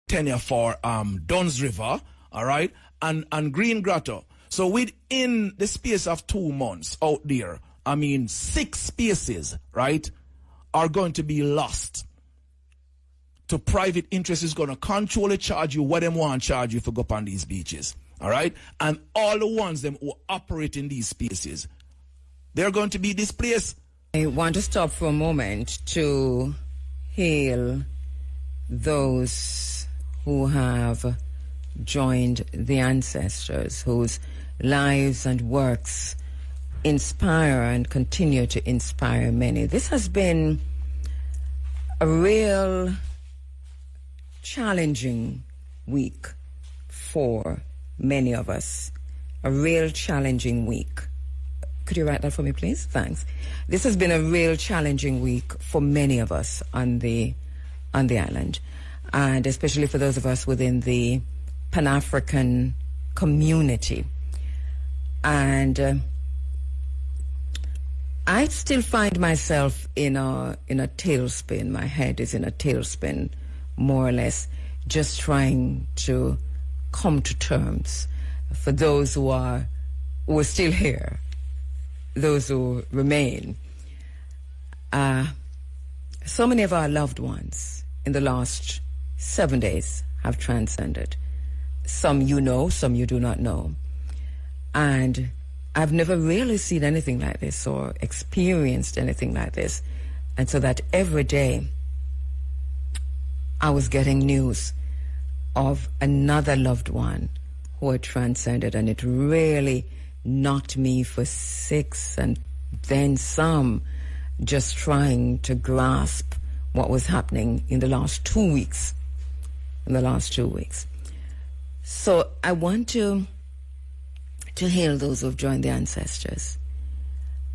tenure for Duns River, all right, and Green Grotto. So within the space of 2 months out there, 6 spaces, right, are going to be lost to private interests. Is going to control and charge you what them want to charge you for go up on these beaches, all right? And all the ones them who operate in these spaces, they're going to be displaced. I want to stop for a moment to hail those who have joined the ancestors, whose lives and works inspire and continue to inspire many. This has been a real challenging week for many of us. A real challenging week. Could you write that for me, please? Thanks. This has been a real challenging week for many of us on the island, and especially for those of us within the Pan-African community. And I still find myself in a tailspin. My head is in a tailspin, more or less, just trying to come to terms for those who are still here, those who remain. So many of our loved ones in the last 7 days have transcended. Some you know, some you do not know. And I've never really seen anything like this or experienced anything like this. And so that every day I was getting news of another loved one who had transcended, and it really knocked me for 6 and then some, just trying to grasp what was happening in the last 2 weeks. So I want to hail those who've joined the ancestors,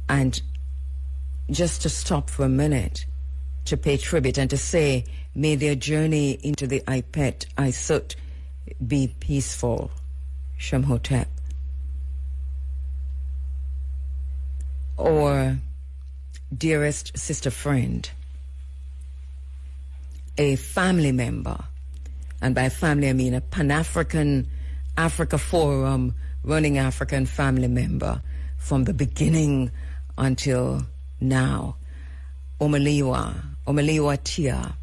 and just to stop for a minute to pay tribute and to say, may their journey into the Ipet Isut be peaceful. Shemhotep. Or dearest sister friend, a family member, and by family I mean a Pan-African Africa Forum running African family member from the beginning until now, Omaliwa Tia,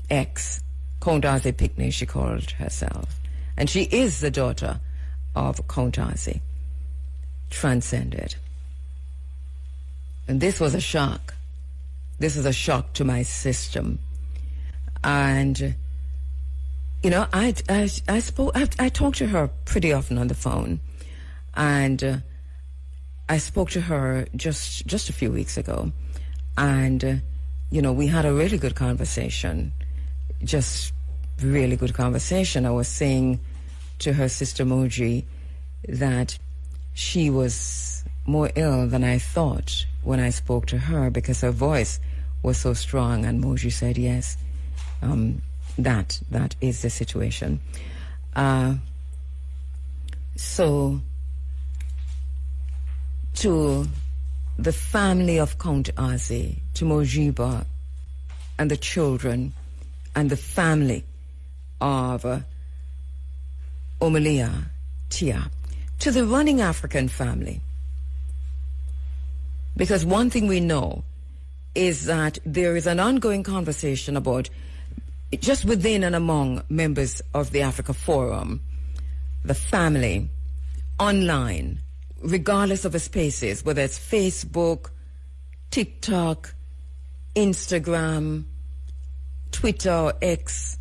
ex Kontazi Picnic, she called herself. And she is the daughter of Kontazi, transcended. And this was a shock. This was a shock to my system. And, you know, I talked to her pretty often on the phone. And I spoke to her just a few weeks ago. And, you know, we had a really good conversation. Just really good conversation. I was saying to her sister Moji that she was more ill than I thought when I spoke to her because her voice was so strong. And Moji said, yes, that is the situation. So to the family of Count Azi, to Mojiba and the children and the family of Omalia Tia, to the running African family. Because one thing we know is that there is an ongoing conversation about, just within and among members of the Africa Forum, the family, online, regardless of the spaces, whether it's Facebook, TikTok, Instagram, Twitter, or X,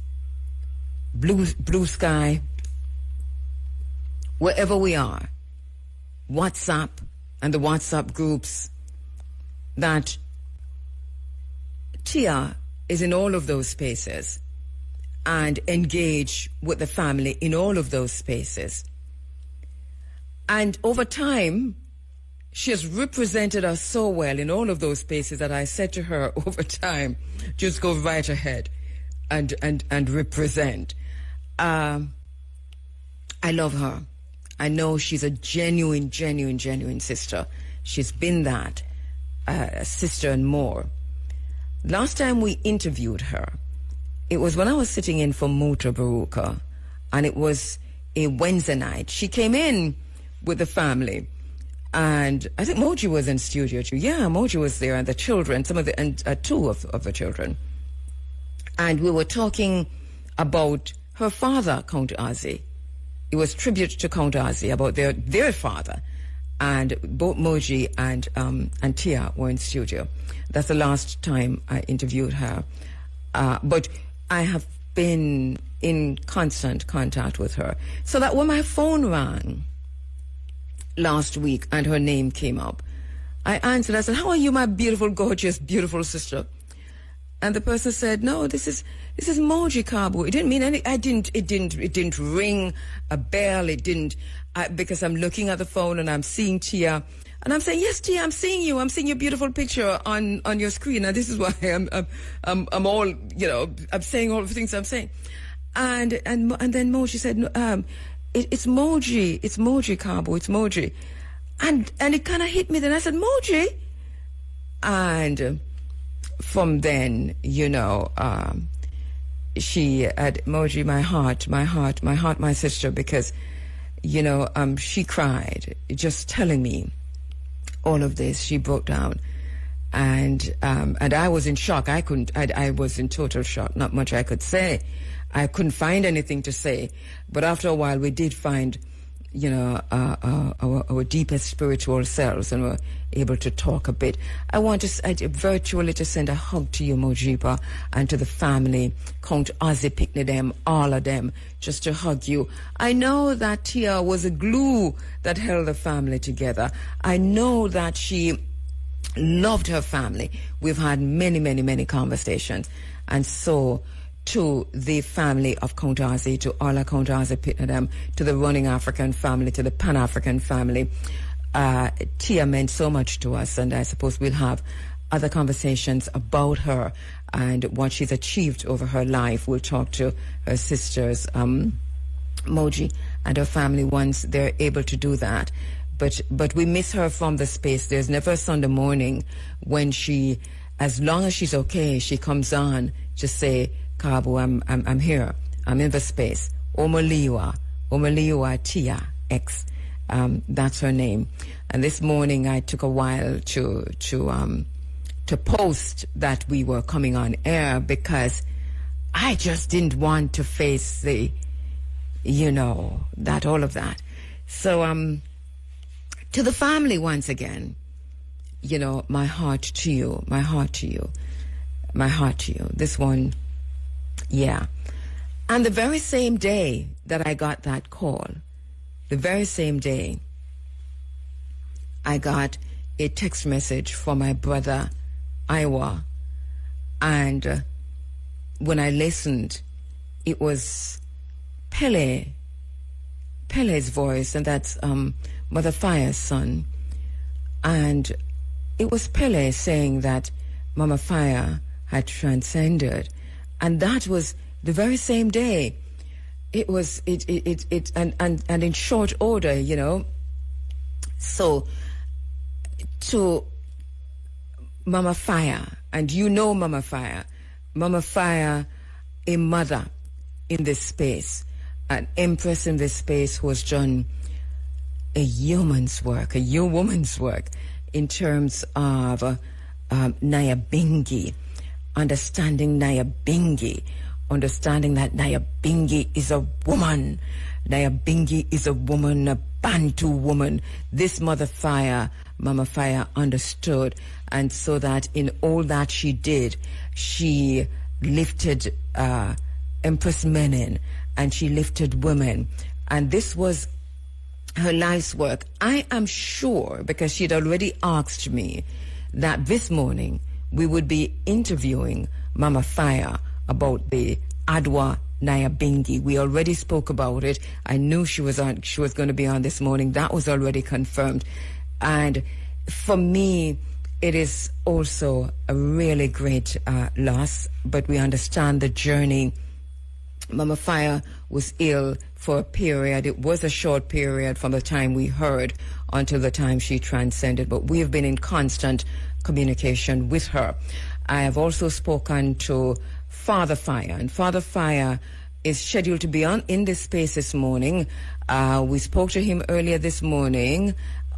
Blue Sky, wherever we are, WhatsApp and the WhatsApp groups, that Tia is in all of those spaces and engage with the family in all of those spaces. And over time, she has represented us so well in all of those spaces that I said to her over time, just go right ahead and represent. I love her. I know she's a genuine sister. She's been that, sister and more. Last time we interviewed her, It was when I was sitting in for Muta Baruka, and it was a Wednesday night. She came in with the family, and I think Moji was in studio too. Yeah, Moji was there, and the children, two of the children. And we were talking about her father, Count Ozzy. It was tribute to Count Ozzy about their father. And both Moji and Tia were in studio. That's the last time I interviewed her. But I have been in constant contact with her. So that when my phone rang last week and her name came up, I answered. I said, "How are you, my beautiful, gorgeous, beautiful sister?" And the person said, "No, this is Moji Kabu." It didn't mean any. It didn't ring a bell. It didn't because I'm looking at the phone and I'm seeing Tia, and I'm saying, "Yes, Tia, I'm seeing you. I'm seeing your beautiful picture on your screen." And this is why I'm all, I'm saying all the things I'm saying. And then Moji said, "No, it's Moji. It's Moji Kabu. It's Moji." And it kind of hit me. Then I said, "Moji," and from then, she had Moji, my heart, my sister, because, she cried just telling me all of this. She broke down, and I was in shock. I was in total shock. Not much I could say. I couldn't find anything to say, but after a while, we did find, our deepest spiritual selves, and were able to talk a bit. I want to virtually to send a hug to you, Mojiba, and to the family, Count Ozzy Pickney, them, all of them, just to hug you. I know that Tia was a glue that held the family together. I know that she loved her family. We've had many, many, many conversations. And so, to the family of Count Ozzy, to all of Count Ozzy Pickney, to the running African family, to the Pan-African family, Tia meant so much to us, and I suppose we'll have other conversations about her and what she's achieved over her life. We'll talk to her sisters, Moji, and her family once they're able to do that. But we miss her from the space. There's never a Sunday morning when she, as long as she's okay, she comes on to say, "Kabu, I'm here. I'm in the space. Omaliwa Tia X." That's her name. And this morning I took a while to post that we were coming on air, because I just didn't want to face the, that all of that. So to the family once again, my heart to you, my heart to you, my heart to you. This one. Yeah. And the very same day that I got that call, the very same day, I got a text message from my brother, Iwa. And when I listened, it was Pele's voice, and that's Mother Fire's son. And it was Pele saying that Mama Fire had transcended. And that was the very same day. It was and in short order, So to Mama Fire, and Mama Fire, a mother in this space, an empress in this space who has done a woman's work in terms of Nyabingi. Understanding Nyabingi, understanding that Nyabingi is a woman. Nyabingi is a woman, a Bantu woman. This Mama Fire understood, and so that in all that she did, she lifted Empress Menin, and she lifted women, and this was her life's work. I am sure, because she'd already asked me, that this morning we would be interviewing Mama Fire about the Adwa Nyabingi. We already spoke about it. I knew she was going to be on this morning. That was already confirmed. And for me, it is also a really great loss, but we understand the journey. Mama Fire was ill for a period. It was a short period from the time we heard until the time she transcended, but we have been in constant communication with her. I have also spoken to Father Fire. And Father Fire is scheduled to be on in this space this morning. We spoke to him earlier this morning.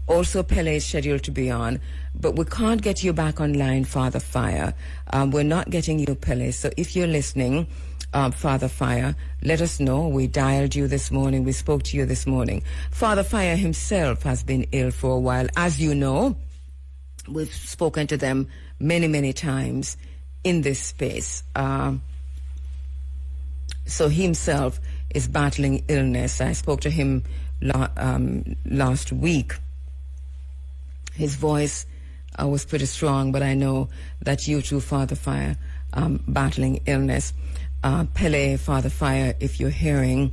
Also, Pele is scheduled to be on, but we can't get you back online, Father Fire. We're not getting you, Pele. So if you're listening, Father Fire, let us know. We dialed you this morning. We spoke to you this morning. Father Fire himself has been ill for a while. As you know, we've spoken to them many, many times in this space. So he himself is battling illness. I spoke to him last week. His voice was pretty strong, but I know that you too, Father Fire, battling illness. Pele, Father Fire, if you're hearing,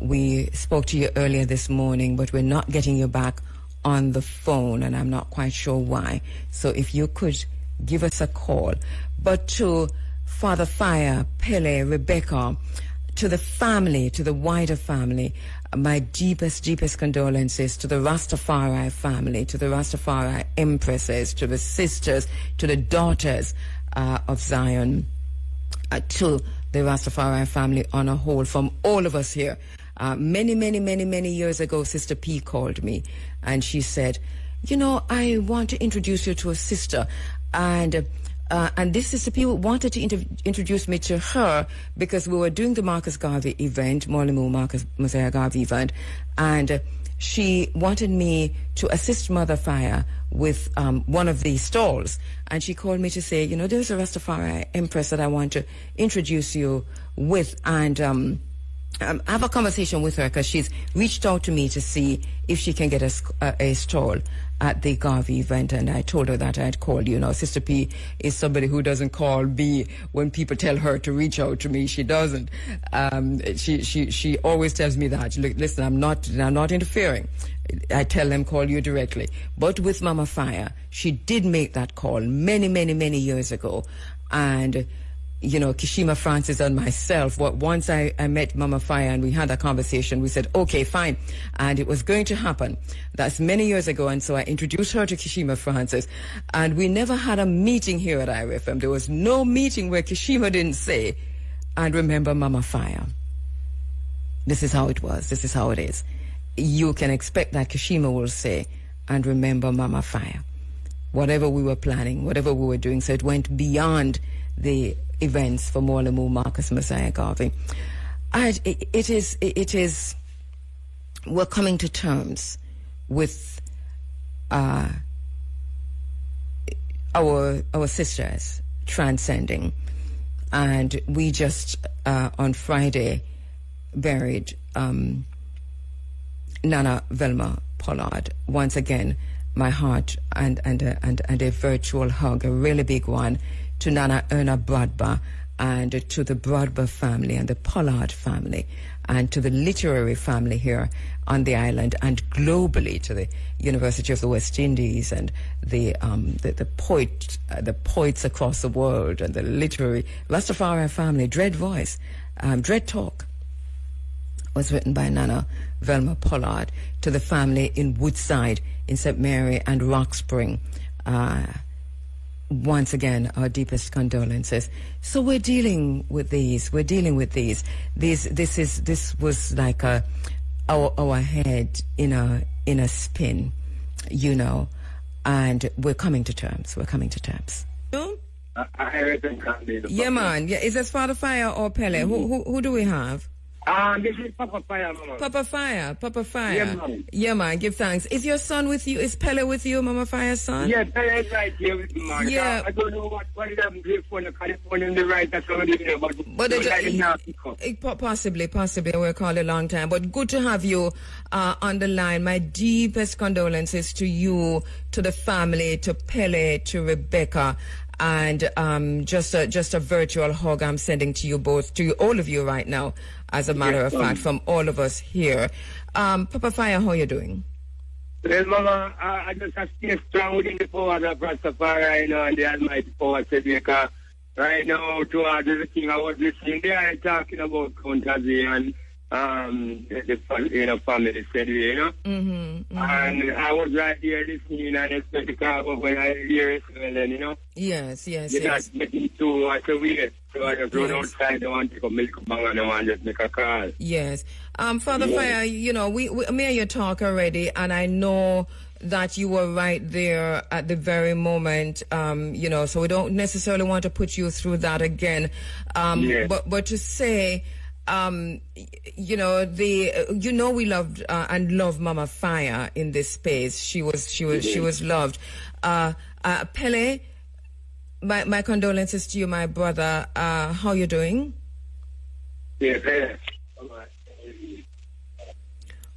we spoke to you earlier this morning, but we're not getting you back on the phone, and I'm not quite sure why. So if you could give us a call. But to Father Fire, Pele, Rebecca, to the family, to the wider family, my deepest, deepest condolences to the Rastafari family, to the Rastafari empresses, to the sisters, to the daughters of Zion, to the Rastafari family on a whole, from all of us here. Many years ago, Sister P called me and she said, you know, I want to introduce you to a sister. And this Sister P wanted to introduce me to her because we were doing the Marcus Garvey event, Molimu Marcus Mosiah Garvey event, and she wanted me to assist Mother Fire with one of the stalls. And she called me to say, you know, there's a Rastafari Empress that I want to introduce you with, and have a conversation with her because she's reached out to me to see if she can get a stall at the Garvey event. And I told her that I'd call you. Now, Sister P is somebody who doesn't call me when people tell her to reach out to me. She doesn't. She always tells me that. Look, listen, I'm not interfering. I tell them call you directly. But with Mama Fire, she did make that call many years ago. And you know, Kishima Francis and myself, once I met Mama Fire and we had that conversation, we said, okay, fine. And it was going to happen. That's many years ago. And so I introduced her to Kishima Francis. And we never had a meeting here at IRFM. There was no meeting where Kishima didn't say, and remember Mama Fire. This is how it was. This is how it is. You can expect that Kishima will say, and remember Mama Fire. Whatever we were planning, whatever we were doing. So it went beyond the events for Molimu Marcus Mosiah Garvey. It is we're coming to terms with our sisters transcending, and we just on Friday buried Nana Velma Pollard. Once again, my heart and a virtual hug, a really big one, to Nana Erna Bradba and to the Bradba family and the Pollard family and to the literary family here on the island and globally to the University of the West Indies and the poets across the world and the literary Rastafari family. Dread Voice, Dread Talk was written by Nana Velma Pollard, to the family in Woodside, in St. Mary and Rock Spring. Once again, our deepest condolences. So we're dealing with these. This was like our head in a spin, you know, and we're coming to terms. Yeah, man. Yeah, is this Father Fire or Pele? Who do we have? This is Papa Fire, Mama. Papa Fire. Yeah, man. Yeah, man, give thanks. Is your son with you? Is Pele with you, Mama Fire's son? Yeah, Pele is right here with me, man. Yeah. I don't know what is happening for the California in the right, that's what it is, but possibly, we'll call a long time. But good to have you on the line. My deepest condolences to you, to the family, to Pele, to Rebecca. And just a virtual hug I'm sending to you both, to you, all of you right now, as a matter of fact, from all of us here. Papa Fire, how are you doing? Well, Mama, I just have to stay strong within the power of Rastafari, you know, and the Almighty power, because right now, to the king, I was listening there and talking about Count Azzy, and family said, you know. And I was right there listening and expect to call up when I hear it, and then, you know. Yes. You're not getting too much weird. So I just run outside, I want to take a milk bang and I want to just make a call. Yes. Father Fire, you know, we me and you talk already, and I know that you were right there at the very moment, you know, so we don't necessarily want to put you through that again. But to say, you know, we loved and love Mama Fire in this space. She was loved. Pele, my condolences to you, my brother. How you doing? Yeah, Pele.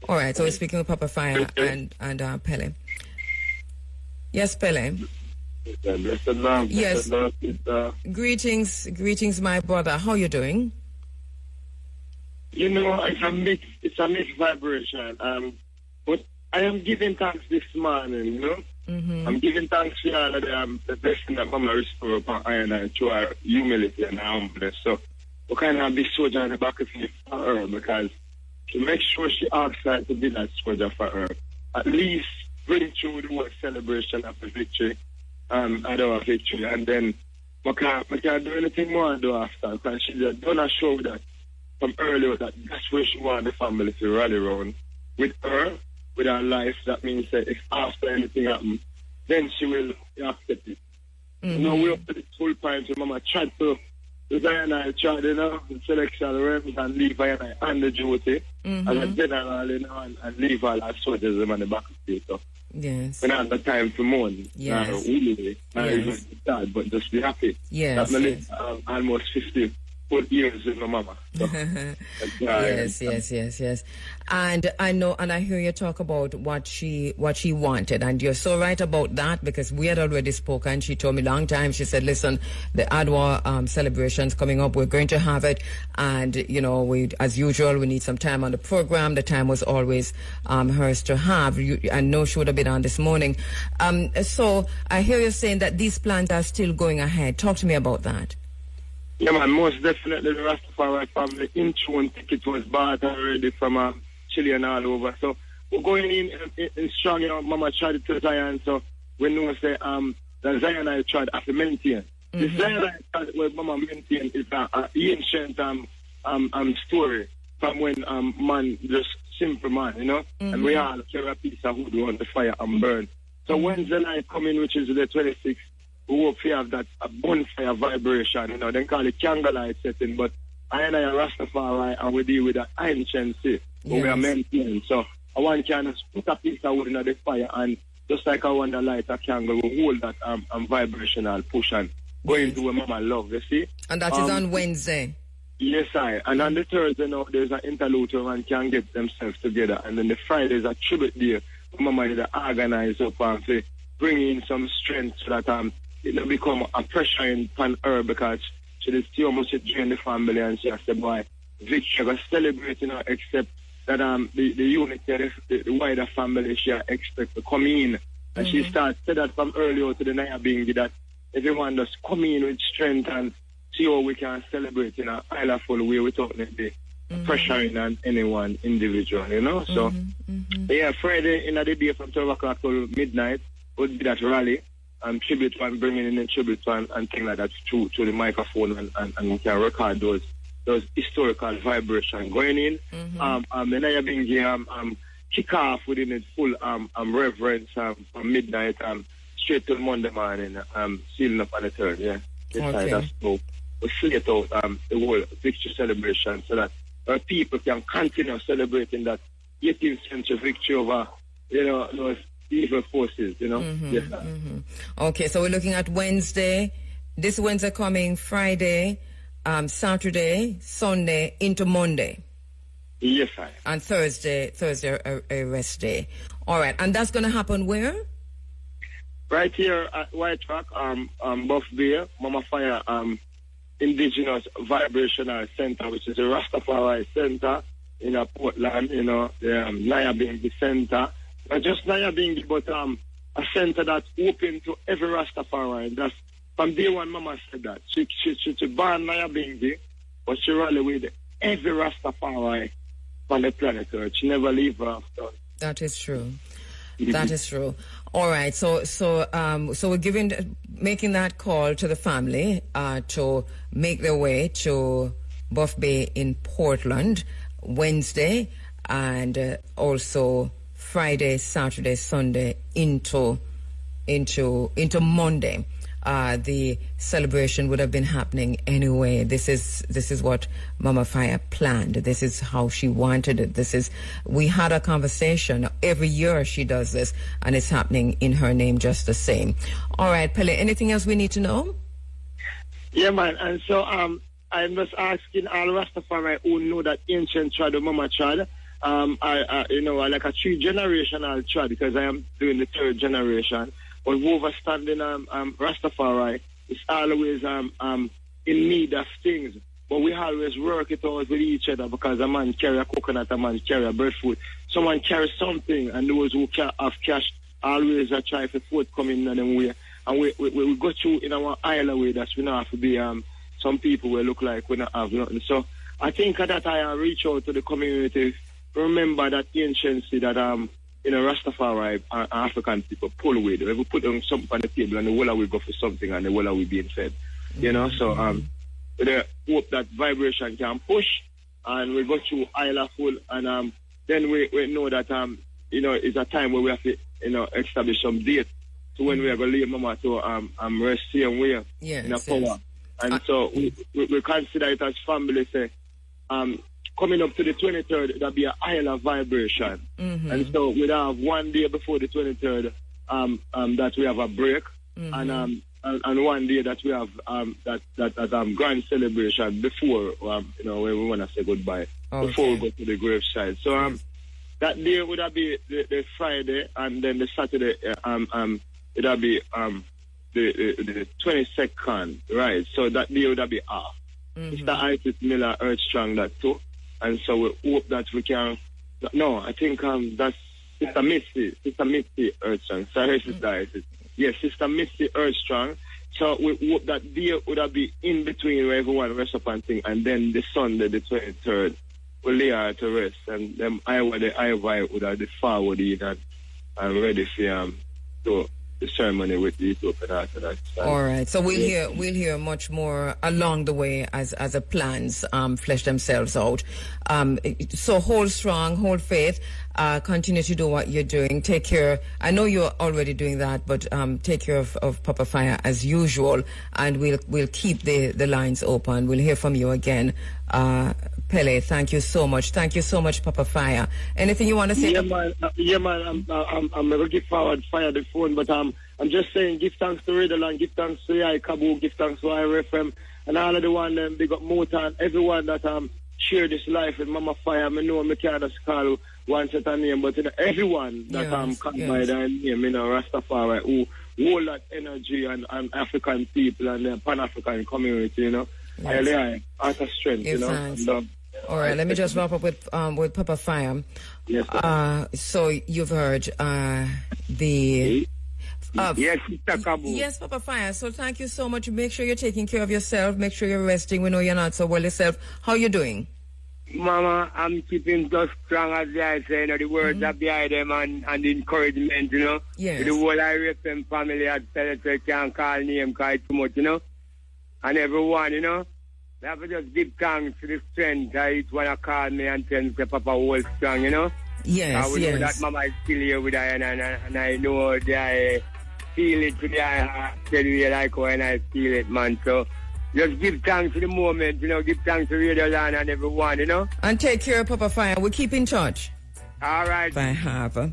All right, so we're speaking with Papa Fire and Pele. Yes, Pele. Yes. Greetings, my brother. How you doing? You know, it's a mixed vibration. But I am giving thanks this morning, you know. I'm giving thanks to all of the blessing that Mama restore upon iron and to our humility and humbleness. So we kind of be soldier on the back of it for her, because to make sure she asks her to be that soldier for her, at least bring through the whole celebration of the victory, and our victory, and then we can't do anything more do after, because she just done a show that from earlier that that's where she want the family to rally around with her, with her life. That means that if after anything happens, then she will accept it. You know, we up to the full time, so Mama tried to design I tried, you know, the selection realms and leave I on the duty as a general, you know, and leave all our soldiers on the back of the state. So yes. we don't have the time to mourn. Yes. Really, not even sad, but just be happy. Yes. That yes. Almost 50 years with my mama. So, yes. And I know, and I hear you talk about what she wanted, and you're so right about that, because we had already spoken. She told me long time. She said, "Listen, the Adwa celebrations coming up. We're going to have it, and you know, we as usual we need some time on the program. The time was always hers to have. I know she would have been on this morning. So I hear you saying that these plans are still going ahead. Talk to me about that." Yeah, man, most definitely the Rastafari family in tune ticket was bought already from Chile and all over. So we're going in strong, you know. Mama tried to Zion, so we know say the Zion I tried to maintain. The Zion I tried where Mama maintain is an ancient story from when man, just simple man, you know, and we all carry a piece of wood on the fire and burn. So Wednesday night coming, which is the 26th, we hope we have that bonfire vibration, you know, they call it candlelight setting, but I and Rastafari, and we deal with that ancient set, we are maintaining. So I want to put a piece of wood in the fire, and just like I want to light a candle, we hold that vibrational push and go into where Mama love, you see. And that is on Wednesday. Yes, and on the Thursday, you know, there's an interlude where man can get themselves together, and then the Friday is a tribute day where Mama is organized up and say, bring in some strength so that it'll become a pressure on her, because she is too much drain the family, and she has to boy victory was celebrating her, except that the unity, the wider family she expect to come in. And she started said that from earlier to the night being that everyone just come in with strength and see how we can celebrate in a full way without the pressuring on anyone individual, you know. So yeah, Friday in the day from 12 o'clock till midnight would be that rally. Tribute one, bringing in a tribute one and things like that to the microphone, and we can record those historical vibrations going in. And I being here, kick off within its full reverence from midnight straight till Monday morning, sealing up on the third. Yeah, that's so we slate out the whole victory celebration so that our people can continue celebrating that 18th century victory over, you know, those evil forces, you know. Okay, so we're looking at Wednesday, this Wednesday coming, Friday, Saturday, Sunday, into Monday. Yes, sir. And Thursday a rest day. All right, and that's going to happen where? Right here at White Rock, Buff Bay, Mama Fire, Indigenous Vibrational Center, which is a Rastafari Center in Portland, you know, the Naya being the center. Not just Naya being, but a center that's open to every Rastafari. That's from day one. Mama said that she born Naya being, but she rally with every Rastafari on the planet Earth. She never leave her after. That is true. That is true. All right. So we're making that call to the family to make their way to Buff Bay in Portland Wednesday, and also Friday, Saturday, Sunday into Monday. The celebration would have been happening anyway. This is what Mama Fire planned. This is how she wanted it. We had a conversation. Every year she does this, and it's happening in her name just the same. All right, Pele, anything else we need to know? Yeah, man. And so I'm just asking all Rastafari who know that ancient tribe, Mama tribe, I like a 3-generational tribe, because I am doing the 3rd generation. But overstanding Rastafari is always in need of things. But we always work it out with each other, because a man carry a coconut, a man carry a breadfruit. Someone carry something, and those who have cash always try for food coming in them way. And we go through in our island way that we not have to be some people will look like we not have nothing. So I think that I reach out to the community, remember that anciency that Rastafari African people pull away. We put them something on the table, and the whole we go for something, and the whole we being fed. So we hope that vibration can push, and we go through Isla full, and then we know that it's a time where we have to establish some date to when we are going to leave Mama to rest here and where in a power. And so we consider it as family, say, coming up to the 23rd, that'll be a Isla vibration. And so we'll have one day before the 23rd that we have a break, and one day that we have that grand celebration before when we want to say goodbye, before we go to the graveside. So that day would have be the Friday, and then the Saturday it'll be the 22nd, right? So that day would have be off. Mr. Isis Miller urged strong that too. And so we hope that we can. No, I think that's Sister Misty Earthstrong. Sorry, Sister Isis. Yes, Sister Misty Earthstrong. So we hope that day would have be in between where everyone rests up and thing, and then the Sunday, the 23rd, we'll lay her to rest, and them Iowa would have the forward in and ready for to the ceremony with the Ethiopian Orthodox. All right, so we'll hear much more along the way as the plans flesh themselves out. So hold strong, hold faith, continue to do what you're doing. Take care. I know you're already doing that, but take care of Papa Fire as usual, and we'll keep the lines open. We'll hear from you again. Pele, thank you so much. Thank you so much, Papa Fire. Anything you want to say? Yeah, man. I'm going to give forward Fire the phone, but I'm just saying, give thanks to Redland, give thanks to Kabu, give thanks to IRFM, and all of the one them big up Mota, and everyone that share this life with Mama Fire. I know I can't just call one set of name, but everyone that come by their name, Rastafari, who hold that energy and African people and the Pan-African community, Yes. Out of strength, All right, let me just wrap up with Papa Fire. Yes, so you've heard the... yes, Mr. Kabu. Yes, Papa Fire. So thank you so much. Make sure you're taking care of yourself. Make sure you're resting. We know you're not so well yourself. How you doing? Mama, I'm keeping so strong, as I say, the words are behind them and the encouragement, Yes. The whole IRFM family had said they can't call name quite too much, And everyone, they have to just give thanks to the strength. I want to call me and tell me Papa hold strong, Yes, I would know that Mama is still here with I, and I know that I feel it today. I tell you like when I feel it, man. So just give thanks to the moment, give thanks to Radio Land and everyone, And take care, Papa Fire. We'll keep in touch. All right. I have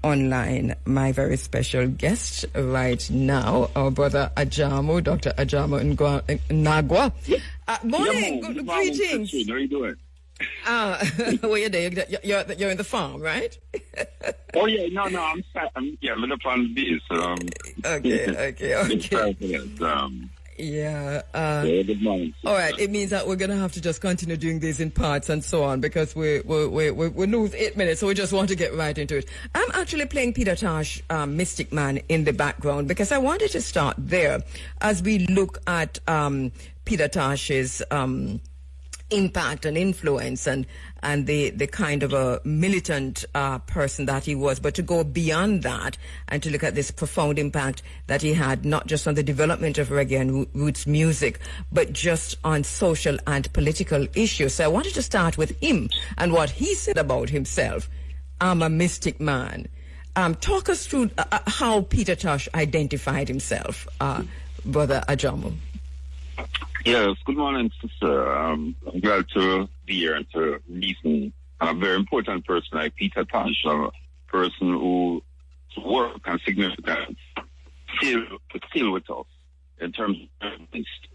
online my very special guest right now, our brother Ajamu, Dr. Ajamu Nagwa. Morning, greetings. How are you doing? Well, you're there. You're in the farm, right? Oh yeah, no, I'm in the farm bees. Okay. Yeah. Good morning. All right. It means that we're gonna have to just continue doing these in parts and so on, because we lose 8 minutes, so we just want to get right into it. I'm actually playing Peter Tosh, Mystic Man, in the background, because I wanted to start there as we look at Peter Tosh's impact and influence and the kind of a militant person that he was, but to go beyond that and to look at this profound impact that he had, not just on the development of reggae and roots music, but just on social and political issues. So I wanted to start with him and what he said about himself. I'm a mystic man. Talk us through how Peter Tosh identified himself, Brother Ajamu. Yes, good morning, sister. I'm glad to be here and to listen. A very important person like Peter Tosh, a person whose work and significance still with us in terms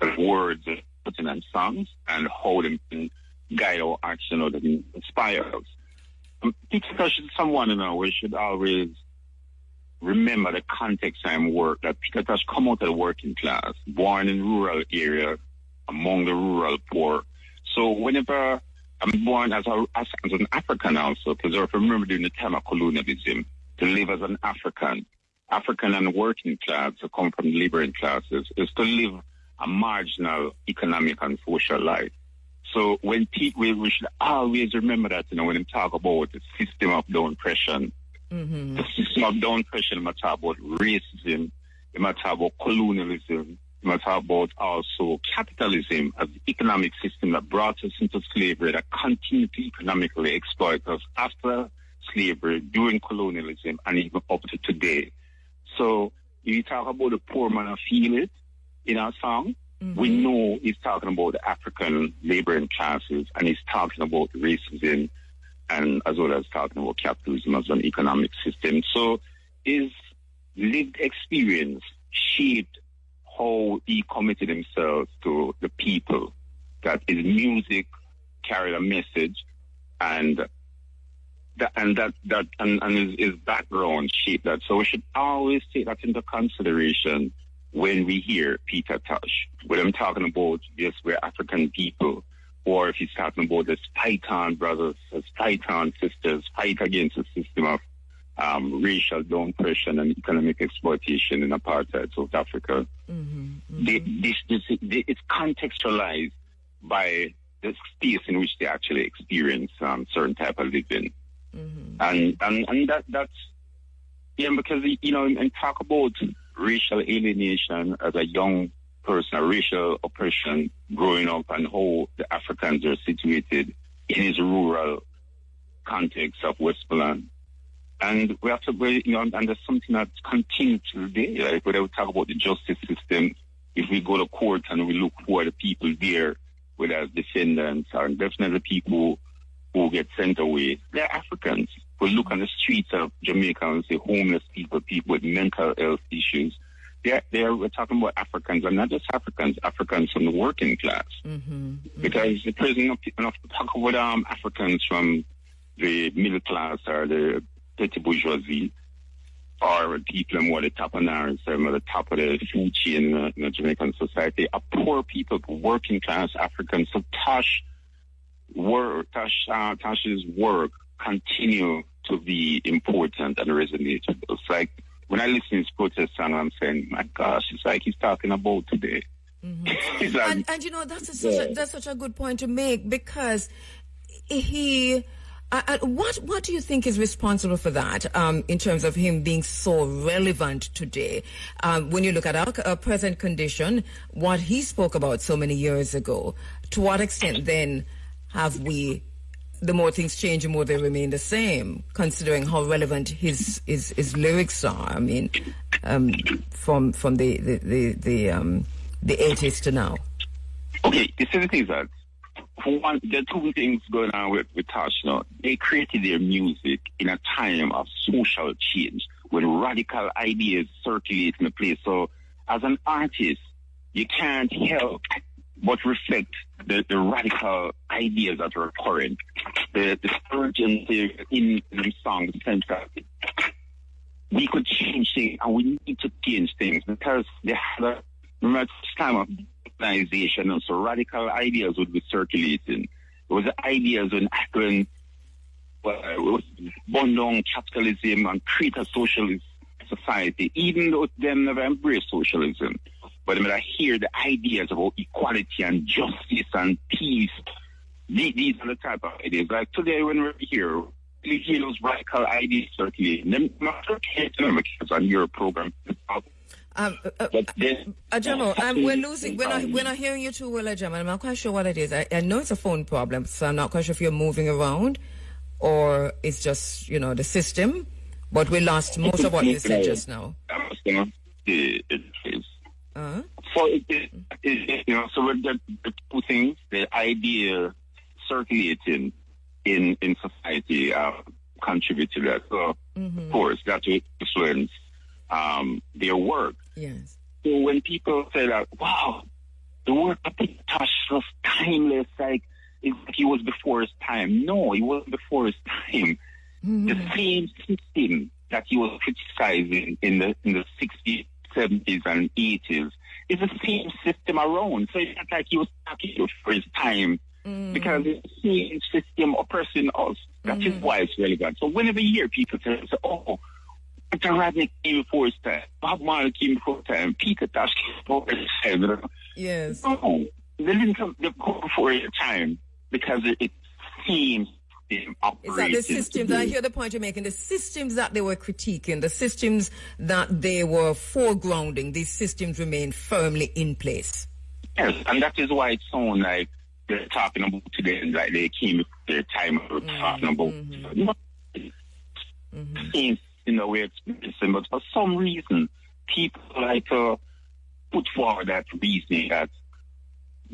of words putting in songs and how they can guide our action or that inspire us. Peter Tosh is someone, we should always remember the context and work that Peter Tosh come out of the working class, born in rural area, among the rural poor. So whenever I'm born as an African also, because I remember during the time of colonialism, to live as an African and working class, to come from the laboring classes, is to live a marginal economic and social life. So when we should always remember that, when we talk about the system of down oppression, the system of down oppression, we talk about racism, we talk about colonialism, we talk about also capitalism as the economic system that brought us into slavery, that continued to economically exploit us after slavery, during colonialism, and even up to today. So if you talk about the poor man, I feel it in our song. We know he's talking about the African laboring classes, and he's talking about racism, and as well as talking about capitalism as an economic system. So his lived experience shaped how he committed himself to the people, that his music carried a message, and his background shaped that. So we should always take that into consideration when we hear Peter Tosh. When I'm talking about, yes, we're African people, or if he's talking about the Python brothers, the Python sisters, fight against the system of racial down oppression and economic exploitation in apartheid South Africa. It's contextualized by the space in which they actually experience certain type of living. And that's, because, and talk about racial alienation as a young person, racial oppression growing up, and how the Africans are situated in his rural context of Westmoreland. And we have to, and there's something that continues today. Like when we talk about the justice system, if we go to court and we look for the people there, whether as defendants or definitely people who get sent away, they're Africans. We look on the streets of Jamaica and say homeless people, people with mental health issues. We're talking about Africans, and not just Africans from the working class. Because the prison, enough to talk about Africans from the middle class or the petty bourgeoisie, or people more the top of the top of the food chain in the Jamaican society, are poor people, working class Africans. So Tosh's work continue to be important and resonate. It's like when I listen to his protest song, I'm saying, my gosh, it's like he's talking about today. Like, and that's such a good point to make, because he. What do you think is responsible for that in terms of him being so relevant today? When you look at our present condition, what he spoke about so many years ago, to what extent then have we, the more things change, the more they remain the same, considering how relevant his lyrics are? I mean, from the 80s to now. Okay, you see the thing is that, for one, there are two things going on with Tosh now. They created their music in a time of social change, when radical ideas circulate in the place. So as an artist, you can't help but reflect the radical ideas that are current. The urgency in the song, the sense that we could change things, and we need to change things, because they had a time of organization, and so radical ideas would be circulating. It was the ideas when burn down capitalism and create a socialist society, even though them never embraced socialism. But when I hear the ideas about equality and justice and peace, These are the type of ideas. Like today when we're here, we hear those radical ideas circulating. Them not circulating because on your program. Ajamo, we're losing. We're not hearing you too well, Ajamo. I'm not quite sure what it is. I know it's a phone problem, so I'm not quite sure if you're moving around or it's just, the system. But we lost most of what you said just now. It is. So so with the two things, the idea circulating in society contribute to that. So of course that will influence their work. Yes. So when people say that, wow, the work of Peter Tosh was timeless, like he was before his time. No, he wasn't before his time. The same system that he was criticizing in the 60s, 70s, and 80s is the same system around. So it's not like he was talking for his time, because it's the same system or person else. That is why it's relevant. So whenever you hear people say, oh, Peter Radnick came before his time, Bob Marley came before his time, Peter Tosh came before his time. Yes. No, they didn't come before his time because it's the same system operating. Is that the systems? I hear the point you're making. The systems that they were critiquing, the systems that they were foregrounding, these systems remain firmly in place. Yes, and that is why it sounds like they're talking about today, like they came before their time, talking about things we're experiencing. But for some reason, people like to put forward that reasoning that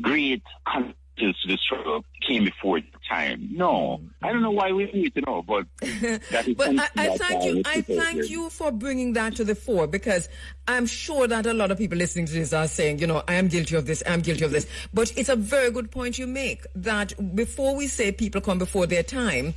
great contributions to the struggle came before the time. No, I don't know why we need to know, but that is. But I thank you. I thank you for bringing that to the fore, because I'm sure that a lot of people listening to this are saying, I am guilty of this. I'm guilty of this. But it's a very good point you make, that before we say people come before their time,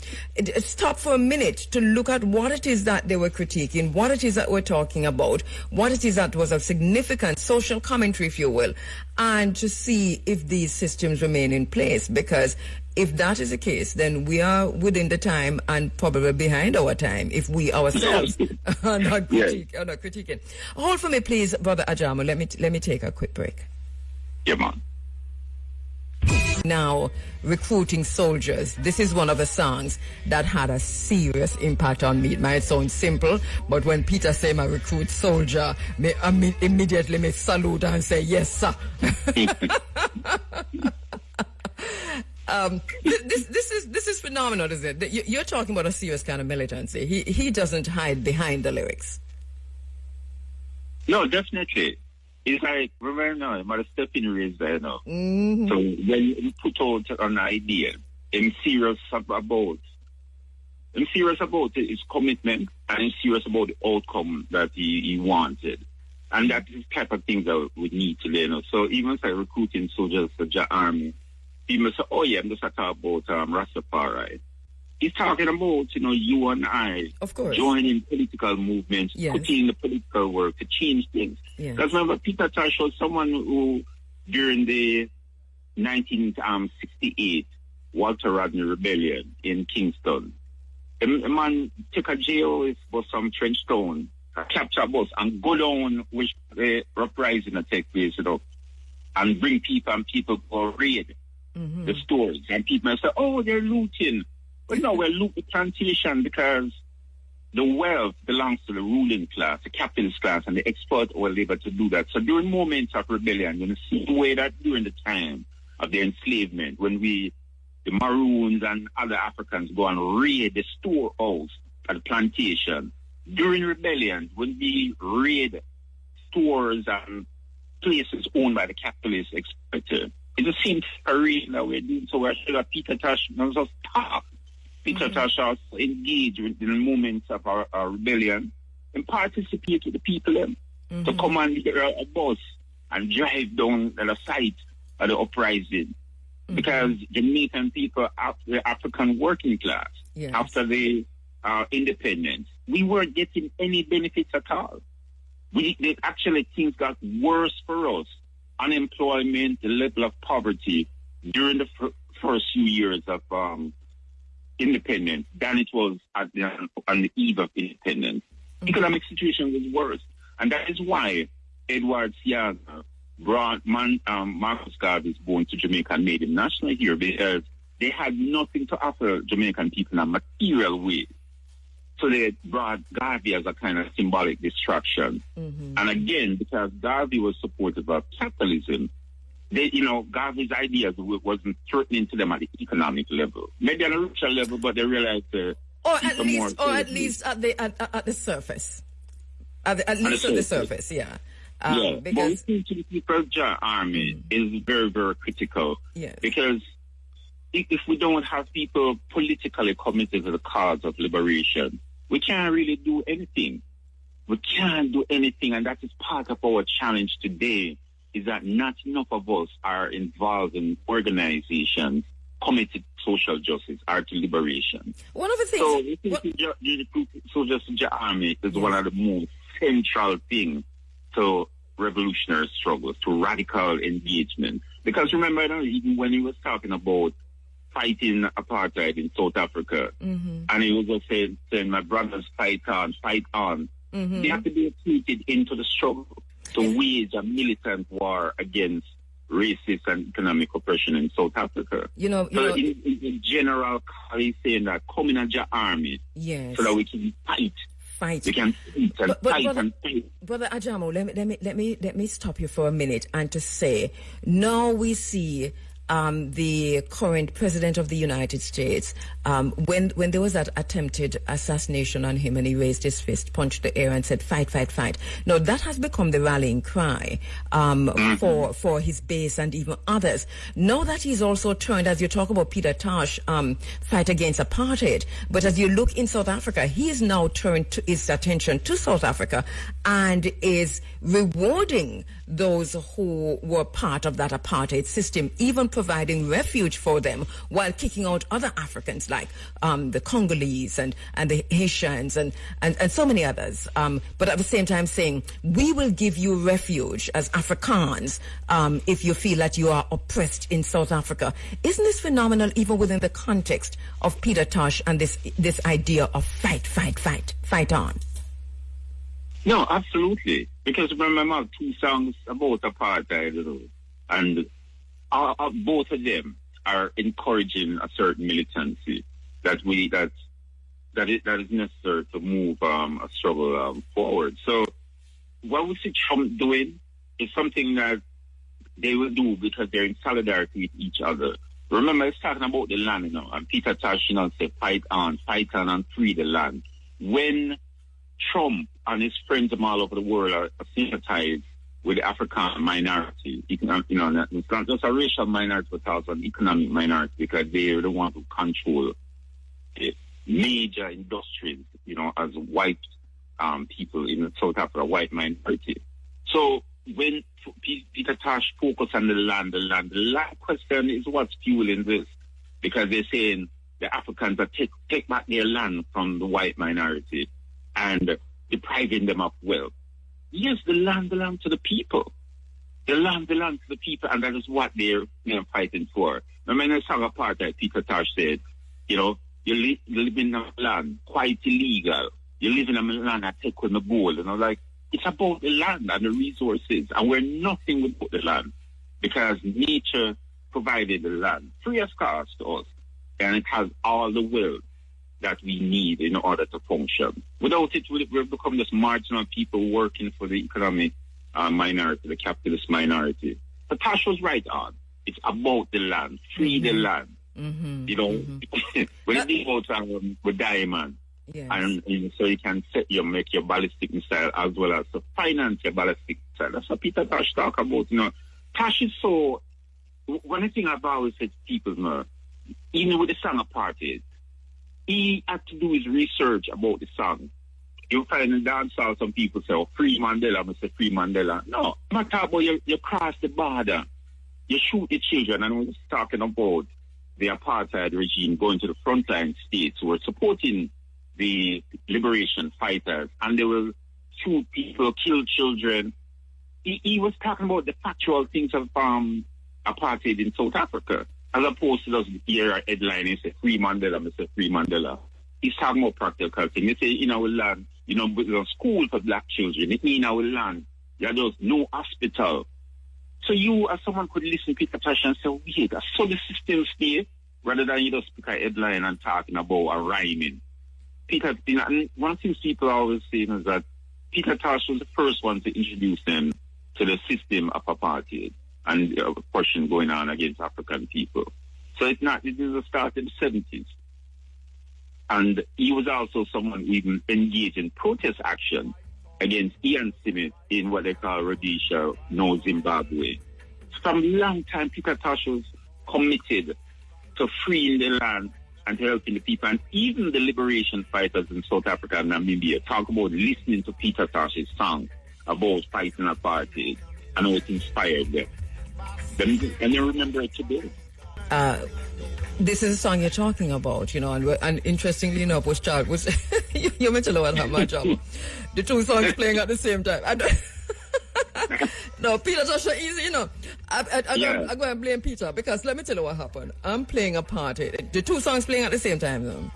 stop for a minute to look at what it is that they were critiquing, what it is that we're talking about, what it is that was of significant social commentary, if you will, and to see if these systems remain in place. Because if that is the case, then we are within the time and probably behind our time if we ourselves are not critiquing. Hold for me, please, Brother Ajamo. Let me take a quick break. Yeah, man. Now, recruiting soldiers. This is one of the songs that had a serious impact on me. It might sound simple, but when Peter say I recruit soldier, I immediately me salute and say, yes, sir. This is phenomenal, isn't it? You're talking about a serious kind of militancy. He doesn't hide behind the lyrics. No, definitely. It's like, remember now, I'm a stepping raise there now. So when you put out an idea, I'm serious about his commitment, and he's serious about the outcome that he wanted. And that is the type of things that we need to learn. So even if I recruiting soldiers for the army, people say, oh yeah, I'm just talking about Rastafari. He's talking about, you and I, of course, joining political movements, putting in the political work to change things. Because remember, Peter Tosh was someone who, during the 1968 Walter Rodney Rebellion in Kingston, a man took a jail for some trench town, capture a bus, and go down with the uprising that take place, and bring people, and people go raid the stores, and people say, oh, they're looting. But no, we're looting plantation because the wealth belongs to the ruling class, the capitalist class, and they exploit our labor to do that. So during moments of rebellion, you see the way that during the time of their enslavement, when the Maroons and other Africans go and raid the storehouse at the plantation, during rebellion, when we raid stores and places owned by the capitalist exploiter, it's the same reason that we're doing. So we're sure that Peter Tosh knows us stop. Peter Tosh also engaged in the moments of our rebellion and participate with the people to come and get a bus and drive down the site of the uprising. Because Jamaican people, the African working class, after the independence, we weren't getting any benefits at all. Actually, things got worse for us. Unemployment, the level of poverty during the first few years of independence than it was on the eve of independence. Economic situation was worse. And that is why Edward Siaga brought Marcus Garvey's born to Jamaica and made him national hero, because they had nothing to offer Jamaican people in a material way. So they brought Garvey as a kind of symbolic distraction. Mm-hmm. And again, because Garvey was supportive of capitalism, they, Garvey's ideas wasn't threatening to them at the economic level. Maybe on a richer level, but they realized or at least at the surface. At least at the surface, yeah. Because but listening to the People's Army is very, very critical. Yes. Because if we don't have people politically committed to the cause of liberation, we can't really do anything. We can't do anything, and that is part of our challenge today, is that not enough of us are involved in organizations committed to social justice or to liberation. One of the things... So, the Soldiers Army is one of the most central things to revolutionary struggles, to radical engagement. Because remember, even when he was talking about fighting apartheid in South Africa, and he was just saying, my brothers, fight on. They have to be recruited into the struggle to wage a militant war against racist and economic oppression in South Africa. In general, he's saying that come in as your army, so that we can fight. We can fight and fight. Brother Ajamo, let me stop you for a minute and to say, now we see the current president of the United States, when there was that attempted assassination on him and he raised his fist, punched the air and said, fight, fight, fight. Now, that has become the rallying cry for his base and even others. Now that he's also turned, as you talk about Peter Tosh, fight against apartheid, but as you look in South Africa, he is now turned his attention to South Africa and is rewarding those who were part of that apartheid system, even providing refuge for them while kicking out other Africans like the Congolese and the Haitians and so many others. But at the same time saying, we will give you refuge as Afrikaans if you feel that you are oppressed in South Africa. Isn't this phenomenal even within the context of Peter Tosh and this idea of fight on? No, absolutely. Because remember, I have 2 songs about apartheid, and both of them are encouraging a certain militancy that is necessary to move a struggle forward. So what we see Trump doing is something that they will do because they're in solidarity with each other. Remember, he's talking about the land, and Peter Tosh, said, fight on and free the land. When Trump and his friends from all over the world are sympathized with the African minority, it's not just a racial minority, but also an economic minority, because they're the ones who control major industries, as white people in South Africa, white minority. So when Peter Tosh focus on the land question is what's fueling this, because they're saying the Africans are take back their land from the white minority and depriving them of wealth. Yes, the land belongs to the people. The land belongs to the people, and that is what they're fighting for. Remember in the song Apartheid, Peter Tosh said, you live in a land quite illegal. You live in a land that take on the gold. It's about the land and the resources, and we're nothing without the land, because nature provided the land free of cost to us, and it has all the wealth that we need in order to function. Without it, we'll become just marginal people working for the economic minority, the capitalist minority. But Tosh was right on. It's about the land, free the land. When you think about with diamond, yes. and so you can make your ballistic missile as well as to finance your ballistic missile. That's what Peter Tosh talk about. Tosh is so. One thing I've always said to people, even with the song Apartheid, he had to do his research about the song. You'll find in dancehall some people say, free Mandela, I say free Mandela. No, I'm talking about you cross the border, you shoot the children, and we're talking about the apartheid regime going to the frontline states who are supporting the liberation fighters, and they will shoot people, kill children. He was talking about the factual things of apartheid in South Africa. As opposed to those here headline, he said, free Mandela, Mr. Free Mandela. He's talking about practical things. They say, in our land, there's a school for black children. In our land, there's no hospital. So you, as someone, could listen to Peter Tosh and say, wait, so the system stay. rather than you just pick a headline and talking about a rhyming. Peter, and one of the things people are always saying is that Peter Tosh was the first one to introduce them to the system of apartheid and oppression going on against African people. So it is a start in the 70s. And he was also someone who even engaged in protest action against Ian Smith in what they call Rhodesia, no Zimbabwe. From a long time, Peter Tosh was committed to freeing the land and helping the people. And even the liberation fighters in South Africa and Namibia talk about listening to Peter Tosh's song about fighting apartheid and how it inspired them. And they remember it today. This is a song you're talking about, and interestingly enough, was you mentioned what happened, Jam. The two songs playing at the same time. No, Peter Tosh is easy, I'm going to blame Peter because let me tell you what happened. I'm playing a party. The two songs playing at the same time, though.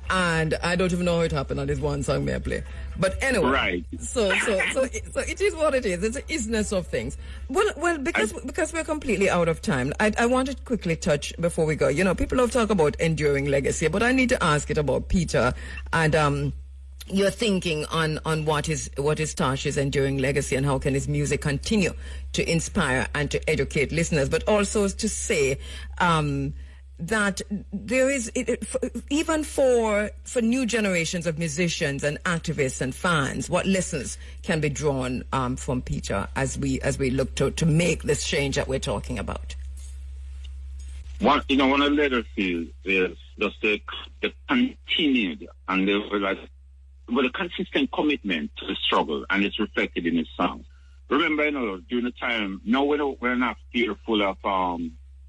And I don't even know how it happened on this one song may I play. But anyway, right. So it is what it is. It's the isness of things. Well, because we're completely out of time, I want to quickly touch before we go. People love talk about enduring legacy, but I need to ask it about Peter and your thinking on what is Tosh's enduring legacy and how can his music continue to inspire and to educate listeners, but also to say that there is even for new generations of musicians and activists and fans, what lessons can be drawn from Peter as we look to make this change that we're talking about. One of the letters is just the continued and the consistent commitment to the struggle, and it's reflected in his songs. Remember, during the time, we're not fearful of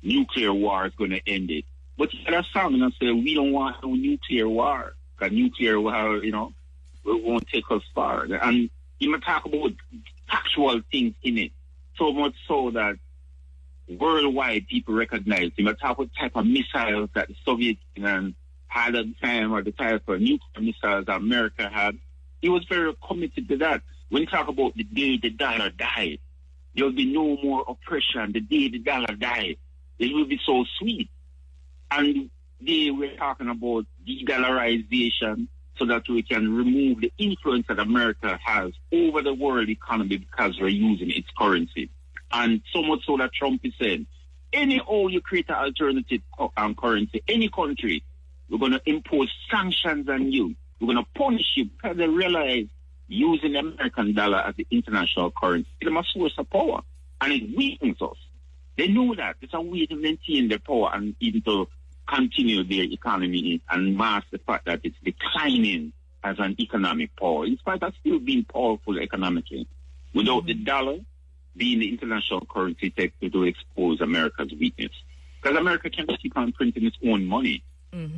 nuclear war is going to end it. But he had a song and say, we don't want no nuclear war. Because nuclear war, it won't take us far. And he might talk about factual things in it. So much so that worldwide people recognize him. He might talk about the type of missiles that the Soviet Union had at the time, or the type of nuclear missiles that America had. He was very committed to that. When you talk about the day the dollar died, there will be no more oppression. The day the dollar died, it will be so sweet. And they were talking about de-dollarization so that we can remove the influence that America has over the world economy because we're using its currency. And so much so that Trump is saying, you create an alternative currency, any country, we're going to impose sanctions on you. We're going to punish you because they realize using the American dollar as the international currency is a source of power. And it weakens us. They know that. It's a way to maintain their power and even to continue their economy and mask the fact that it's declining as an economic power, in spite of still being powerful economically. Without the dollar being the international currency to expose America's weakness. Because America can keep on printing its own money.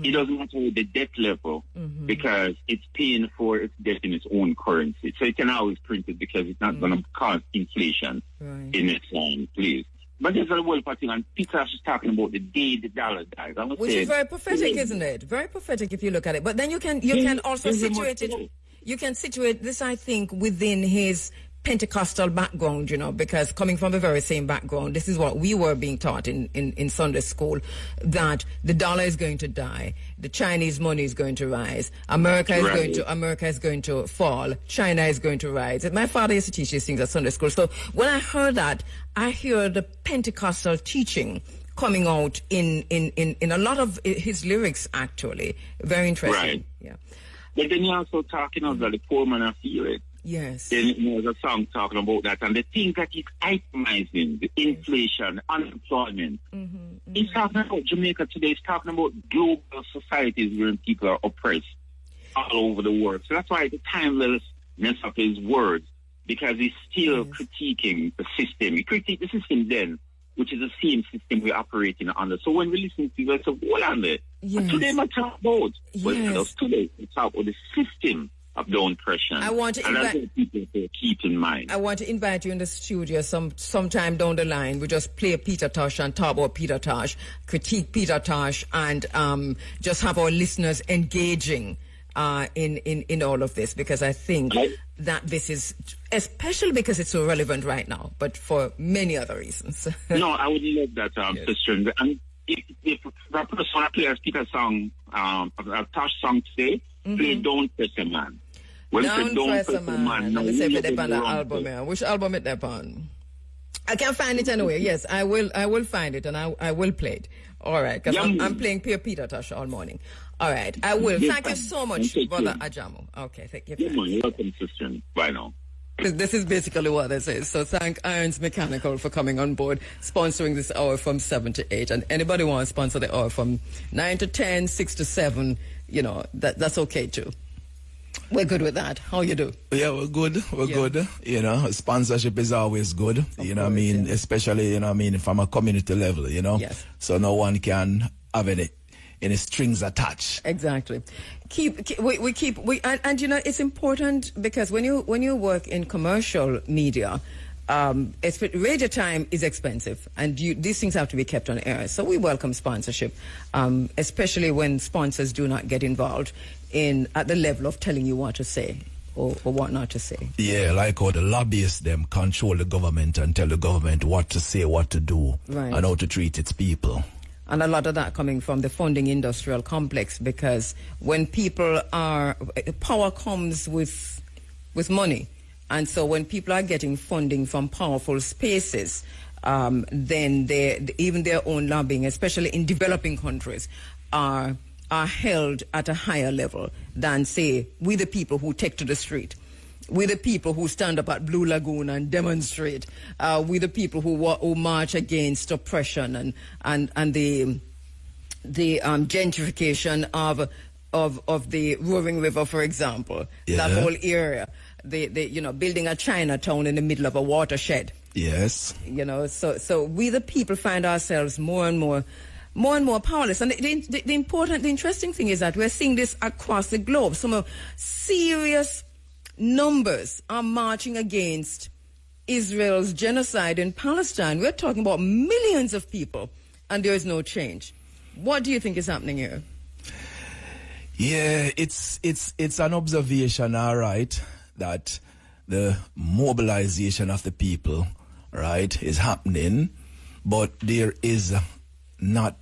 It doesn't matter the debt level because it's paying for its debt in its own currency. So it can always print it because it's not going to cause inflation in its own place. But there's a world thing, and Peter is talking about the day the dollar dies. Which is very prophetic, isn't it? Very prophetic if you look at it. But then you can also situate it. You can situate this, I think, within his Pentecostal background, because coming from the very same background, this is what we were being taught in Sunday school, that the dollar is going to die, the Chinese money is going to rise, America is going to fall, China is going to rise. My father used to teach these things at Sunday school. So when I heard that, I hear the Pentecostal teaching coming out in a lot of his lyrics, actually. Very interesting. Right. Yeah. But then you're also talking about the poor man, I feel it. Yes. Then there's a song talking about that, and the things that he's itemizing, the inflation, unemployment. He's talking about Jamaica today. He's talking about global societies where people are oppressed all over the world. So that's why the timelessness of his words, because he's still critiquing the system. He critiqued the system then, which is the same system we're operating under. So when we listen to people, it's well on there. And today, we talk about, today, we talk about the system of the oppression. I want to invite people to keep in mind. I want to invite you in the studio sometime down the line. We just play Peter Tosh and talk about Peter Tosh, critique Peter Tosh, and just have our listeners engaging in all of this, because I think that this is, especially because it's so relevant right now, but for many other reasons. No, I would love that, sister. And if that person want to play a Peter song, a Tosh song today, play Don't Press a Man. When Don't Press a Man. Let me see if it's on the album here. Which album it on? I can't find it anyway. Yes, I will find it and I will play it. All right, because I'm playing Peter Tosh all morning. All right, I will. Thank you so much, Brother Ajamu. Okay, thank you. You're welcome, sister. Bye now. This is basically what this is. So thank Irons Mechanical for coming on board, sponsoring this hour from 7 to 8. And anybody want to sponsor the hour from 9 to 10, 6 to 7, that's okay too. We're good with that. How you do? Yeah, we're good. We're good. Sponsorship is always good. Especially, from a community level, Yes. So no one can have any strings attached. Exactly. It's important because when you work in commercial media, radio time is expensive, and these things have to be kept on air. So we welcome sponsorship, especially when sponsors do not get involved at the level of telling you what to say or what not to say. Yeah, like how the lobbyists them control the government and tell the government what to say, what to do, right, and how to treat its people. And a lot of that coming from the funding industrial complex, because when power comes with money. And so when people are getting funding from powerful spaces, then even their own lobbying, especially in developing countries, are held at a higher level than, say, we the people who take to the street. We the people who stand up at Blue Lagoon and demonstrate. We the people who march against oppression and the gentrification of the Roaring River, for example. Yeah. That whole area. Building a Chinatown in the middle of a watershed. Yes. So we the people find ourselves more and more powerless. And the interesting thing is that we're seeing this across the globe. Some serious numbers are marching against Israel's genocide in Palestine. We're talking about millions of people, and there is no change. What do you think is happening here? Yeah, it's an observation, all right, that the mobilization of the people, right, is happening, but there is not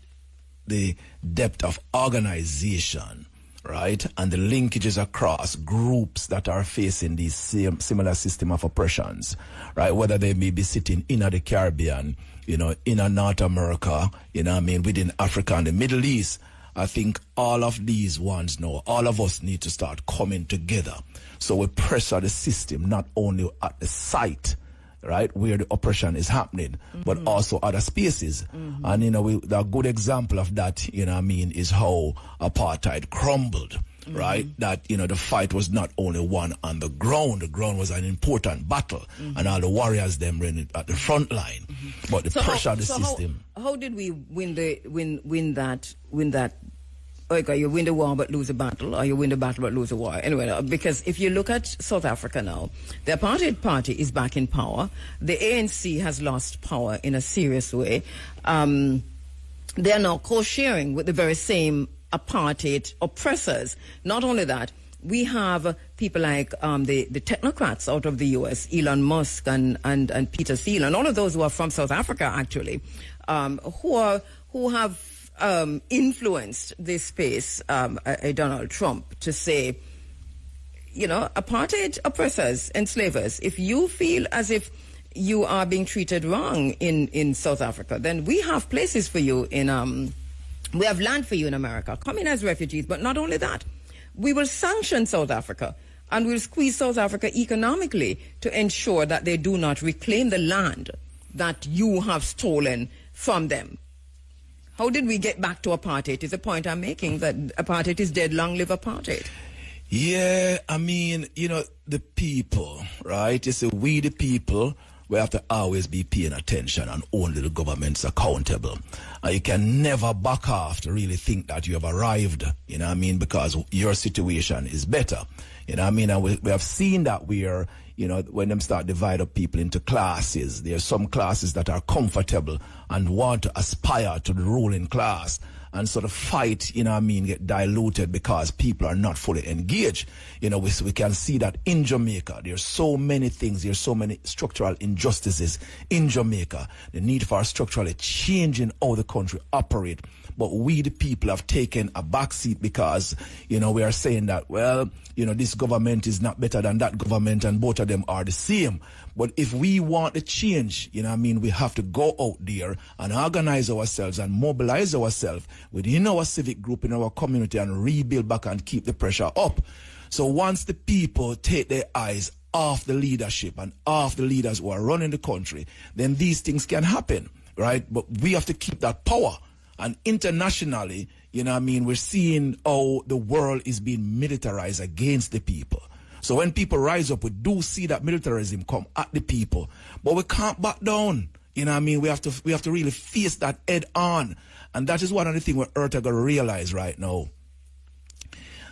the depth of organization, right, and the linkages across groups that are facing these similar system of oppressions, right, whether they may be sitting in the Caribbean, in North America, within Africa and the Middle East. I think all of these ones now, all of us need to start coming together. So we pressure the system, not only at the site, right, where the oppression is happening, but also other spaces. And, the good example of that, is how apartheid crumbled, right? That, the fight was not only won on the ground. The ground was an important battle, and all the warriors them ran at the front line. But the pressure of the system. How did we win that? Okay, you win the war but lose a battle, or you win the battle but lose a war. Anyway, because if you look at South Africa now, the apartheid party is back in power. The ANC has lost power in a serious way. They are now co-sharing with the very same apartheid oppressors. Not only that, we have people like the technocrats out of the U.S., Elon Musk and Peter Thiel, and all of those who are from South Africa, actually, who have influenced this space, Donald Trump, to say, apartheid oppressors, enslavers, if you feel as if you are being treated wrong in South Africa, then we have places for you we have land for you in America. Come in as refugees, but not only that, we will sanction South Africa and we'll squeeze South Africa economically to ensure that they do not reclaim the land that you have stolen from them. How did we get back to apartheid is the point I'm making, that apartheid is dead. Long live apartheid. Yeah, the people, right? You see, we the people, we have to always be paying attention, and only the government's accountable. You can never back off to really think that you have arrived, because your situation is better. And we have seen that when them start divide up people into classes, there are some classes that are comfortable and want to aspire to the ruling class, and sort of fight, get diluted because people are not fully engaged. We can see that in Jamaica, there's so many things, there's so many structural injustices in Jamaica. The need for structurally changing how the country operate. But we, the people, have taken a backseat because, we are saying that, well, this government is not better than that government and both of them are the same. But if we want the change, we have to go out there and organize ourselves and mobilize ourselves within our civic group, in our community, and rebuild back and keep the pressure up. So once the people take their eyes off the leadership and off the leaders who are running the country, then these things can happen, right? But we have to keep that power. And internationally, we're seeing how the world is being militarized against the people. So when people rise up, we do see that militarism come at the people. But we can't back down. We have to really face that head on. And that is one of the things we're going to realize right now.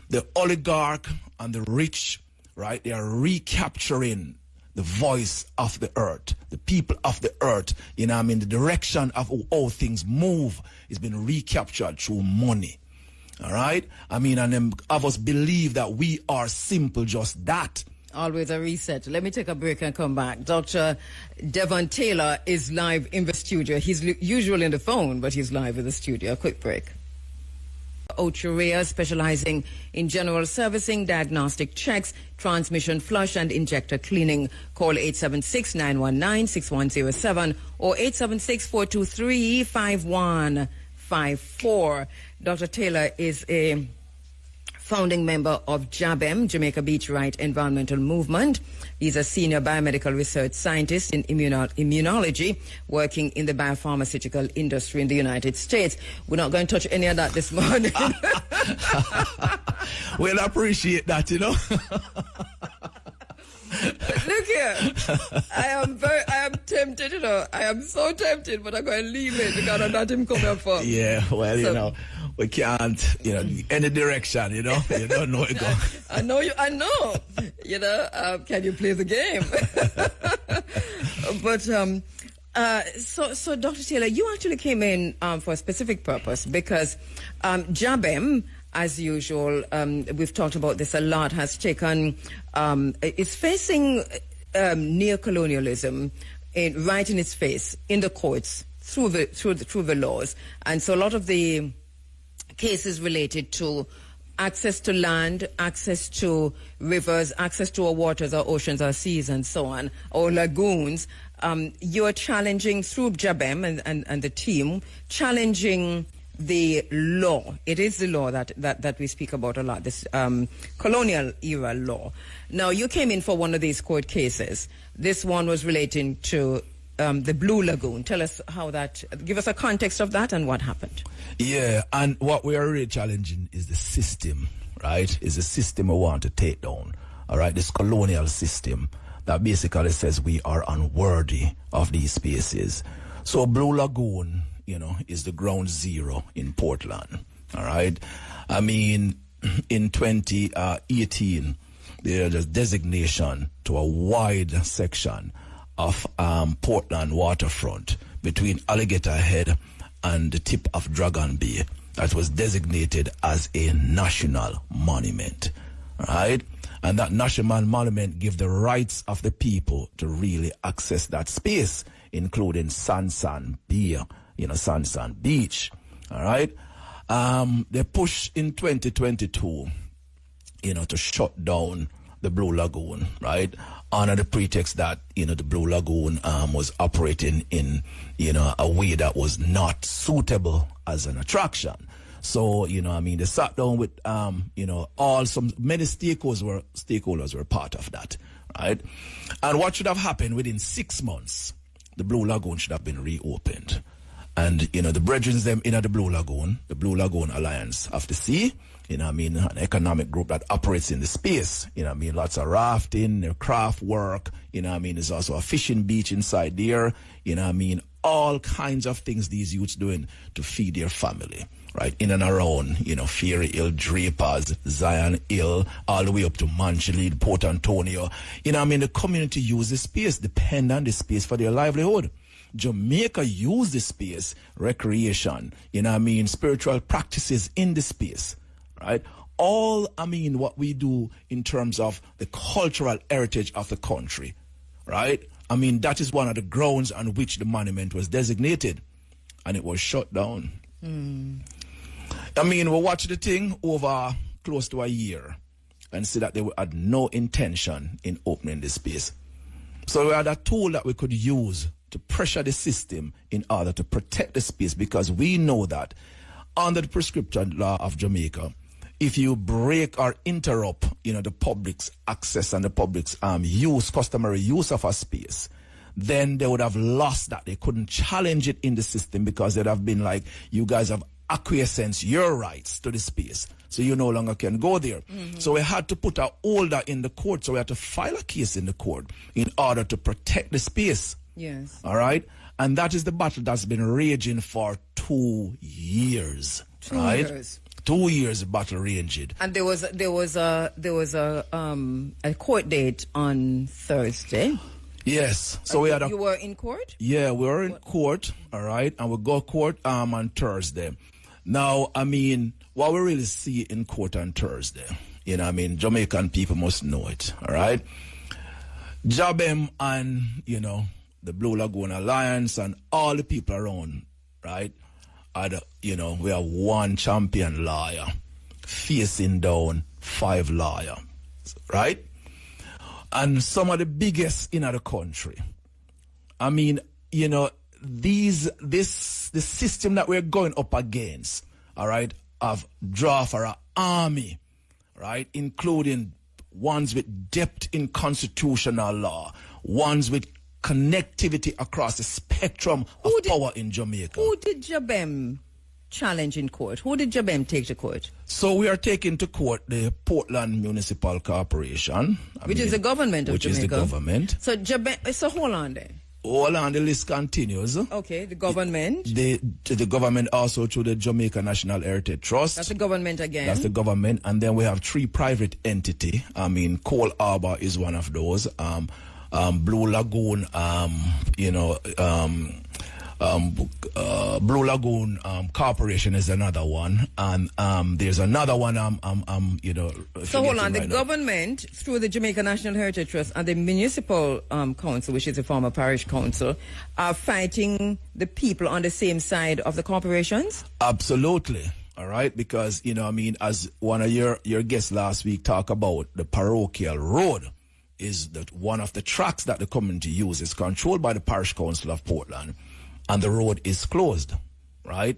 The oligarch and the rich, right, they are recapturing the voice of the earth, the people of the earth, the direction of how things move is being recaptured through money. All right? And them of us believe that we are simple just that. Always a reset. Let me take a break and come back. Dr. Devon Taylor is live in the studio. He's usually on the phone, but he's live in the studio. A quick break. Ochurea, specializing in general servicing, diagnostic checks, transmission flush and injector cleaning. Call 876-919-6107 or 876-423-5154. Dr. Taylor is a founding member of JABEM, Jamaica Beach Right Environmental Movement. He's a senior biomedical research scientist in immunology, working in the biopharmaceutical industry in the United States. We're not going to touch any of that this morning. We'll appreciate that, Look here, I am tempted, I am so tempted, but I'm going to leave it because I'm not him coming up for. Yeah, well, we can't, any direction, you don't know it go. I know. Can you play the game? But, so Dr. Taylor, you actually came in for a specific purpose because JABEM, as usual, we've talked about this a lot, has taken, it's facing neocolonialism right in its face, in the courts, through the laws. And so a lot of the cases related to access to land, access to rivers, access to our waters, our oceans, our seas, and so on, or lagoons, you're challenging through JABEM and the team, challenging the law. It is the law that we speak about a lot, this colonial era law. Now, you came in for one of these court cases. This one was relating to the Blue Lagoon. Tell us give us a context of that and what happened. Yeah, and what we are really challenging is the system, right? Is the system we want to take down, all right? This colonial system that basically says we are unworthy of these spaces. So Blue Lagoon, is the ground zero in Portland, all right? In 2018, there's a designation to a wide section of Portland waterfront between Alligator Head and the tip of Dragon Bay that was designated as a national monument, right? And that national monument gives the rights of the people to really access that space, including Sansan Bay, Sansan Beach, all right? They pushed in 2022, to shut down the Blue Lagoon, right? Under the pretext that, the Blue Lagoon was operating in, a way that was not suitable as an attraction. So, they sat down with, many stakeholders were part of that, right? And what should have happened within 6 months, the Blue Lagoon should have been reopened. And, the brethren them in the Blue Lagoon Alliance of the Sea, an economic group that operates in the space, lots of rafting, craft work, there's also a fishing beach inside there, all kinds of things these youths doing to feed their family, right, in and around, Fairy Hill, Drapers, Zion Hill, all the way up to Manchilid, Port Antonio, the community use the space, depend on the space for their livelihood. Jamaica use the space, recreation, spiritual practices in the space, right? All, what we do in terms of the cultural heritage of the country, right? That is one of the grounds on which the monument was designated, and it was shut down. We watched the thing over close to a year and see that they had no intention in opening the space. So we had a tool that we could use to pressure the system in order to protect the space, because we know that under the prescription law of Jamaica, if you break or interrupt, the public's access and the public's customary use of a space, then they would have lost that. They couldn't challenge it in the system because they'd have been like, you guys have acquiescence your rights to the space, so you no longer can go there. So we had to put an order in the court, so we had to file a case in the court in order to protect the space. Yes. All right? And that is the battle that's been raging for 2 years. 2 right? years. 2 years battle raged. And there was a court date on Thursday. Yes. So we had you were in court? Yeah, we were in court, all right, and we go court on Thursday. Now, what we really see in court on Thursday, Jamaican people must know it, all right? Jabem and, the Blue Lagoon Alliance and all the people around, right, we have one champion lawyer facing down 5 lawyers, right? And some of the biggest in the country. The system that we're going up against, all right, of draw for our army, right, including ones with depth in constitutional law, ones with connectivity across the spectrum of power in Jamaica. Who did Jabem challenge in court? Who did Jabem take to court? So we are taking to court the Portland Municipal Corporation. Which is the government of Jamaica. Which is the government. So Jabem, so hold on there. Hold on, the list continues. Okay, the government. The government also through the Jamaica National Heritage Trust. That's the government again. That's the government. And then we have 3 private entities. Cole Harbour is one of those. Blue Lagoon, Blue Lagoon Corporation is another one, and there's another one. So hold on, the government through the Jamaica National Heritage Trust and the municipal council, which is a former parish council, are fighting the people on the same side of the corporations. Absolutely. All right, because as one of your guests last week talked about, the parochial road is that one of the tracks that the community uses is controlled by the parish council of Portland, and the road is closed, right?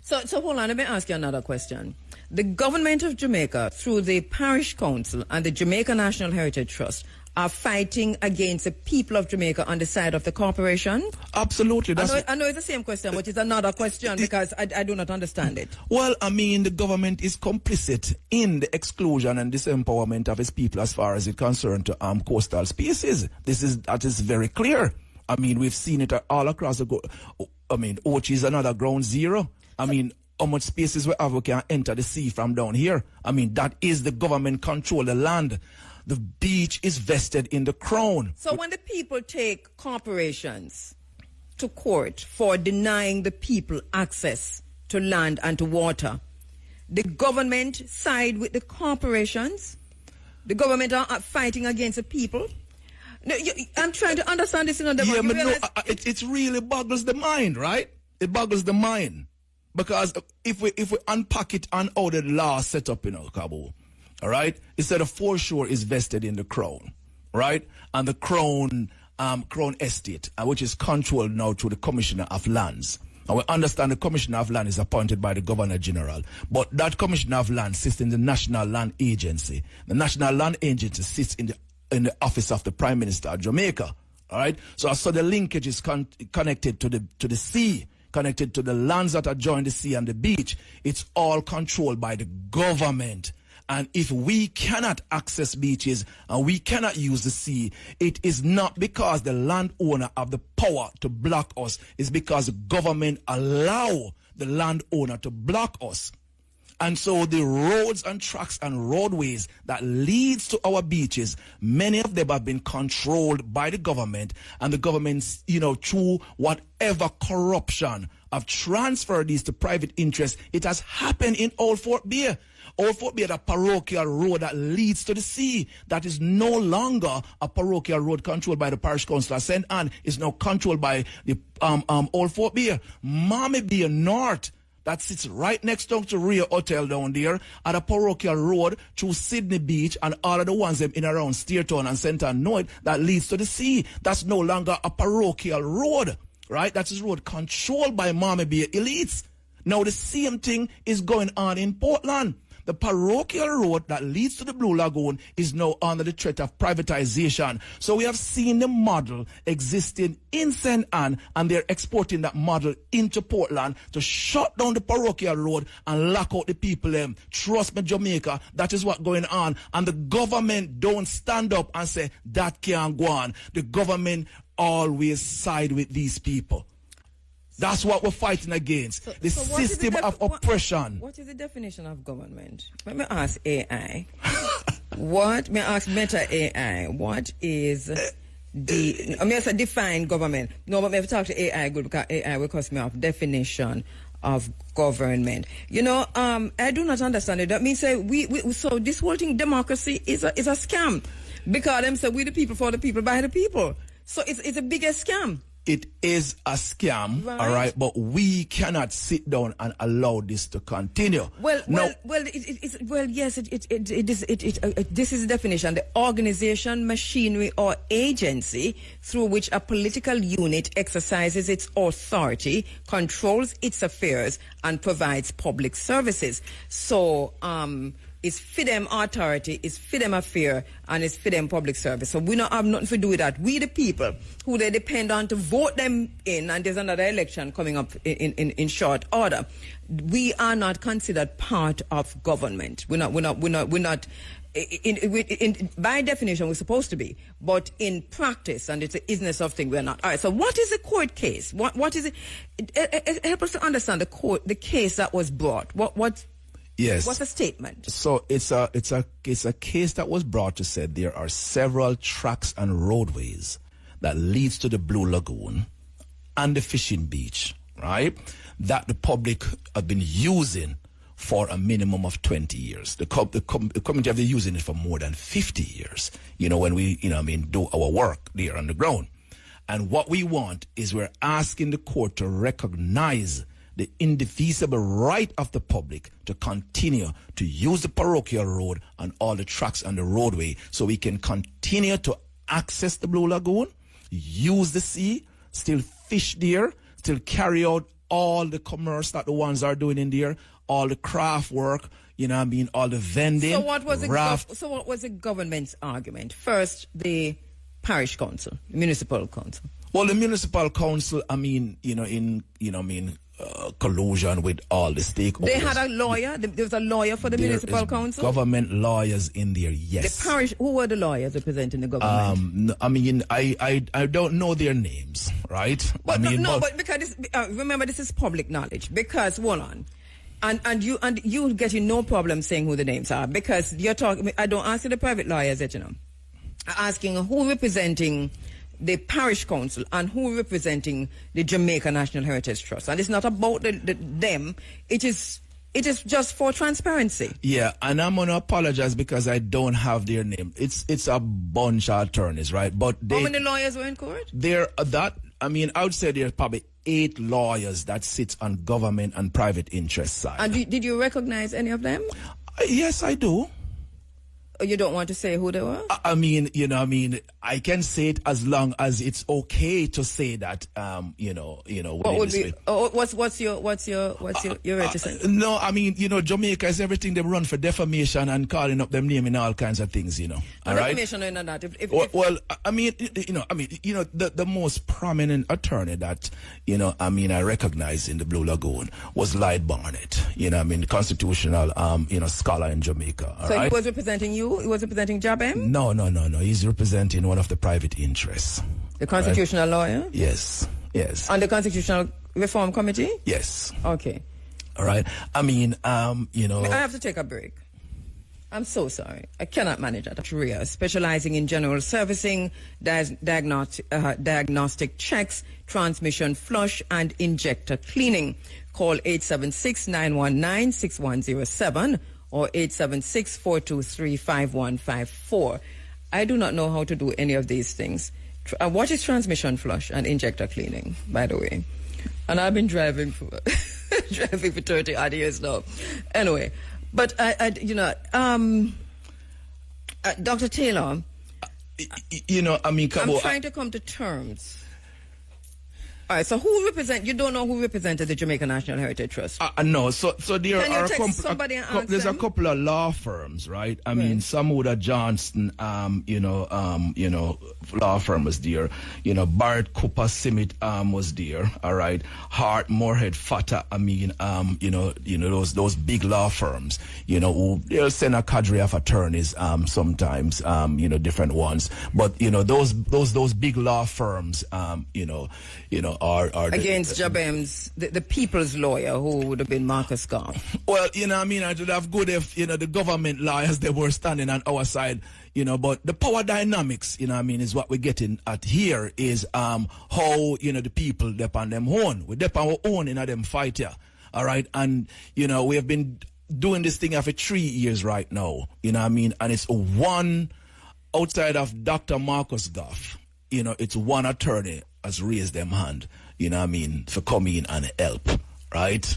So hold on, let me ask you another question. The government of Jamaica, through the parish council and the Jamaica National Heritage Trust, are fighting against the people of Jamaica on the side of the corporation? Absolutely. I know it's the same question, but it's another question because I do not understand it. Well, the government is complicit in the exclusion and disempowerment of its people as far as it's concerned to coastal spaces. That is very clear. We've seen it all across the go. Ochi is another ground zero. How much spaces we have, we can enter the sea from down here. That is the government control the land. The beach is vested in the crown. So when the people take corporations to court for denying the people access to land and to water, the government side with the corporations? The government are fighting against the people? No, I'm trying to understand this in other words. It really boggles the mind, right? It boggles the mind. Because if we unpack it on how the law set up in Kabu, all right, it said a foreshore is vested in the crown, right? And the crown estate, which is controlled now through the Commissioner of Lands. And we understand the Commissioner of Land is appointed by the Governor General. But that Commissioner of Land sits in the National Land Agency. The National Land Agency sits in the office of the Prime Minister of Jamaica. All right? So the linkage is connected to the sea, connected to the lands that adjoin the sea and the beach. It's all controlled by the government. And if we cannot access beaches and we cannot use the sea, it is not because the landowner have the power to block us. It's because the government allow the landowner to block us. And so the roads and tracks and roadways that leads to our beaches, many of them have been controlled by the government, and the government's, through whatever corruption have transferred these to private interests. It has happened in Old Fort Beer. Old Fort Beer, the parochial road that leads to the sea, that is no longer a parochial road controlled by the parish council of St. Anne, is now controlled by the Old Fort Beer. Mommy Beer North, that sits right next door to Rio Hotel down there, at a parochial road through Sydney Beach and all of the ones them in around Steertown and St. Anne know it, that leads to the sea. That's no longer a parochial road, right? That's a road controlled by Mommy Beer elites. Now the same thing is going on in Portland. The parochial road that leads to the Blue Lagoon is now under the threat of privatization. So we have seen the model existing in St. Anne, and they're exporting that model into Portland to shut down the parochial road and lock out the people. Trust me, Jamaica, that is what's going on. And the government don't stand up and say, that can't go on. The government always side with these people. That's what we're fighting against. The system of oppression. What is the definition of government? Let me ask AI. May I ask Meta AI? What is define government? No, but if I talk to AI, good, because AI will cost me off definition of government. I do not understand it. That means so this whole thing, democracy, is a scam, because them say we the people for the people by the people. So it's a bigger scam. It is a scam, right. All right, but we cannot sit down and allow this to continue. This is the definition: the organization, machinery, or agency through which a political unit exercises its authority, controls its affairs, and provides public services. So, it's for them authority, it's for them affair, and it's for them public service. So we don't have nothing to do with that. We the people who they depend on to vote them in, and there's another election coming up in short order. We are not considered part of government. We're not. By definition, we're supposed to be, but in practice, and it's a business of thing, we're not. All right. So, what is a court case? What is it? Help us to understand the case that was brought. Yes. What's the statement? So it's a case that was brought to say there are several tracks and roadways that leads to the Blue Lagoon and the fishing beach, right? That the public have been using for a minimum of 20 years. The community have been using it for more than 50 years. When we, do our work there on the ground. And what we want is we're asking the court to recognize the indefeasible right of the public to continue to use the parochial road and all the tracks on the roadway, so we can continue to access the Blue Lagoon, use the sea, still fish there, still carry out all the commerce that the ones are doing in there, all the craft work, all the vending. So what was the government's argument? First, the parish council, municipal council. Well, the municipal council, collusion with all the stakeholders. They had a lawyer. There was a lawyer for the municipal council. Government lawyers in there. Yes. The parish. Who were the lawyers representing the government? I don't know their names, right? But because remember, this is public knowledge. Because hold on. And you getting no problem saying who the names are, because you're talking. I don't ask you the private lawyers that I'm asking who representing the parish council and who representing the Jamaica National Heritage Trust. And it's not about them. It is just for transparency. Yeah, and I'm gonna apologize because I don't have their name. It's a bunch of attorneys, right? But how many lawyers were in court? I would say there's probably 8 lawyers that sit on government and private interest side. And did you recognize any of them? Yes, I do. You don't want to say who they were? I can say it as long as it's okay to say that. What would be? What's your reticence? No, Jamaica is everything they run for defamation and calling up them name and all kinds of things. All right. Defamation and that. The most prominent attorney that I recognize in the Blue Lagoon was Lloyd Barnett. Constitutional scholar in Jamaica. All right? He was representing you. He was representing Jabem? No. He's representing one of the private interests. The constitutional lawyer? Yes. On the Constitutional Reform Committee? Yes. Okay. All right. I mean, you know. I have to take a break. I'm so sorry. I cannot manage that. Korea, specializing in general servicing, diagnostic checks, transmission flush, and injector cleaning. Call 876-919-6107 or 876-423-5154. I do not know how to do any of these things. What is transmission flush and injector cleaning, by the way? And I've been driving for 30 odd years now. Anyway, but Dr. Taylor, you know, I mean, Kabu, I'm trying to come to terms. All right, so who represent? You don't know who represented the Jamaica National Heritage Trust? No, so there Can are you text somebody and ask there's them? a couple of law firms, right? I mean, Samuda Johnston, law firm was there. You know, Barrett Cooper Simit was there. All right, Hart, Moorhead, Fata. I mean, those big law firms. You know, who they'll send a cadre of attorneys sometimes. Different ones, but you know those big law firms. Are Against Jabem's, the people's lawyer, who would have been Marcus Goff. Well, you know, I mean, it would have good if, you know, the government lawyers, they were standing on our side, you know, but the power dynamics, you know, I mean, is what we're getting at here is how, you know, the people depend on them own. We depend on our own in them fight here. All right. And, you know, we have been doing this thing for 3 years right now, you know what I mean? And it's one outside of Dr. Marcus Goff, you know, it's one attorney has raised them hand, you know what I mean, for coming in and help, right?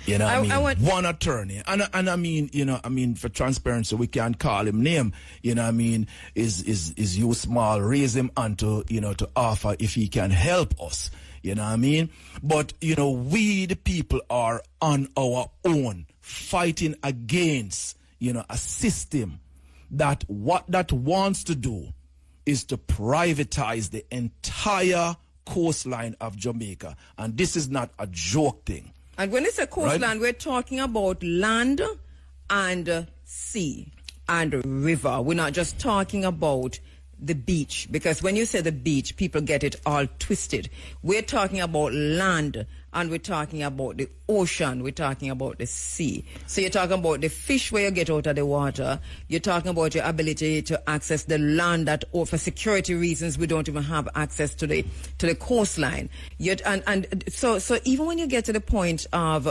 You know what I mean? One attorney. And I mean, you know, I mean, for transparency, we can't call him name, you know what I mean, is you small, raise him and to, you know, to offer if he can help us, you know what I mean? But, you know, we the people are on our own fighting against, you know, a system that what that wants to do is to privatize the entire coastline of Jamaica. And this is not a joke thing. And when it's a coastline, we're talking about land and sea and river. We're not just talking about the beach, because when you say the beach, people get it all twisted. We're talking about land, and we're talking about the ocean, we're talking about the sea. So you're talking about the fish where you get out of the water. You're talking about your ability to access the land that, or for security reasons, we don't even have access to the coastline. So even when you get to the point of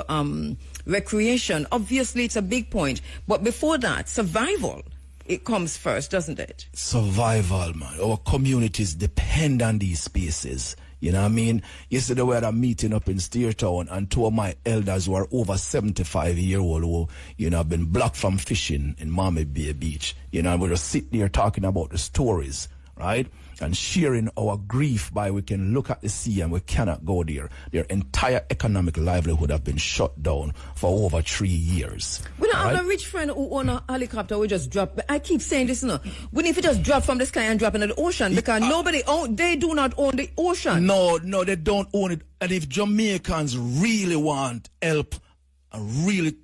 recreation, obviously it's a big point. But before that, survival, it comes first, doesn't it? Survival, man. Our communities depend on these spaces. You know what I mean? Yesterday we had a meeting up in Steertown, and two of my elders who are over 75-year-old who, you know, have been blocked from fishing in Mammoth Bay Beach. You know, and we just sit there talking about the stories, right? And sharing our grief by we can look at the sea and we cannot go there. Their entire economic livelihood have been shut down for over 3 years. We don't have a rich friend who own a helicopter. We just drop. I keep saying this, no. We need to just drop from the sky and drop into the ocean, because they do not own the ocean. No, they don't own it. And if Jamaicans really want help, really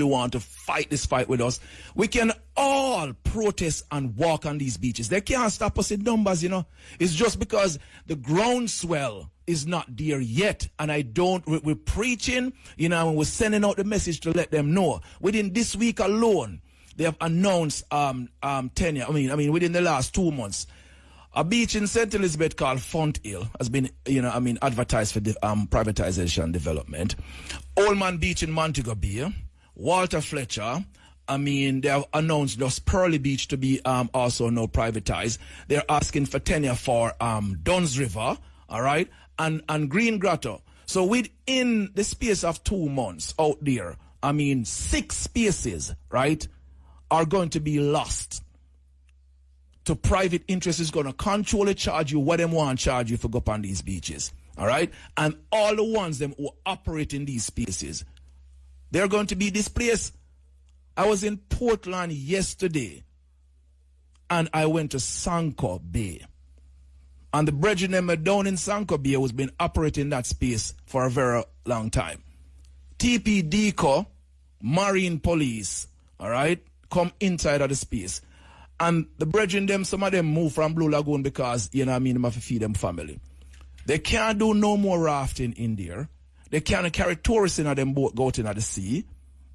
want to fight this fight with us, we can all protest and walk on these beaches. They can't stop us in numbers, you know. It's just because the groundswell is not there yet. And we're preaching, you know, and we're sending out the message to let them know. Within this week alone, they have announced tenure. I mean, within the last 2 months, a beach in St. Elizabeth called Font Hill has been, advertised for privatization and development. Old Man Beach in Montego Bay, Walter Fletcher. They have announced Los Pearly Beach to be also now privatized. They're asking for tenure for Duns River, all right, and Green Grotto. So within the space of 2 months out there, 6 spaces, right, are going to be lost to private interests. Is going to control it, charge you what they want to charge you for go up on these beaches. All right? And all the ones them who operate in these spaces, they're going to be displaced. I was in Portland yesterday, and I went to Sanko Bay. And the brethren them down in Sanko Bay was been operating that space for a very long time. TPDCO, Marine Police, all right, come inside of the space. And the brethren them, some of them move from Blue Lagoon because, they have to feed them family. They can't do no more rafting in there. They can't carry tourists in them boat go out in the sea.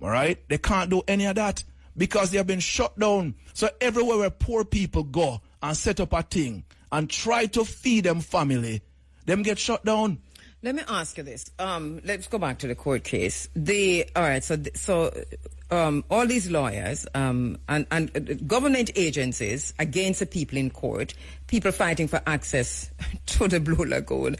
All right? They can't do any of that because they have been shut down. So everywhere where poor people go and set up a thing and try to feed them family, them get shut down. Let me ask you this. Let's go back to the court case. All these lawyers and government agencies against the people in court, people fighting for access to the Blue Lagoon,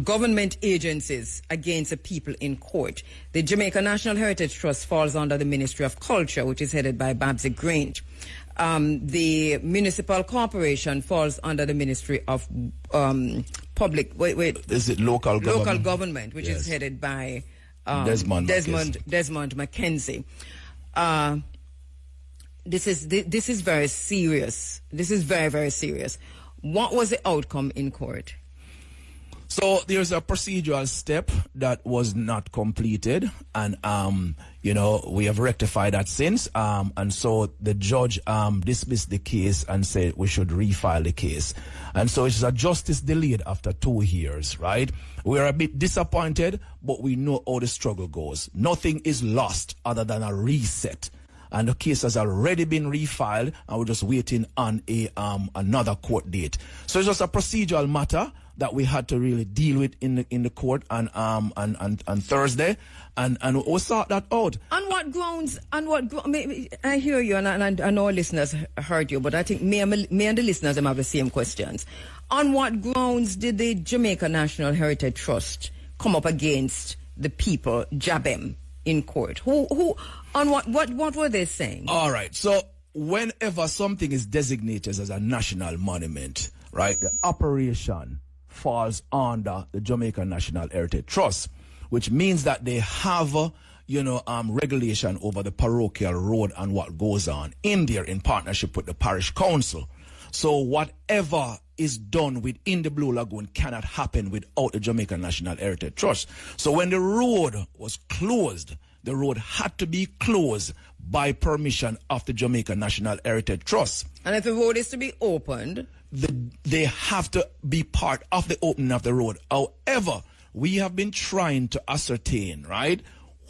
government agencies against the people in court. The Jamaica National Heritage Trust falls under the Ministry of Culture, which is headed by Babsy Grange. The municipal corporation falls under the Ministry of Public. Is it local government? Local government, which is headed by Desmond Mackenzie. This is very serious. This is very, very serious. What was the outcome in court? So there's a procedural step that was not completed, and we have rectified that since. And so the judge dismissed the case and said we should refile the case. And so it's a justice delayed after 2 years, right? We are a bit disappointed, but we know how the struggle goes. Nothing is lost other than a reset. And the case has already been refiled, and we're just waiting on another court date. So it's just a procedural matter that we had to really deal with in the court on Thursday, and we'll sort that out. On what grounds? I hear you, and I know our listeners heard you, but I think me and the listeners have the same questions. On what grounds did the Jamaica National Heritage Trust come up against the people, JABEM, in court? Who on what were they saying? All right, so whenever something is designated as a national monument, right, the operation falls under the Jamaica National Heritage Trust, which means that they have, regulation over the parochial road and what goes on in there in partnership with the parish council. So whatever is done within the Blue Lagoon cannot happen without the Jamaica National Heritage Trust. So when the road was closed, the road had to be closed by permission of the Jamaica National Heritage Trust. And if the road is to be opened, they have to be part of the opening of the road. However, we have been trying to ascertain, right,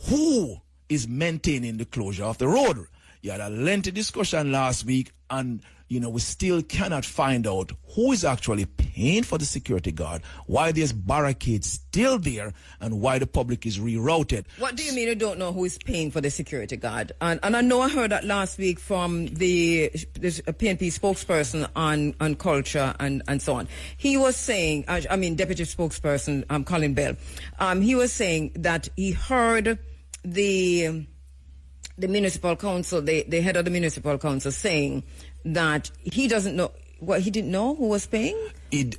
who is maintaining the closure of the road. You had a lengthy discussion last week, and we still cannot find out who is actually paying for the security guard, why there's barricades still there, and why the public is rerouted. What do you mean you don't know who is paying for the security guard? And I know I heard that last week from the PNP spokesperson on culture and so on. He was saying, Deputy spokesperson Colin Bell, he was saying that he heard the municipal council, the head of the municipal council, saying that he doesn't know. What, he didn't know who was paying? Or he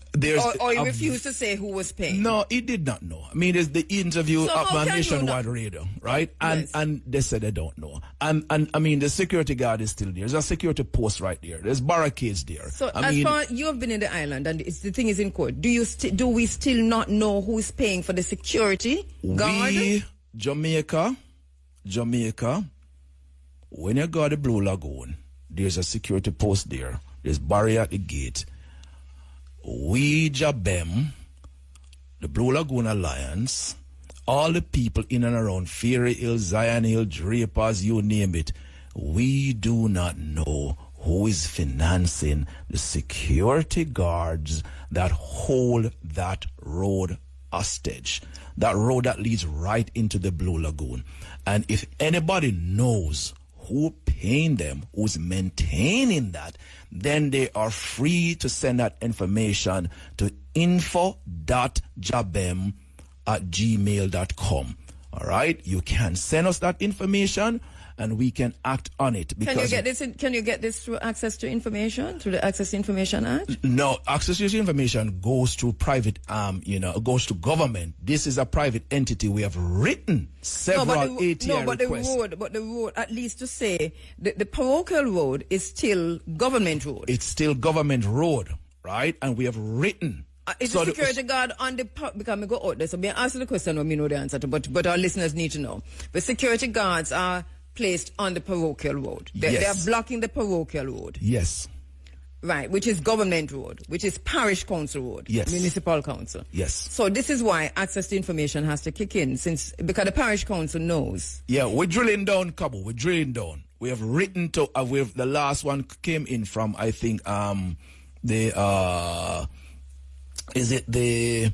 refused to say who was paying? No, he did not know. I mean, there's the interview on Nationwide Radio, right? And they said they don't know. And I mean, the security guard is still there. There's a security post right there. There's barricades there. So as far as you have been in the island and the thing is in court, do we still not know who is paying for the security guard? Jamaica, when you go to the Blue Lagoon, there's a security post there. There's barrier at the gate. We, JABEM, the Blue Lagoon Alliance, all the people in and around Fairy Hill, Zion Hill, Drapers, you name it, we do not know who is financing the security guards that hold that road hostage. That road that leads right into the Blue Lagoon. And if anybody knows who paying them, who's maintaining that, then they are free to send that information to info.jabem@gmail.com. All right? You can send us that information and we can act on it. Because Can you get this through Access to Information, through the Access to Information Act? No, Access to Information goes to private, goes to government. This is a private entity. We have written several ATI requests. But the road, at least to say, the parochial road is still government road. It's still government road, right? And we have written. Is the security guard on the because we go out there, so we answer the question when we know the answer to, but our listeners need to know. The security guards are placed on the parochial road. They are blocking the parochial road. Yes. Right, which is government road, which is parish council road, Yes. municipal council. Yes. So this is why access to information has to kick in, because the parish council knows. Yeah, we're drilling down, Kabu. We're drilling down. We have written to. The last one came in from, I think, is it the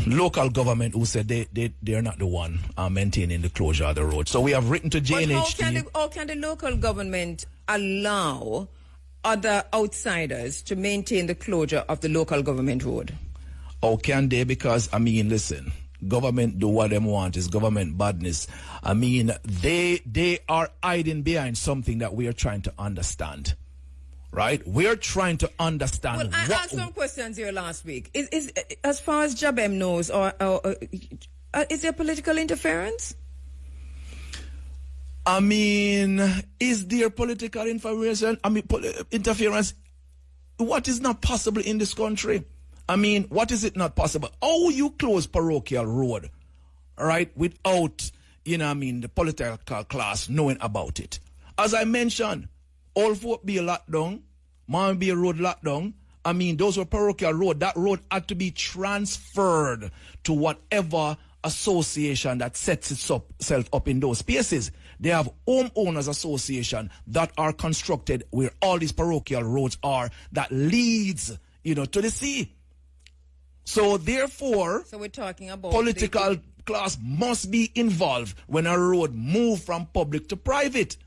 local government who said they're not the one maintaining the closure of the road. So we have written to JNHT. But how can the local government allow other outsiders to maintain the closure of the local government road? How can they? Because, I mean, listen, government do what they want. It's government badness. I mean, they are hiding behind something that we are trying to understand. Right? We're trying to understand. Well, I asked some questions here last week. Is as far as Jabem knows, or is there political interference? I mean, is there political interference? Interference. What is not possible in this country? I mean, what is it not possible? How you close parochial road, right, without, the political class knowing about it? As I mentioned, all folk be locked down, man be a road locked down. I mean, those were parochial road. That road had to be transferred to whatever association that sets itself up in those spaces. They have homeowners association that are constructed where all these parochial roads are that leads, to the sea. So therefore, we're talking about political class must be involved when a road move from public to private.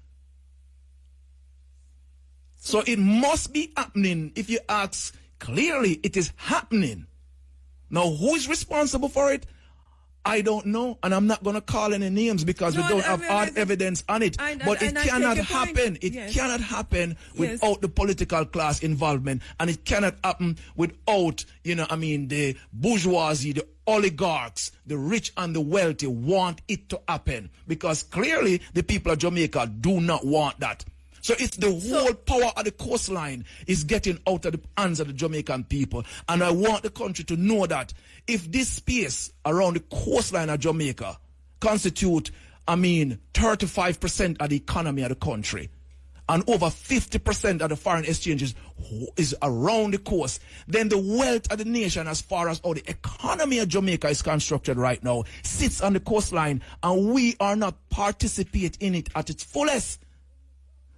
So it must be happening. If you ask clearly, it is happening. Now, who is responsible for it? I don't know, and I'm not going to call any names because we don't have hard evidence on it. But it cannot happen. It cannot happen without the political class involvement, and it cannot happen without, the bourgeoisie, the oligarchs, the rich and the wealthy want it to happen, because clearly the people of Jamaica do not want that. So it's the whole power of the coastline is getting out of the hands of the Jamaican people. And I want the country to know that if this space around the coastline of Jamaica constitute, 35% of the economy of the country, and over 50% of the foreign exchanges is around the coast, then the wealth of the nation, as far as how the economy of Jamaica is constructed right now, sits on the coastline, and we are not participating in it at its fullest.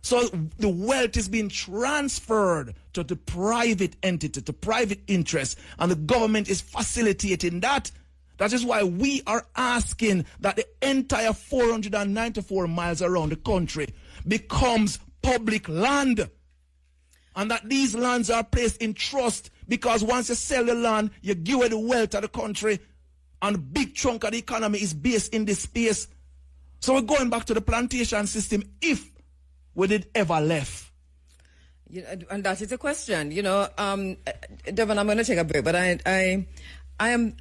So the wealth is being transferred to the private entity, to private interests, and the government is facilitating that. That is why we are asking that the entire 494 miles around the country becomes public land, and that these lands are placed in trust, because once you sell the land, you give away the wealth of the country, and a big chunk of the economy is based in this space. So we're going back to the plantation system if we did ever left. And that is a question. Devon, I'm going to take a break, but I am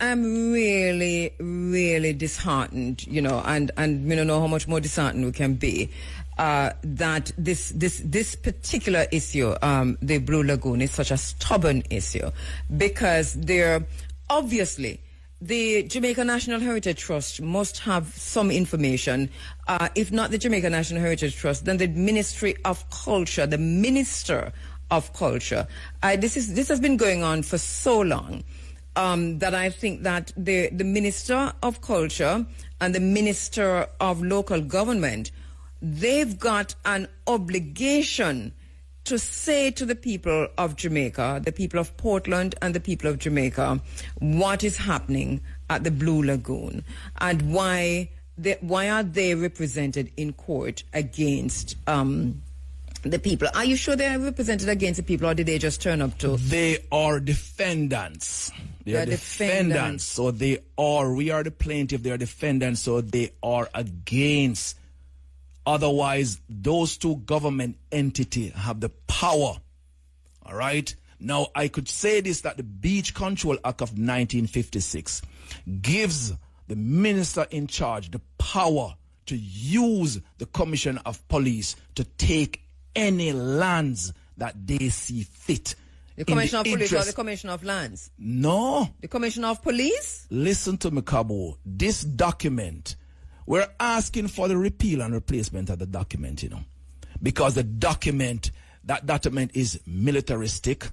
really, really disheartened, and we don't know how much more disheartened we can be, that this particular issue, the Blue Lagoon, is such a stubborn issue, because they're obviously, the Jamaica National Heritage Trust must have some information. If not the Jamaica National Heritage Trust, then the Ministry of Culture, the Minister of Culture. This has been going on for so long that I think that the Minister of Culture and the Minister of Local Government, they've got an obligation to say to the people of Jamaica, the people of Portland and the people of Jamaica, what is happening at the Blue Lagoon, and why are they represented in court against the people? Are you sure they are represented against the people, or did they just turn up to? They are defendants. They are defendants. So we are the plaintiff, they are defendants, so they are against. Otherwise, those two government entities have the power. All right? Now, I could say this, that the Beach Control Act of 1956 gives the minister in charge the power to use the Commission of Police to take any lands that they see fit. The Commission of Police or the Commission of Lands? No. The Commission of Police? Listen to me, Kabu. This document, we're asking for the repeal and replacement of the document, because the document That document is militaristic.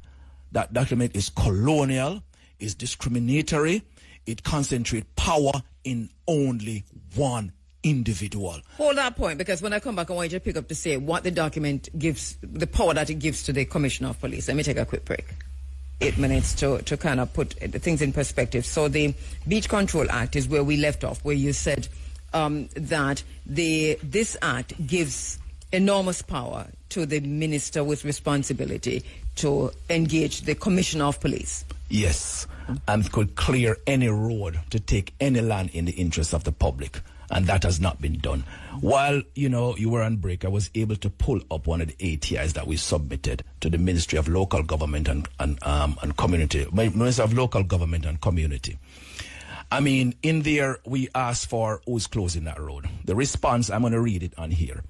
That document is colonial, is discriminatory. It concentrates power in only one individual. Hold that point, because when I come back, I want you to pick up to say what the document gives, the power that it gives to the Commissioner of Police. Let me take a quick break. 8 minutes to kind of put things in perspective. So the Beach Control Act is where we left off, where you said that this act gives enormous power to the minister with responsibility to engage the Commissioner of Police. Yes, and could clear any road to take any land in the interest of the public. And that has not been done. While, you were on break, I was able to pull up one of the ATIs that we submitted to the Ministry of Local Government and Community. Ministry of Local Government and Community. I mean, in there, we asked for who's closing that road. The response, I'm going to read it on here.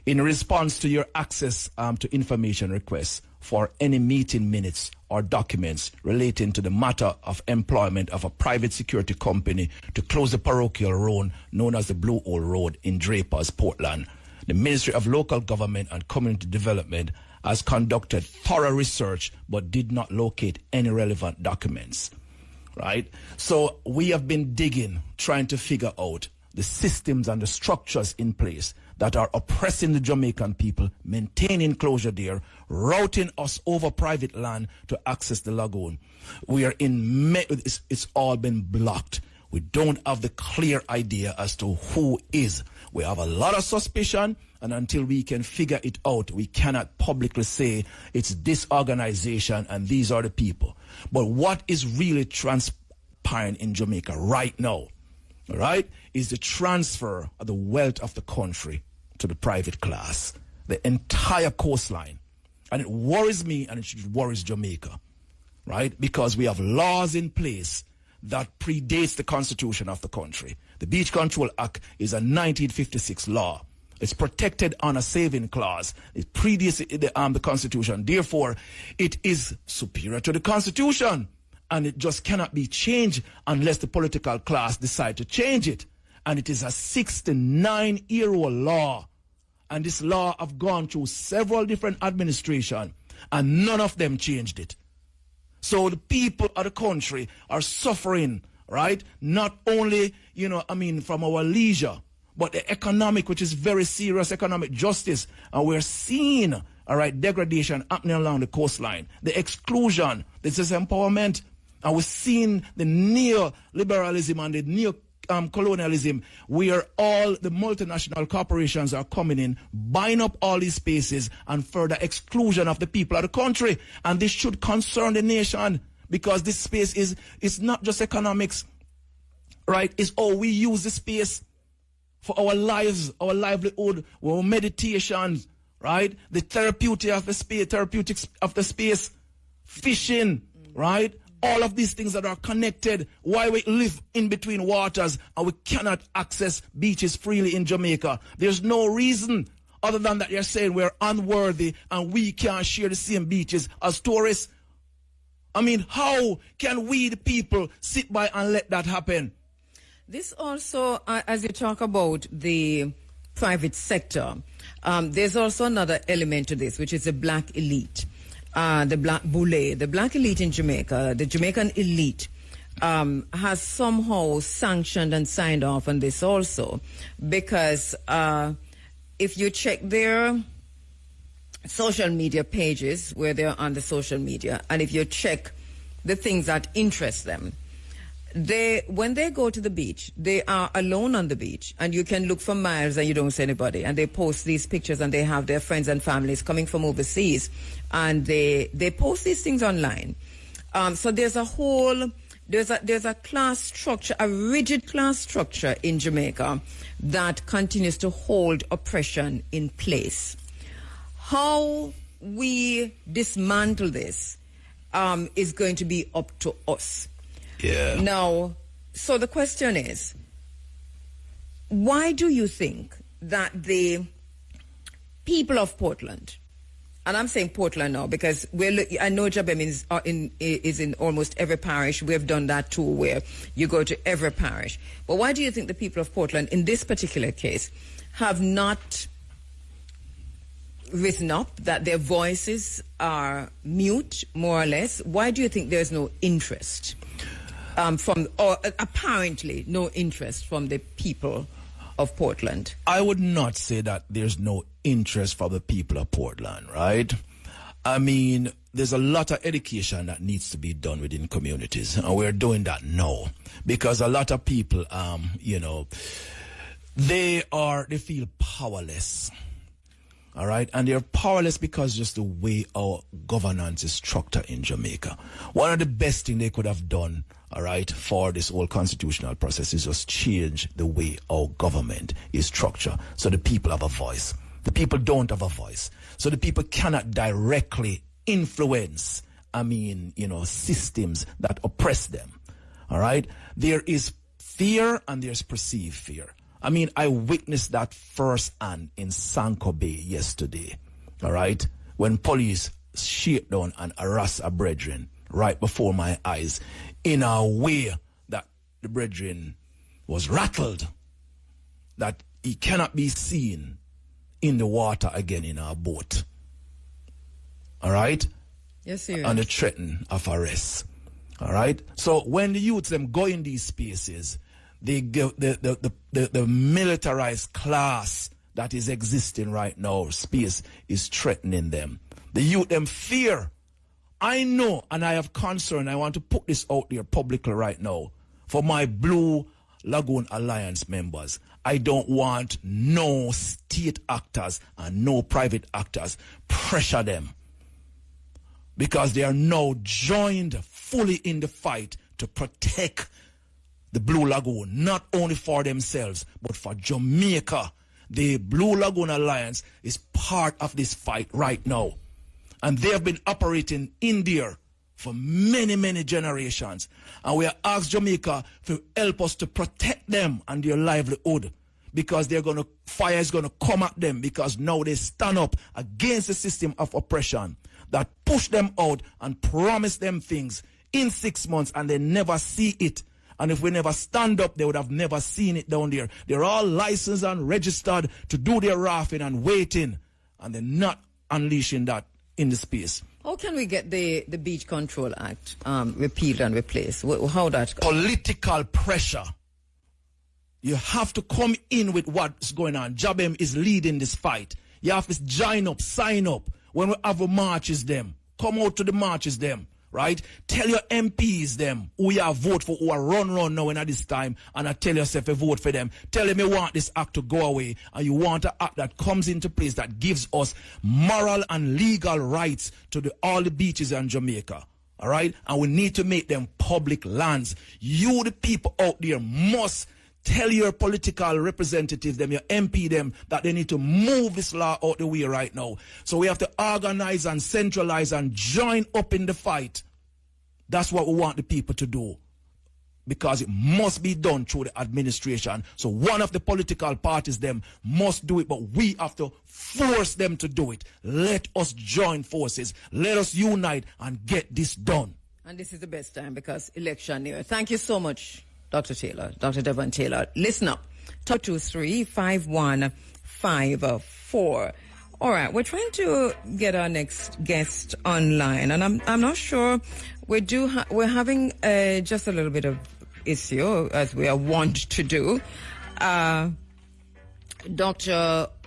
In response to your access to information requests for any meeting minutes or documents relating to the matter of employment of a private security company to close the parochial road known as the Blue Hole Road in Drapers, Portland, the Ministry of Local Government and Community Development has conducted thorough research but did not locate any relevant documents. Right? So we have been digging, trying to figure out the systems and the structures in place that are oppressing the Jamaican people, maintaining closure there, routing us over private land to access the lagoon. We are it's all been blocked. We don't have the clear idea as to who is. We have a lot of suspicion, and until we can figure it out, we cannot publicly say it's this organization and these are the people. But what is really transpiring in Jamaica right now, all right, is the transfer of the wealth of the country to the private class, the entire coastline. And it worries me, and it worries Jamaica, right? Because we have laws in place that predates the constitution of the country. The Beach Control Act is a 1956 law. It's protected on a saving clause. It predates the constitution. Therefore, it is superior to the constitution. And it just cannot be changed unless the political class decide to change it. And it is a 69-year-old law. And this law have gone through several different administrations, and none of them changed it. So the people of the country are suffering, right? Not only, from our leisure, but the economic, which is very serious economic justice. And we're seeing, all right, degradation happening along the coastline. The exclusion, this is empowerment. And we're seeing the neoliberalism and the neo-colonialism, where all the multinational corporations are coming in, buying up all these spaces, and further exclusion of the people of the country. And this should concern the nation, because this space is not just economics, right? It's how we use the space for our lives, our livelihood, our meditations, right? The therapeutics of the space, fishing, right? All of these things that are connected, why we live in between waters and we cannot access beaches freely in Jamaica. There's no reason other than that you're saying we're unworthy and we can't share the same beaches as tourists. I mean, how can we, the people, sit by and let that happen? This also, as you talk about the private sector, there's also another element to this, which is the black elite. The black boule, the black elite in Jamaica, the Jamaican elite, has somehow sanctioned and signed off on this also, because if you check their social media pages, where they're on the social media, and if you check the things that interest them, when they go to the beach, they are alone on the beach, and you can look for miles and you don't see anybody. And they post these pictures, and they have their friends and families coming from overseas, and they post these things online. So there's a class structure, a rigid class structure in Jamaica that continues to hold oppression in place. How we dismantle this is going to be up to us. Yeah. Now, so the question is, why do you think that the people of Portland, and I'm saying Portland now because I know Jabem is in almost every parish. We have done that too, where you go to every parish. But why do you think the people of Portland, in this particular case, have not risen up, that their voices are mute, more or less. Why do you think there's no interest apparently no interest from the people of Portland? I would not say that there's no interest from the people of Portland, right? I mean, there's a lot of education that needs to be done within communities, and we're doing that now. Because a lot of people, they feel powerless. All right, and they're powerless because just the way our governance is structured in Jamaica. One of the best things they could have done, all right, for this whole constitutional process is just change the way our government is structured so the people have a voice. The people don't have a voice. So the people cannot directly influence, systems that oppress them. All right, there is fear and there's perceived fear. I witnessed that firsthand in Sanko Bay yesterday, all right, when police shake down and harass a brethren right before my eyes in a way that the brethren was rattled, that he cannot be seen in the water again in our boat, all right? Yes, sir. And the threat of arrest, all right? So when the youths them go in these spaces, the militarized class that is existing right now, space is threatening them. The youth them fear. I know, and I have concern. I want to put this out there publicly right now for my Blue Lagoon Alliance members. I don't want no state actors and no private actors pressure them, because they are now joined fully in the fight to protect the Blue Lagoon, not only for themselves, but for Jamaica. The Blue Lagoon Alliance is part of this fight right now. And they have been operating in there for many, many generations. And we have asked Jamaica to help us to protect them and their livelihood, because fire is going to come at them, because now they stand up against the system of oppression that push them out and promise them things in 6 months and they never see it. And if we never stand up, they would have never seen it down there. They're all licensed and registered to do their rafting and waiting, and they're not unleashing that in the space. How can we get the Beach Control Act repealed and replaced? How that? Political pressure. You have to come in with what's going on. Jabem is leading this fight. You have to join up, sign up. When we have a marches, them. Come out to the marches, them. Right? Tell your MPs them who you have vote for, who are run now in at this time, and I tell yourself you vote for them. Tell them you want this act to go away, and you want an act that comes into place that gives us moral and legal rights to all the beaches in Jamaica. All right? And we need to make them public lands. You, the people out there, must tell your political representatives, them, your MP, them, that they need to move this law out the way right now. So we have to organize and centralize and join up in the fight. That's what we want the people to do, because it must be done through the administration. So one of the political parties, them, must do it, but we have to force them to do it. Let us join forces. Let us unite and get this done. And this is the best time, because election near. Thank you so much, Dr. Taylor, Dr. Devon Taylor. Listen up. 223-5154. All right, we're trying to get our next guest online, and I'm not sure. We're having just a little bit of issue, as we are wont to do. Dr.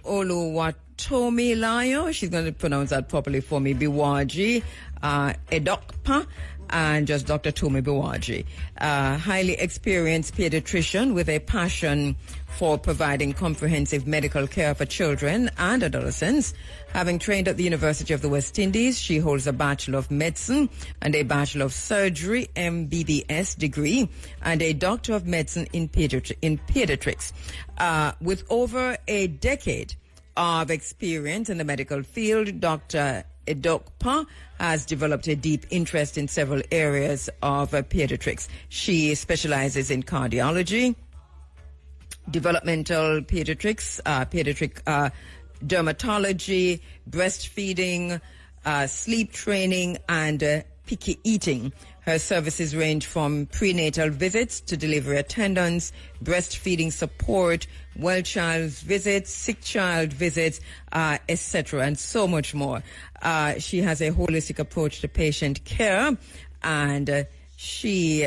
Oluwatomilayo, she's going to pronounce that properly for me, Biwaji Edokpa, and just Dr. Tomi Biwaji, highly experienced pediatrician with a passion for providing comprehensive medical care for children and adolescents. Having trained at the University of the West Indies, she holds a Bachelor of Medicine and a Bachelor of Surgery MBBS degree and a Doctor of Medicine in Pediatrics. With over a decade of experience in the medical field, Dr. Edokpa has developed a deep interest in several areas of pediatrics. She specializes in cardiology, developmental pediatrics, pediatric dermatology, breastfeeding, sleep training, and picky eating. Her services range from prenatal visits to delivery attendance, breastfeeding support, well child visits, sick child visits, etc., and so much more. She has a holistic approach to patient care, and she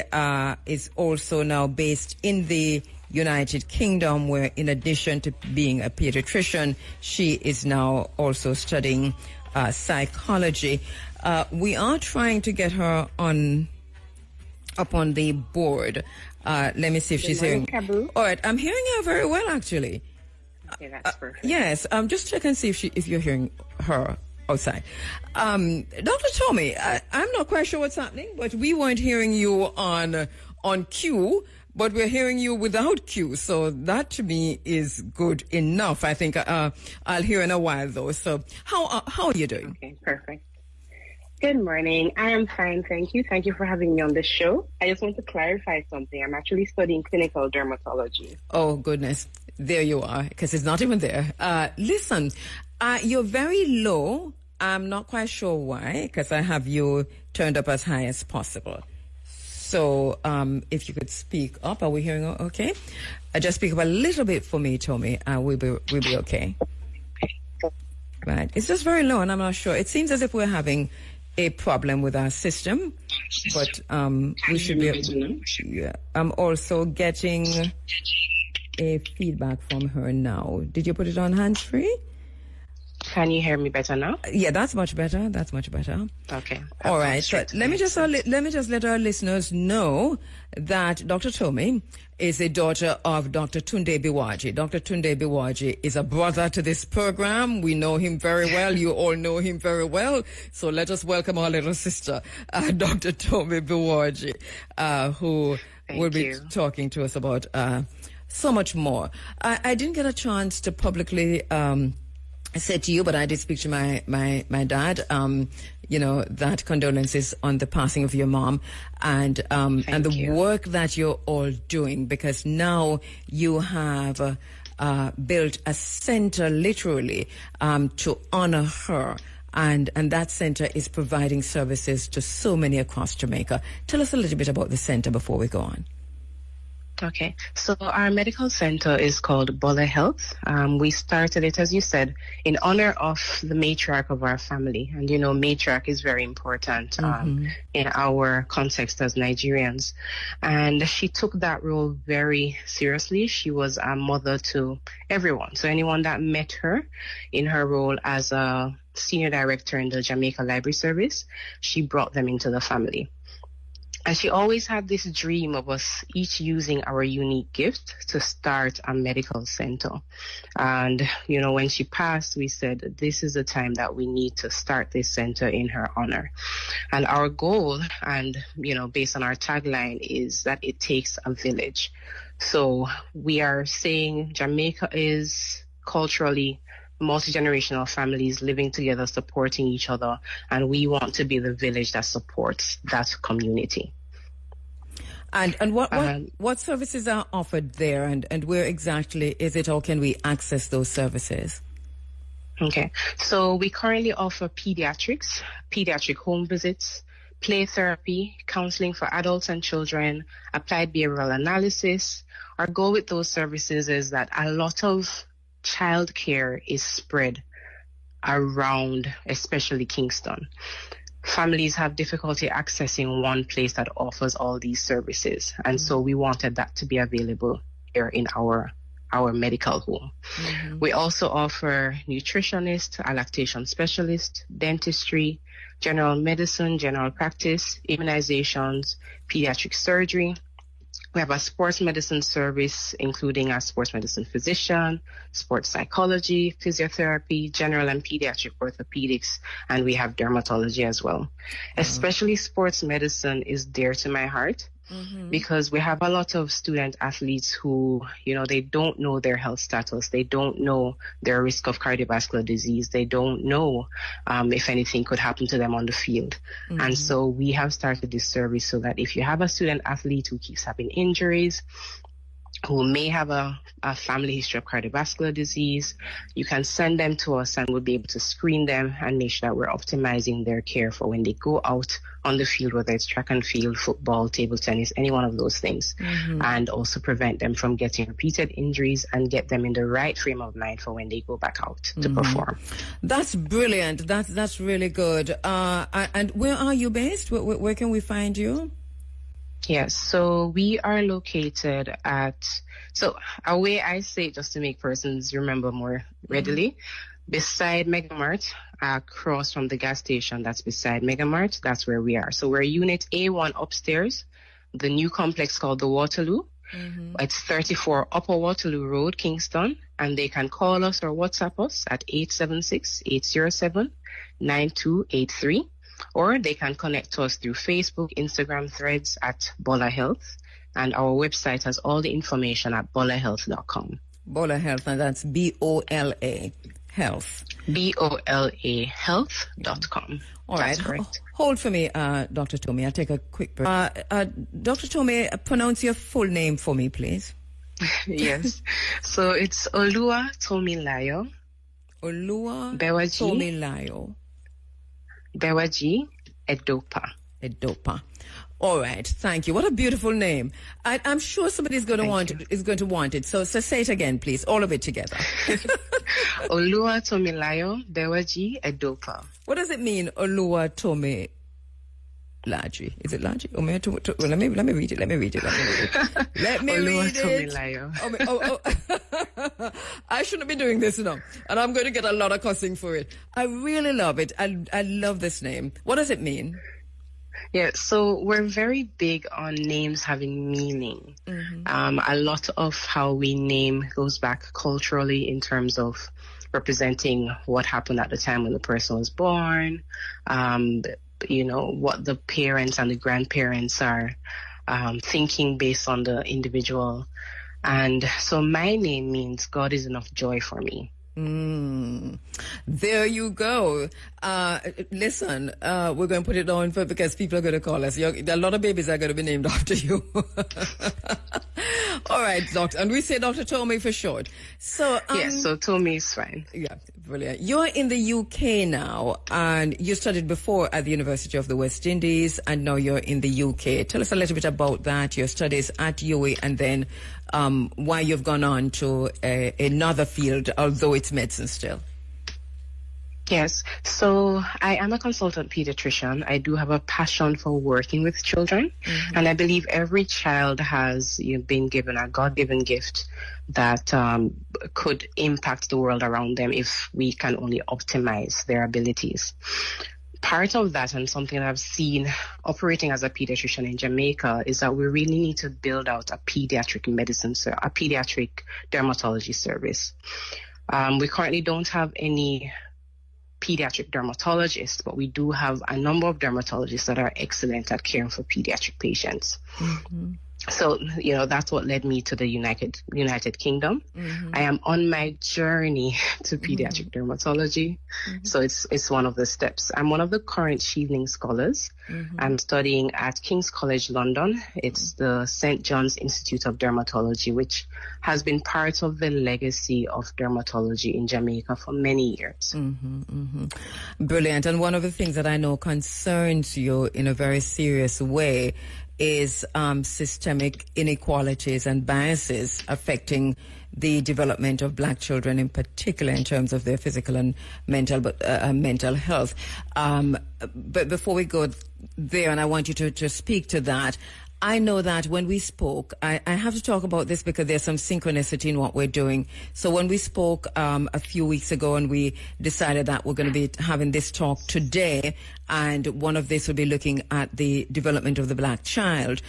is also now based in the United Kingdom, where in addition to being a pediatrician, she is now also studying psychology. We are trying to get her up on the board. Let me see if she's hearing. Kabu. All right, I'm hearing her very well, actually. Okay, that's perfect. Yes, just check and see if you're hearing her outside. Dr. Tommy, I'm not quite sure what's happening, but we weren't hearing you on cue, but we're hearing you without cue. So that to me is good enough. I think I'll hear in a while though. So how are you doing? Okay, perfect. Good morning. I am fine, thank you. Thank you for having me on the show. I just want to clarify something. I'm actually studying clinical dermatology. Oh, goodness. There you are, because it's not even there. Listen, you're very low. I'm not quite sure why, because I have you turned up as high as possible. So if you could speak up, are we hearing okay? Just speak up a little bit for me, Tommy. We'll be okay. Right. It's just very low, and I'm not sure. It seems as if we're having a problem with our system, but we should be able to. Yeah. I'm also getting a feedback from her now. Did you put it on hands-free? Can you hear me better now? Yeah, that's much better. That's much better. Okay. All right. So let me just let our listeners know that Dr. Tommy is a daughter of Dr. Tunde Biwaji. Dr. Tunde Biwaji is a brother to this program. We know him very well. You all know him very well. So let us welcome our little sister, Dr. Tommy Biwaji, who will be talking to us about so much more. I didn't get a chance to publicly said to you, but I did speak to my dad, that condolences on the passing of your mom and the work that you're all doing, because now you have built a center literally to honor her. And that center is providing services to so many across Jamaica. Tell us a little bit about the center before we go on. Okay, so our medical center is called Bola Health. We started it, as you said, in honor of the matriarch of our family. And, matriarch is very important in our context as Nigerians. And she took that role very seriously. She was a mother to everyone. So anyone that met her in her role as a senior director in the Jamaica Library Service, she brought them into the family. And she always had this dream of us each using our unique gift to start a medical center. And, when she passed, we said, this is the time that we need to start this center in her honor. And our goal, and, based on our tagline, is that it takes a village. So we are saying Jamaica is culturally multi-generational families living together, supporting each other, and we want to be the village that supports that community. And what services are offered there, and where exactly is it, or can we access those services? Okay, so we currently offer pediatrics, pediatric home visits, play therapy, counseling for adults and children, applied behavioral analysis. Our goal with those services is that a lot of childcare is spread around, especially Kingston. Families have difficulty accessing one place that offers all these services. And so we wanted that to be available here in our medical home. Mm-hmm. We also offer nutritionist, a lactation specialist, dentistry, general medicine, general practice, immunizations, pediatric surgery. We have a sports medicine service, including a sports medicine physician, sports psychology, physiotherapy, general and pediatric orthopedics, and we have dermatology as well. Mm-hmm. Especially sports medicine is dear to my heart. Mm-hmm. Because we have a lot of student athletes who, they don't know their health status. They don't know their risk of cardiovascular disease. They don't know if anything could happen to them on the field. Mm-hmm. And so we have started this service so that if you have a student athlete who keeps having injuries, who may have a family history of cardiovascular disease, you can send them to us and we'll be able to screen them and make sure that we're optimizing their care for when they go out on the field, whether it's track and field, football, table tennis, any one of those things, and also prevent them from getting repeated injuries and get them in the right frame of mind for when they go back out to perform. That's brilliant. That's really good. And where are you based? Where can we find you? Yes, so we are located so a way I say it just to make persons remember more readily, beside Megamart, across from the gas station that's beside Megamart, that's where we are. So we're Unit A1 upstairs, the new complex called the Waterloo. It's 34 Upper Waterloo Road, Kingston, and they can call us or WhatsApp us at 876-807-9283. Or they can connect to us through Facebook, Instagram threads at Bola Health. And our website has all the information at bolahealth.com. Bola Health, and that's B-O-L-A Health. B-O-L-A Health.com. All right. That's correct. Hold for me, Dr. Tomei. I'll take a quick break. Dr. Tomei, pronounce your full name for me, please. Yes. So it's Olua Tomilayo. Olua Bewaji. Tomilayo. Bewaji Edopa. Edopa. All right, thank you. What a beautiful name. I'm sure somebody's going to want it. So say it again, please. All of it together. Olua Tomilayo Bewaji Edopa. What does it mean, Olua Tomilaji? Is it Laji? Well, let me read it. Let me read it. Let me read it. I shouldn't be doing this now, and I'm going to get a lot of cussing for it. I really love it. I love this name. What does it mean? Yeah, so we're very big on names having meaning. A lot of how we name goes back culturally in terms of representing what happened at the time when the person was born, what the parents and the grandparents are thinking based on the individual. And so my name means God is enough joy for me. There you go. Listen, we're going to put it on because people are going to call us. A lot of babies are going to be named after you. All right, doctor. And we say Dr. Tomei for short. So yes, so Tomei is fine. Yeah, brilliant. You're in the UK now, and you studied before at the University of the West Indies, and now you're in the UK. Tell us a little bit about that, your studies at UWI, and then why you've gone on to another field, although it's medicine still. Yes, so I am a consultant pediatrician. I do have a passion for working with children, and I believe every child has been given a God-given gift that could impact the world around them if we can only optimize their abilities. Part of that, and something that I've seen operating as a pediatrician in Jamaica, is that we really need to build out a pediatric medicine, a pediatric dermatology service. We currently don't have any pediatric dermatologists, but we do have a number of dermatologists that are excellent at caring for pediatric patients. So, that's what led me to the United Kingdom. I am on my journey to pediatric dermatology. So it's one of the steps. I'm one of the current Chevening scholars. I'm studying at King's College London. It's the St. John's Institute of Dermatology, which has been part of the legacy of dermatology in Jamaica for many years. Brilliant. And one of the things that I know concerns you in a very serious way is systemic inequalities and biases affecting the development of black children, in particular in terms of their physical and mental health. But before we go there, and I want you to speak to that, I know that when we spoke, I have to talk about this because there's some synchronicity in what we're doing. So when we spoke a few weeks ago and we decided that we're going to be having this talk today, and one of this will be looking at the development of the black child,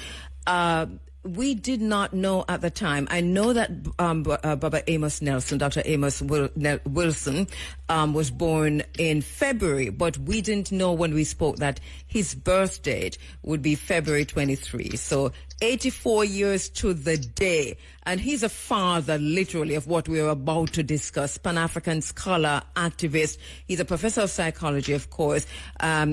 we did not know at the time. I know that Baba Amos Nelson, Dr. Amos Wilson, was born in February, but we didn't know when we spoke that his birth date would be February 23. So 84 years to the day. And he's a father, literally, of what we're about to discuss. Pan-African scholar, activist. He's a professor of psychology, of course.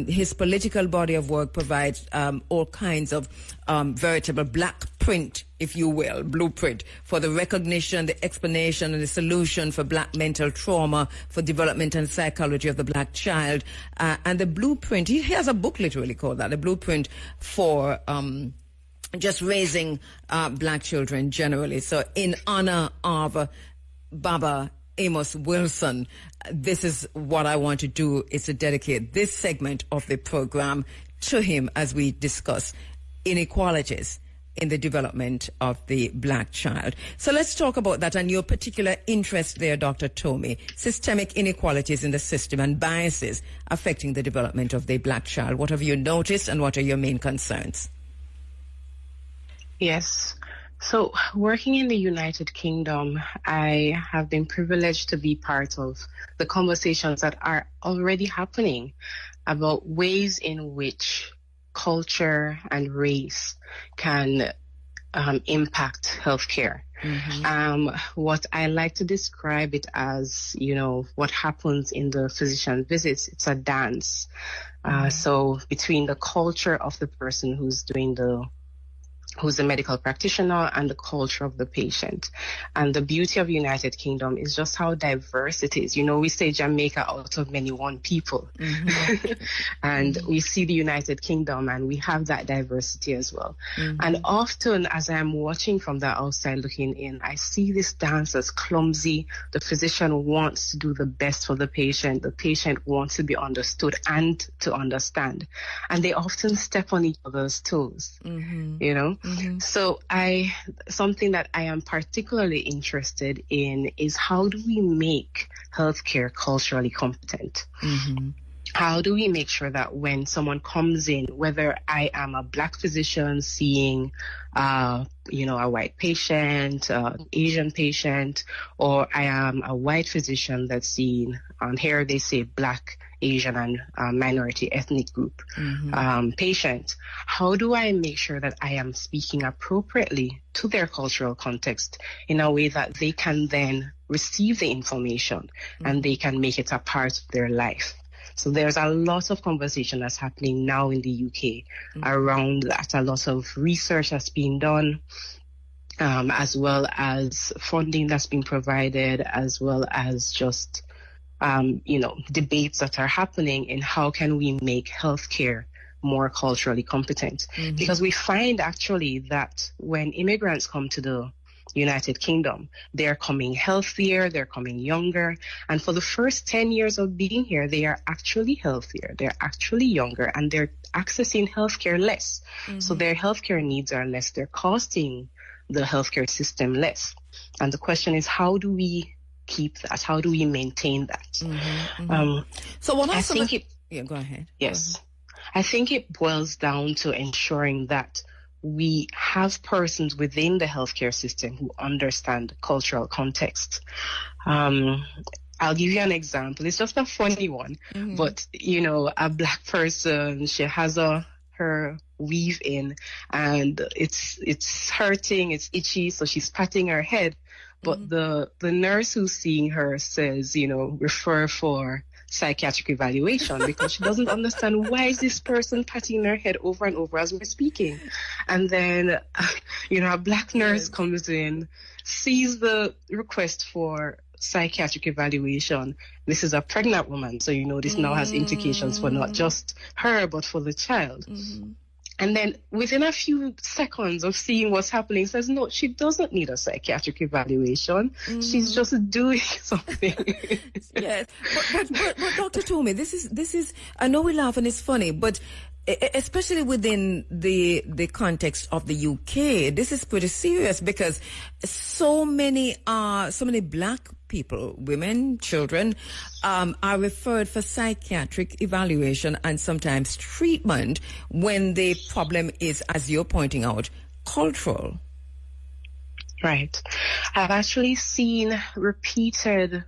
His political body of work provides all kinds of veritable black print, if you will, blueprint for the recognition, the explanation, and the solution for black mental trauma, for development and psychology of the black child. And the blueprint, he has a book literally called that, the blueprint for just raising black children generally. So in honor of Baba Amos Wilson, this is what I want to do, is to dedicate this segment of the program to him as we discuss inequalities in the development of the black child. So let's talk about that and your particular interest there, Dr. Tomei. Systemic inequalities in the system and biases affecting the development of the black child. What have you noticed and what are your main concerns? Yes. So working in the United Kingdom, I have been privileged to be part of the conversations that are already happening about ways in which culture and race can impact healthcare. What I like to describe it as, what happens in the physician visits, it's a dance. So between the culture of the person who's the medical practitioner and the culture of the patient. And the beauty of United Kingdom is just how diverse it is. We say Jamaica out of many one people. And we see the United Kingdom and we have that diversity as well. And often as I'm watching from the outside looking in, I see this dance as clumsy. The physician wants to do the best for the patient. The patient wants to be understood and to understand. And they often step on each other's toes, So something that I am particularly interested in is how do we make healthcare culturally competent? How do we make sure that when someone comes in, whether I am a black physician seeing, a white patient, Asian patient, or I am a white physician that's seeing, here they say black, Asian, and minority ethnic group patient, how do I make sure that I am speaking appropriately to their cultural context in a way that they can then receive the information and they can make it a part of their life? So there's a lot of conversation that's happening now in the UK around that. A lot of research that's being done, as well as funding that's being provided, as well as just, debates that are happening in how can we make healthcare more culturally competent. Because we find actually that when immigrants come to the United Kingdom, they're coming healthier, they're coming younger, and for the first 10 years of being here, they are actually healthier, they're actually younger, and they're accessing healthcare less. So their healthcare needs are less, they're costing the healthcare system less. And the question is, how do we keep that? How do we maintain that? So what I think go ahead. Yes. I think it boils down to ensuring that we have persons within the healthcare system who understand cultural context. I'll give you an example. It's just a funny one, but a black person, she has her weave in and it's hurting, it's itchy, so she's patting her head. But the nurse who's seeing her says, refer for psychiatric evaluation because she doesn't understand why is this person patting her head over and over as we're speaking. And then, a black nurse comes in, sees the request for psychiatric evaluation. This is a pregnant woman, so this now has implications for not just her, but for the child. And then within a few seconds of seeing what's happening, says, no, she doesn't need a psychiatric evaluation. She's just doing something. Yes. But Dr. Tomei, this is, I know we laugh and it's funny, but especially within the context of the UK, this is pretty serious because so many black people, women, children, are referred for psychiatric evaluation and sometimes treatment when the problem is, as you're pointing out, cultural. Right. I've actually seen repeated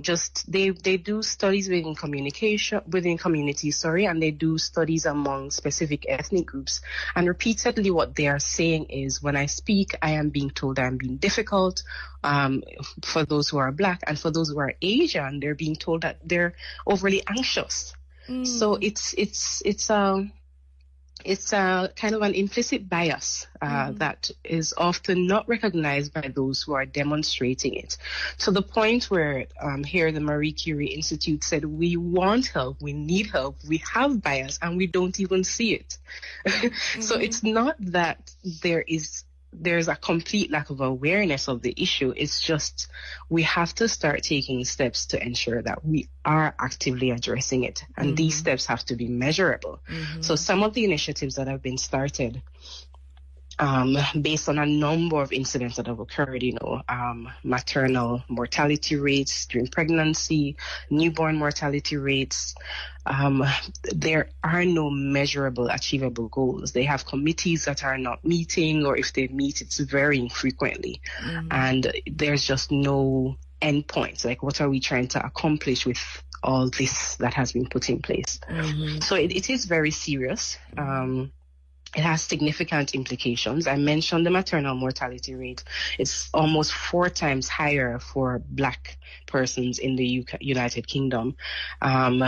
just they do studies within communities, and they do studies among specific ethnic groups. And repeatedly what they are saying is, when I speak, I am being told I'm being difficult, for those who are Black, and for those who are Asian, they're being told that they're overly anxious. So it's a kind of an implicit bias that is often not recognized by those who are demonstrating it. To the point where here the Marie Curie Institute said, we want help, we need help, we have bias, and we don't even see it. So it's not that there's a complete lack of awareness of the issue. It's just we have to start taking steps to ensure that we are actively addressing it. And these steps have to be measurable. So some of the initiatives that have been started based on a number of incidents that have occurred, maternal mortality rates during pregnancy, newborn mortality rates. There are no measurable, achievable goals. They have committees that are not meeting, or if they meet, it's very infrequently. And there's just no end point. Like, what are we trying to accomplish with all this that has been put in place? So it is very serious. It has significant implications. I mentioned the maternal mortality rate. It's almost 4 times higher for Black persons in the United Kingdom.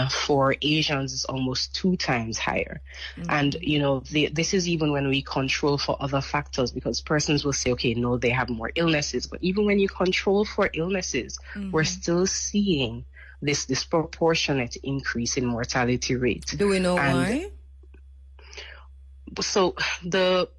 For Asians, it's almost 2 times higher. And, this is even when we control for other factors, because persons will say, okay, no, they have more illnesses. But even when you control for illnesses, we're still seeing this disproportionate increase in mortality rate. Do we know why? So the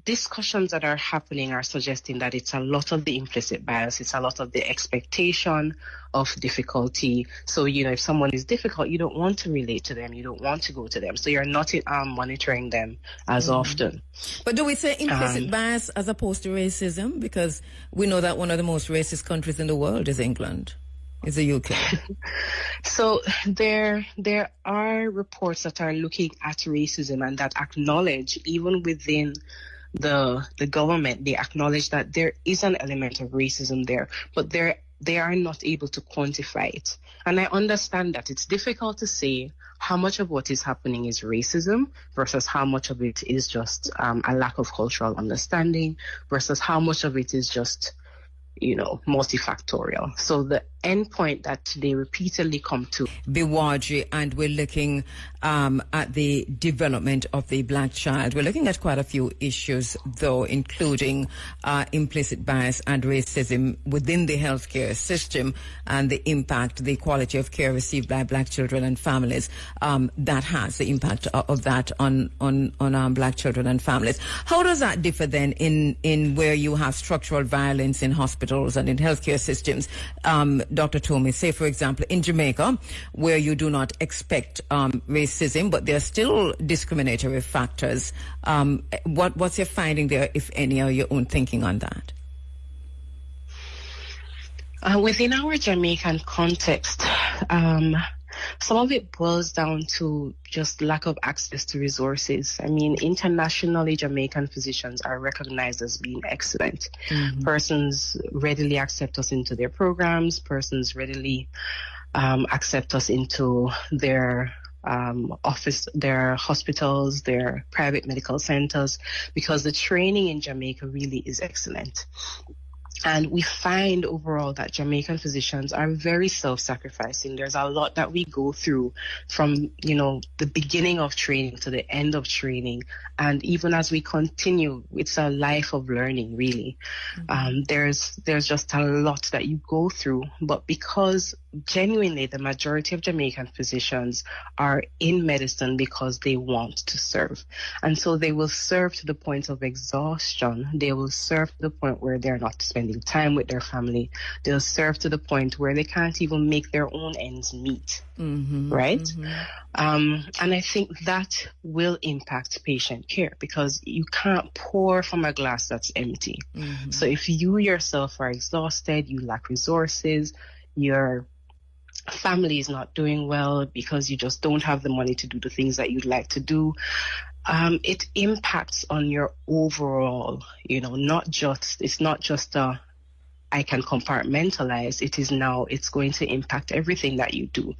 discussions that are happening are suggesting that it's a lot of the implicit bias, it's a lot of the expectation of difficulty. So, if someone is difficult, you don't want to relate to them, you don't want to go to them. So you're not monitoring them as often. But do we say implicit bias as opposed to racism? Because we know that one of the most racist countries in the world is England. Is the UK. So there are reports that are looking at racism and that acknowledge, even within the government, they acknowledge that there is an element of racism there, but they are not able to quantify it. And I understand that it's difficult to say how much of what is happening is racism versus how much of it is just a lack of cultural understanding versus how much of it is just multifactorial. So the end point that they repeatedly come to. Biwaji, and we're looking at the development of the Black child. We're looking at quite a few issues, though, including implicit bias and racism within the healthcare system and the impact, the quality of care received by Black children and families. That has the impact of that on Black children and families. How does that differ then in where you have structural violence in hospitals and in healthcare systems? Dr. Toomey, say, for example, in Jamaica, where you do not expect racism, but there are still discriminatory factors. What's your finding there, if any, or your own thinking on that? Within our Jamaican context, some of it boils down to just lack of access to resources. I mean, internationally, Jamaican physicians are recognized as being excellent. Persons readily accept us into their programs. Persons readily accept us into their their hospitals, their private medical centers, because the training in Jamaica really is excellent. And we find overall that Jamaican physicians are very self-sacrificing. There's a lot that we go through from, the beginning of training to the end of training. And even as we continue, it's a life of learning, really. There's just a lot that you go through. But because genuinely the majority of Jamaican physicians are in medicine because they want to serve. And so they will serve to the point of exhaustion. They will serve to the point where they're not spending time with their family. They'll serve to the point where they can't even make their own ends meet. Right? And I think that will impact patient care, because you can't pour from a glass that's empty. So if you yourself are exhausted, you lack resources, your family is not doing well because you just don't have the money to do the things that you'd like to do, it impacts on your overall, it's not just a I can compartmentalize, it's going to impact everything that you do.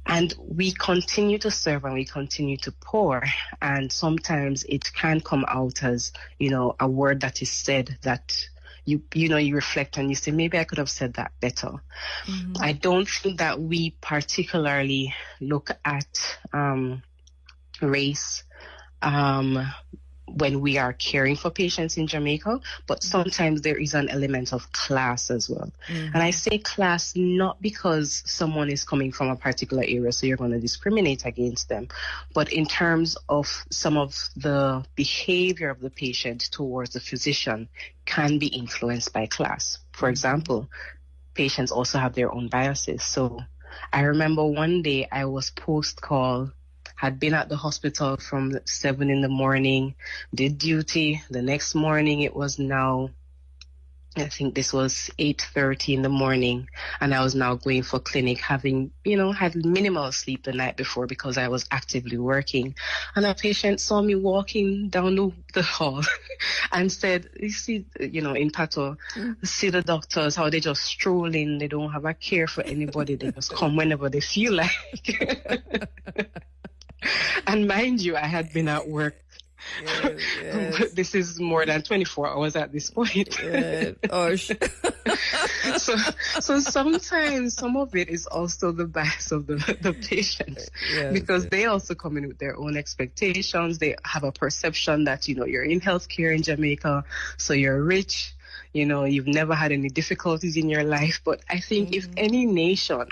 And we continue to serve and we continue to pour. And sometimes it can come out as, a word that is said that you reflect and you say, maybe I could have said that better. Mm-hmm. I don't think that we particularly look at race when we are caring for patients in Jamaica, but sometimes there is an element of class as well. Mm-hmm. And I say class not because someone is coming from a particular area, so you're going to discriminate against them, but in terms of some of the behavior of the patient towards the physician can be influenced by class. For example, patients also have their own biases. So I remember one day I was post-call, had been at the hospital from 7 in the morning, did duty. The next morning it was now, I think this was 8:30 in the morning, and I was now going for clinic, having, had minimal sleep the night before because I was actively working. And a patient saw me walking down the hall and said, you see, in Pato, see the doctors, how they just stroll in, they don't have a care for anybody, they just come whenever they feel like. And mind you, I had been at work. Yes. This is more than 24 hours at this point. So sometimes some of it is also the bias of the patients, because they also come in with their own expectations. They have a perception that, you're in healthcare in Jamaica, so you're rich, you've never had any difficulties in your life. But I think if any nation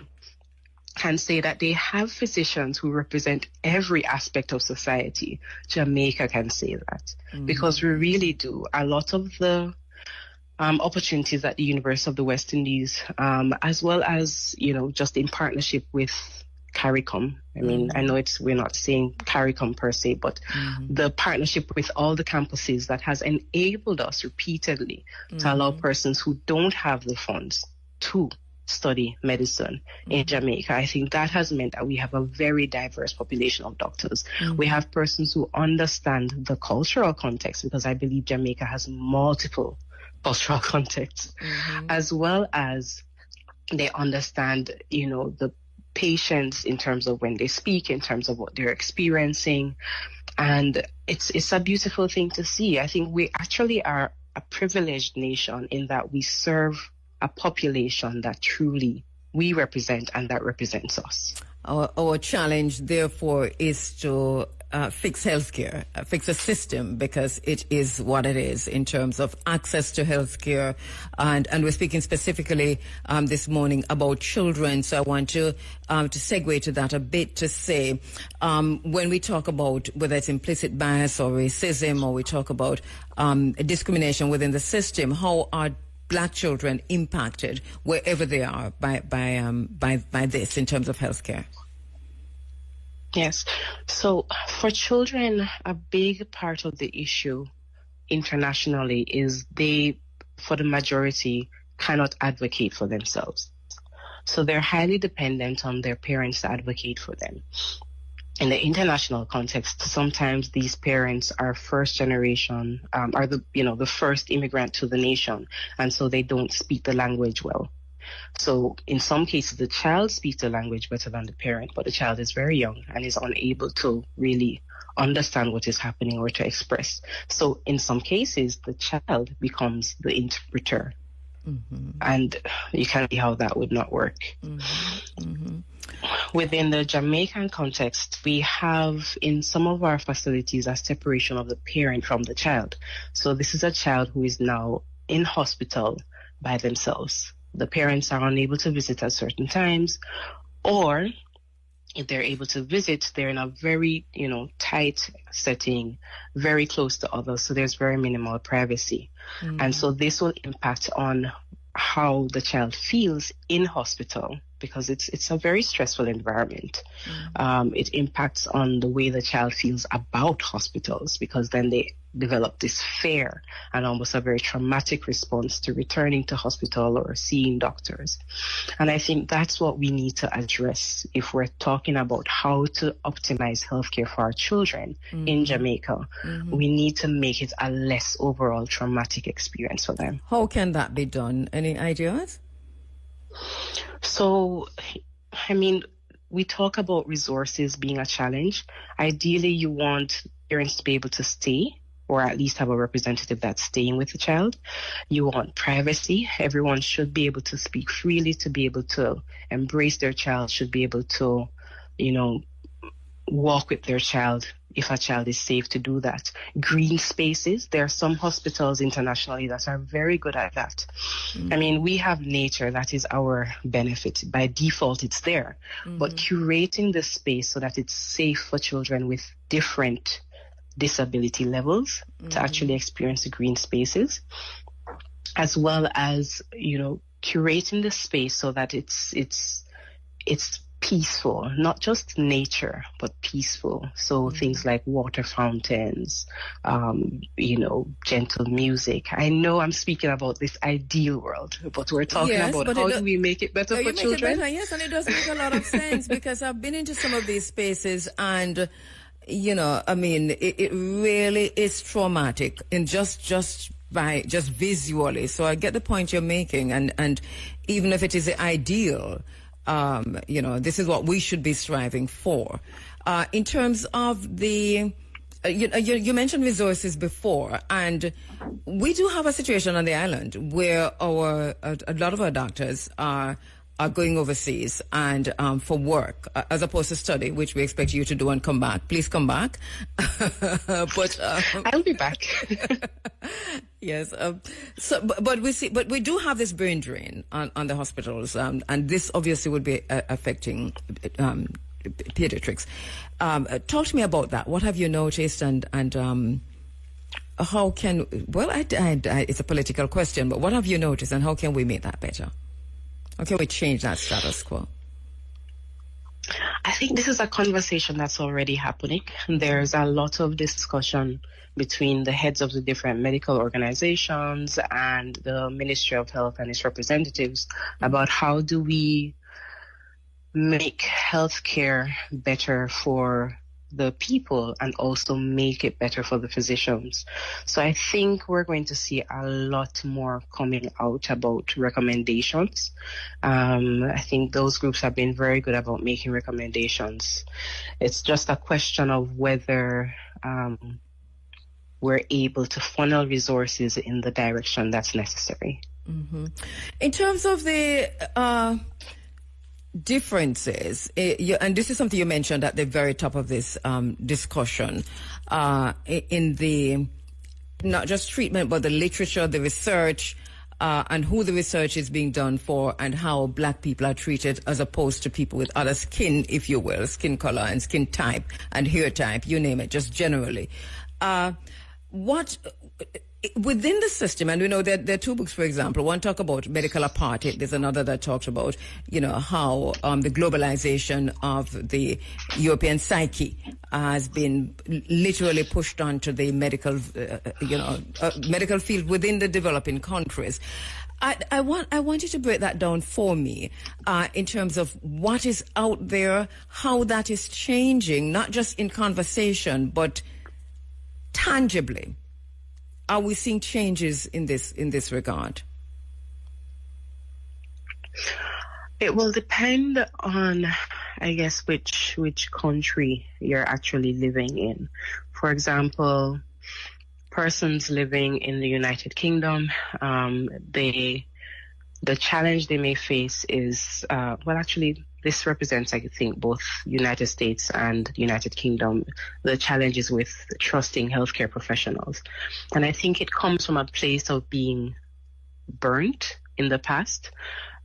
can say that they have physicians who represent every aspect of society, Jamaica can say that, because we really do. A lot of the opportunities at the University of the West Indies, as well as, just in partnership with CARICOM. I mean, I know we're not saying CARICOM per se, but the partnership with all the campuses that has enabled us repeatedly to allow persons who don't have the funds to study medicine in Jamaica. I think that has meant that we have a very diverse population of doctors. We have persons who understand the cultural context, because I believe Jamaica has multiple cultural contexts, as well as they understand, the patients in terms of when they speak, in terms of what they're experiencing. And it's a beautiful thing to see. I think we actually are a privileged nation in that we serve a population that truly we represent and that represents us. Our challenge, therefore, is to fix healthcare, fix a system, because it is what it is in terms of access to healthcare. And we're speaking specifically this morning about children. So I want to segue to that a bit to say, when we talk about whether it's implicit bias or racism, or we talk about discrimination within the system, how are Black children impacted wherever they are by this in terms of healthcare? Yes. So for children, a big part of the issue internationally is they, for the majority, cannot advocate for themselves. So they're highly dependent on their parents to advocate for them. In the international context, sometimes these parents are first generation, are the first immigrant to the nation, and so they don't speak the language well. So in some cases, the child speaks the language better than the parent, but the child is very young and is unable to really understand what is happening or to express. So in some cases, the child becomes the interpreter. And you can see how that would not work. Within the Jamaican context, we have in some of our facilities a separation of the parent from the child. So this is a child who is now in hospital by themselves. The parents are unable to visit at certain times, or if they're able to visit, they're in a very, tight setting, very close to others. So there's very minimal privacy. And so this will impact on how the child feels in hospital, because it's a very stressful environment. It impacts on the way the child feels about hospitals, because then they develop this fear and almost a very traumatic response to returning to hospital or seeing doctors. And I think that's what we need to address if we're talking about how to optimize healthcare for our children in Jamaica. We need to make it a less overall traumatic experience for them. How can that be done? Any ideas? So, I mean, we talk about resources being a challenge. Ideally, you want parents to be able to stay, or at least have a representative that's staying with the child. You want privacy. Everyone should be able to speak freely, to be able to embrace their child, should be able to, walk with their child if a child is safe to do that. Green spaces. There are some hospitals internationally that are very good at that. I mean, we have nature. That is our benefit. By default, it's there. But curating the space so that it's safe for children with different disability levels to actually experience the green spaces, as well as, curating the space so that it's peaceful, not just nature, but peaceful. So things like water fountains, gentle music. I know I'm speaking about this ideal world, but we're talking about how do we make it better for children? Yes, and it does make a lot of sense because I've been into some of these spaces and, it really is traumatic and just visually. So I get the point you're making, and even if it is the ideal, this is what we should be striving for. In terms of the, you mentioned resources before, and we do have a situation on the island where a lot of our doctors are going overseas and for work as opposed to study, which we expect you to do and come back. Please come back. But I'll be back. Yes. But we do have this brain drain on the hospitals, and this obviously would be affecting pediatrics. Talk to me about that. What have you noticed, and how can? Well, it's a political question, but what have you noticed, and how can we make that better? How can we change that status quo? I think this is a conversation that's already happening. There's a lot of discussion between the heads of the different medical organizations and the Ministry of Health and its representatives about how do we make healthcare better for the people and also make it better for the physicians. So I think we're going to see a lot more coming out about recommendations. I think those groups have been very good about making recommendations. It's just a question of whether we're able to funnel resources in the direction that's necessary. In terms of the differences, and this is something you mentioned at the very top of this discussion, in the not just treatment, but the literature, the research, and who the research is being done for, and how black people are treated as opposed to people with other skin, if you will, skin color and skin type and hair type, you name it, just generally. What within the system, and we know that there are two books, for example. One talk about medical apartheid. There's another that talks about, how the globalization of the European psyche has been literally pushed onto the medical, medical field within the developing countries. I want you to break that down for me in terms of what is out there, how that is changing, not just in conversation, but tangibly. Are we seeing changes in this regard? It will depend on, I guess, which country you're actually living in. For example, persons living in the United Kingdom, the challenge they may face is, this represents, I think, both United States and United Kingdom, the challenges with trusting healthcare professionals. And I think it comes from a place of being burnt in the past,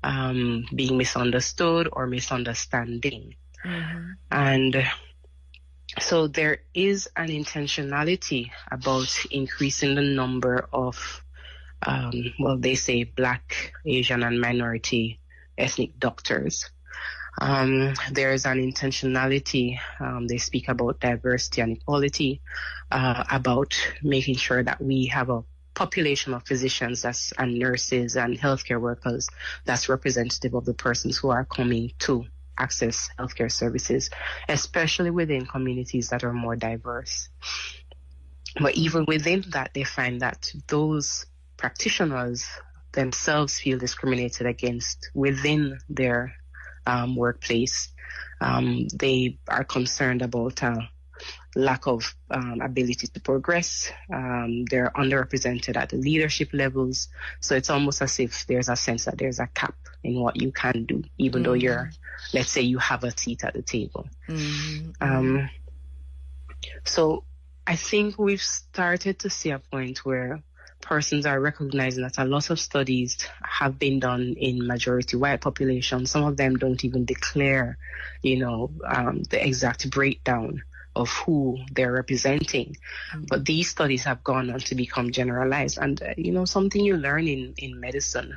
being misunderstood or misunderstanding. And so there is an intentionality about increasing the number of, they say Black, Asian, and minority ethnic doctors. There is an intentionality. They speak about diversity and equality, about making sure that we have a population of physicians and nurses and healthcare workers that's representative of the persons who are coming to access healthcare services, especially within communities that are more diverse. But even within that, they find that those practitioners themselves feel discriminated against within their workplace. They are concerned about lack of ability to progress. They're underrepresented at the leadership levels. So it's almost as if there's a sense that there's a cap in what you can do, even though you're, let's say you have a seat at the table. So I think we've started to see a point where persons are recognizing that a lot of studies have been done in majority white populations. Some of them don't even declare, the exact breakdown of who they're representing. But these studies have gone on to become generalized. And, something you learn in medicine,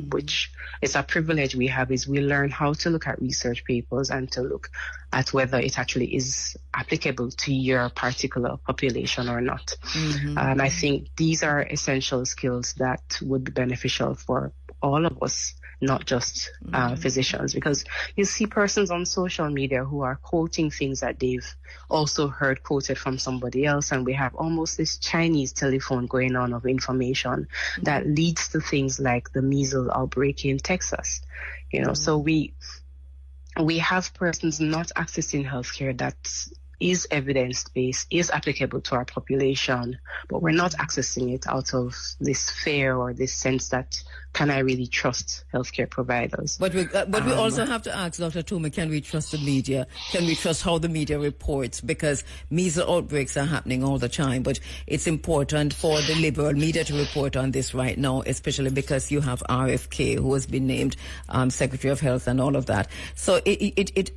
which is a privilege we have, is we learn how to look at research papers and to look at whether it actually is applicable to your particular population or not. And I think these are essential skills that would be beneficial for all of us, not just physicians, because you see persons on social media who are quoting things that they've also heard quoted from somebody else, and we have almost this Chinese telephone going on of information that leads to things like the measles outbreak in Texas. So we have persons not accessing healthcare that is evidence-based, is applicable to our population, but we're not accessing it out of this fear or this sense that, can I really trust healthcare providers? But we also have to ask, Dr. Tuma, can we trust the media? Can we trust how the media reports? Because measles outbreaks are happening all the time, but it's important for the liberal media to report on this right now, especially because you have RFK, who has been named Secretary of Health and all of that. So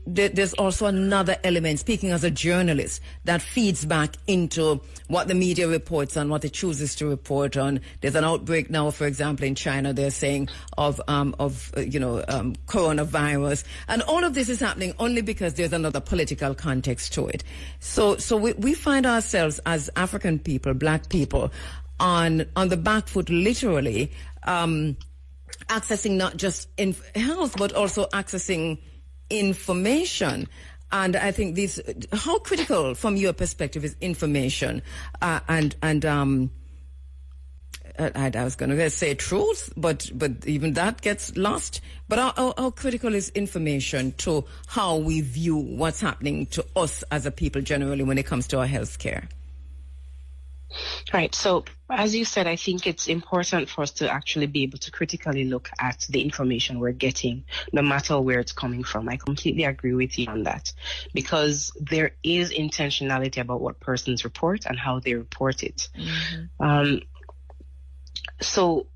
there's also another element, speaking as a journalist, that feeds back into what the media reports on, what it chooses to report on. There's an outbreak now, for example, in China, they're saying of coronavirus, and all of this is happening only because there's another political context to it. So we find ourselves as African people, black people, on the back foot, literally, accessing not just health but also accessing information. And I think how critical from your perspective is information I was going to say truth, but even that gets lost. But how critical is information to how we view what's happening to us as a people generally when it comes to our health care? Right. So, as you said, I think it's important for us to actually be able to critically look at the information we're getting, no matter where it's coming from. I completely agree with you on that, because there is intentionality about what persons report and how they report it. So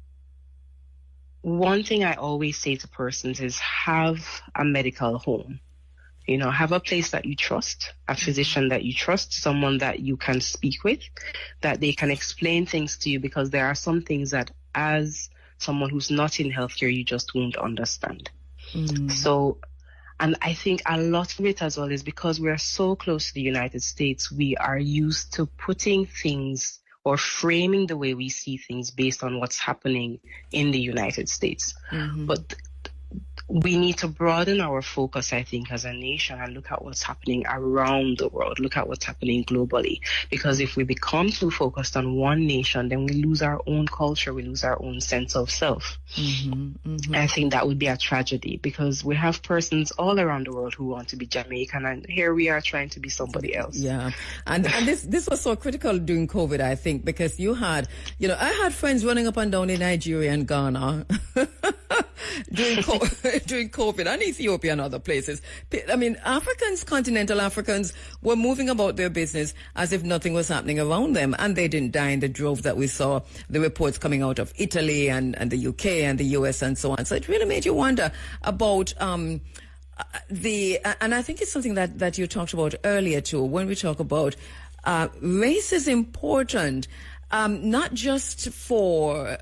one thing I always say to persons is have a medical home. Have a place that you trust, a physician that you trust, someone that you can speak with, that they can explain things to you, because there are some things that as someone who's not in healthcare, you just won't understand. So, and I think a lot of it as well is because we are so close to the United States, we are used to putting things or framing the way we see things based on what's happening in the United States. But we need to broaden our focus, I think, as a nation, and look at what's happening around the world, look at what's happening globally. Because if we become too focused on one nation, then we lose our own culture, we lose our own sense of self. I think that would be a tragedy, because we have persons all around the world who want to be Jamaican, and here we are trying to be somebody else. Yeah, and this was so critical during COVID, I think, because you had, I had friends running up and down in Nigeria and Ghana during COVID, and Ethiopia and other places. I mean, continental Africans were moving about their business as if nothing was happening around them, and they didn't die in the drove that we saw the reports coming out of Italy and the UK and the US and so on. So it really made you wonder about and I think it's something that you talked about earlier too, when we talk about race is important, not just for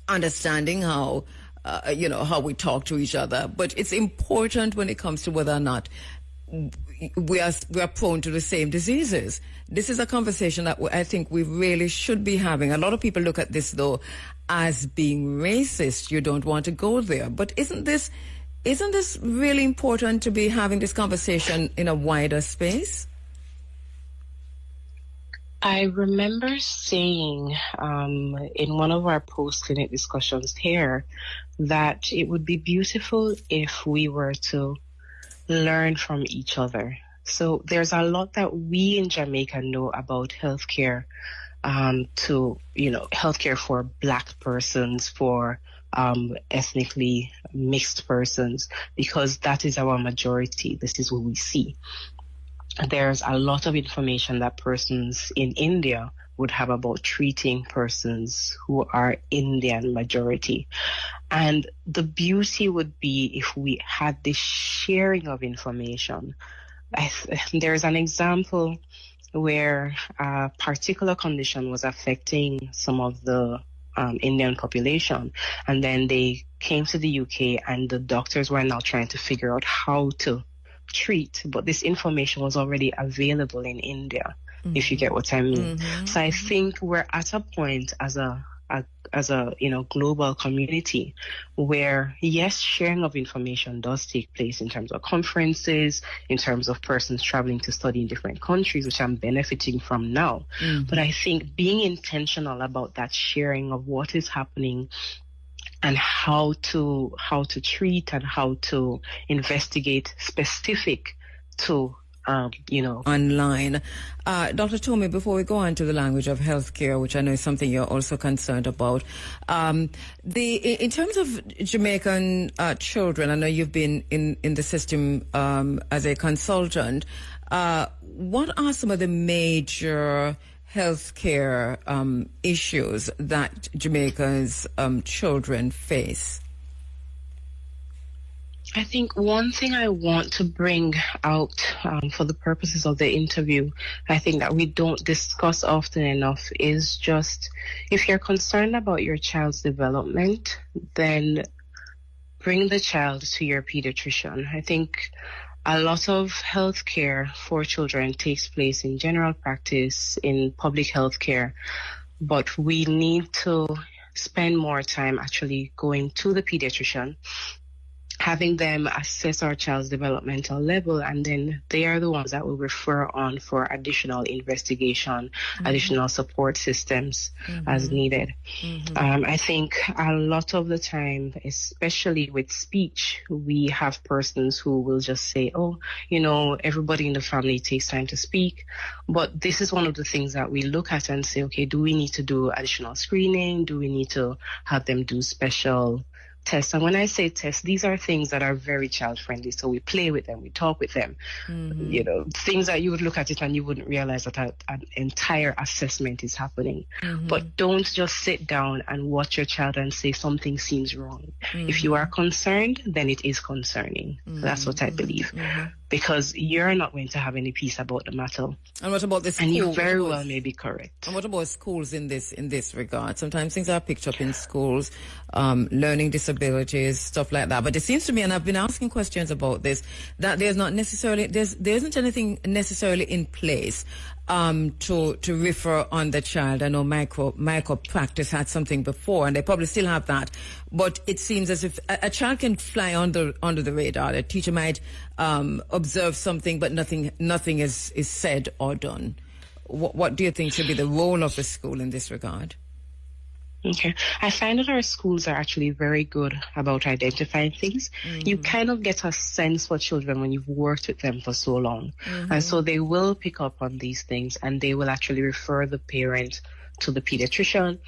understanding how how we talk to each other. But it's important when it comes to whether or not we are prone to the same diseases. This is a conversation that I think we really should be having. A lot of people look at this, though, as being racist. You don't want to go there. But isn't this really important to be having this conversation in a wider space? I remember saying in one of our post-clinic discussions here that it would be beautiful if we were to learn from each other. So there's a lot that we in Jamaica know about healthcare, healthcare for Black persons, for ethnically mixed persons, because that is our majority. This is what we see. There's a lot of information that persons in India would have about treating persons who are Indian majority. And the beauty would be if we had this sharing of information. There's an example where a particular condition was affecting some of the Indian population, and then they came to the UK and the doctors were now trying to figure out how to treat, but this information was already available in India, if you get what I mean. So I think we're at a point as a global community where, yes, sharing of information does take place in terms of conferences, in terms of persons traveling to study in different countries, which I'm benefiting from now. But I think being intentional about that sharing of what is happening and how to treat and how to investigate specific to online. Dr. Tomei, before we go on to the language of healthcare, which I know is something you're also concerned about, in terms of Jamaican children, I know you've been in the system as a consultant. What are some of the major healthcare issues that Jamaica's children face? I think one thing I want to bring out for the purposes of the interview, I think that we don't discuss often enough, is just if you're concerned about your child's development, then bring the child to your pediatrician. I think a lot of healthcare for children takes place in general practice, in public healthcare, but we need to spend more time actually going to the pediatrician, having them assess our child's developmental level, and then they are the ones that will refer on for additional investigation, additional support systems as needed. I think a lot of the time, especially with speech, we have persons who will just say, everybody in the family takes time to speak. But this is one of the things that we look at and say, okay, do we need to do additional screening? Do we need to have them do special tests? And when I say tests, these are things that are very child friendly. So we play with them, we talk with them, things that you would look at it and you wouldn't realize that an entire assessment is happening. But don't just sit down and watch your child and say something seems wrong. If you are concerned, then it is concerning. That's what I believe. Because you're not going to have any peace about the matter. And what about the school? And you very well may be correct. And what about schools in this regard? Sometimes things are picked up in schools, learning disabilities, stuff like that. But it seems to me, and I've been asking questions about this, that there isn't anything necessarily in place to refer on the child. I know micro practice had something before, and they probably still have that. But it seems as if a child can fly under the radar. The teacher might observe something, but nothing is said or done. What do you think should be the role of the school in this regard? Okay. I find that our schools are actually very good about identifying things. You kind of get a sense for children when you've worked with them for so long. And so they will pick up on these things and they will actually refer the parent to the pediatrician.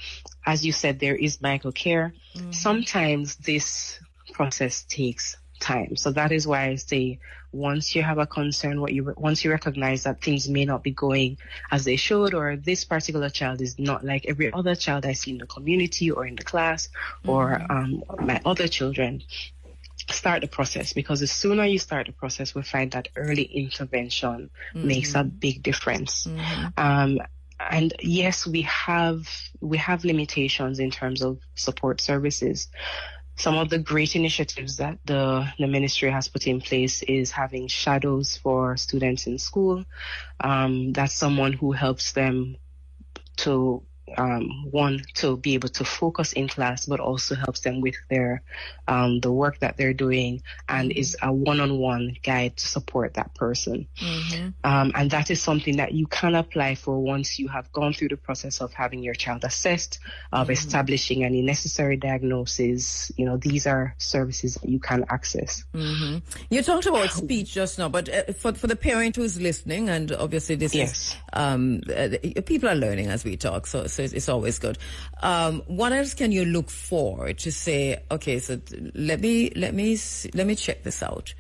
As you said, there is microcare. Sometimes this process takes time. So that is why I say once you have a concern, once you recognize that things may not be going as they should, or this particular child is not like every other child I see in the community or in the class or my other children, start the process, because the sooner you start the process, we find that early intervention makes a big difference. And yes, we have limitations in terms of support services. Some of the great initiatives that the ministry has put in place is having shadows for students in school. That's someone who helps them to one, to be able to focus in class, but also helps them with their the work that they're doing, and is a one-on-one guide to support that person. And that is something that you can apply for once you have gone through the process of having your child assessed, of establishing any necessary diagnosis. You know, these are services that you can access. You talked about speech just now, but for the parent who's listening, and obviously this is people are learning as we talk, so it's always good. What else can you look for to say, okay, so let me check this out?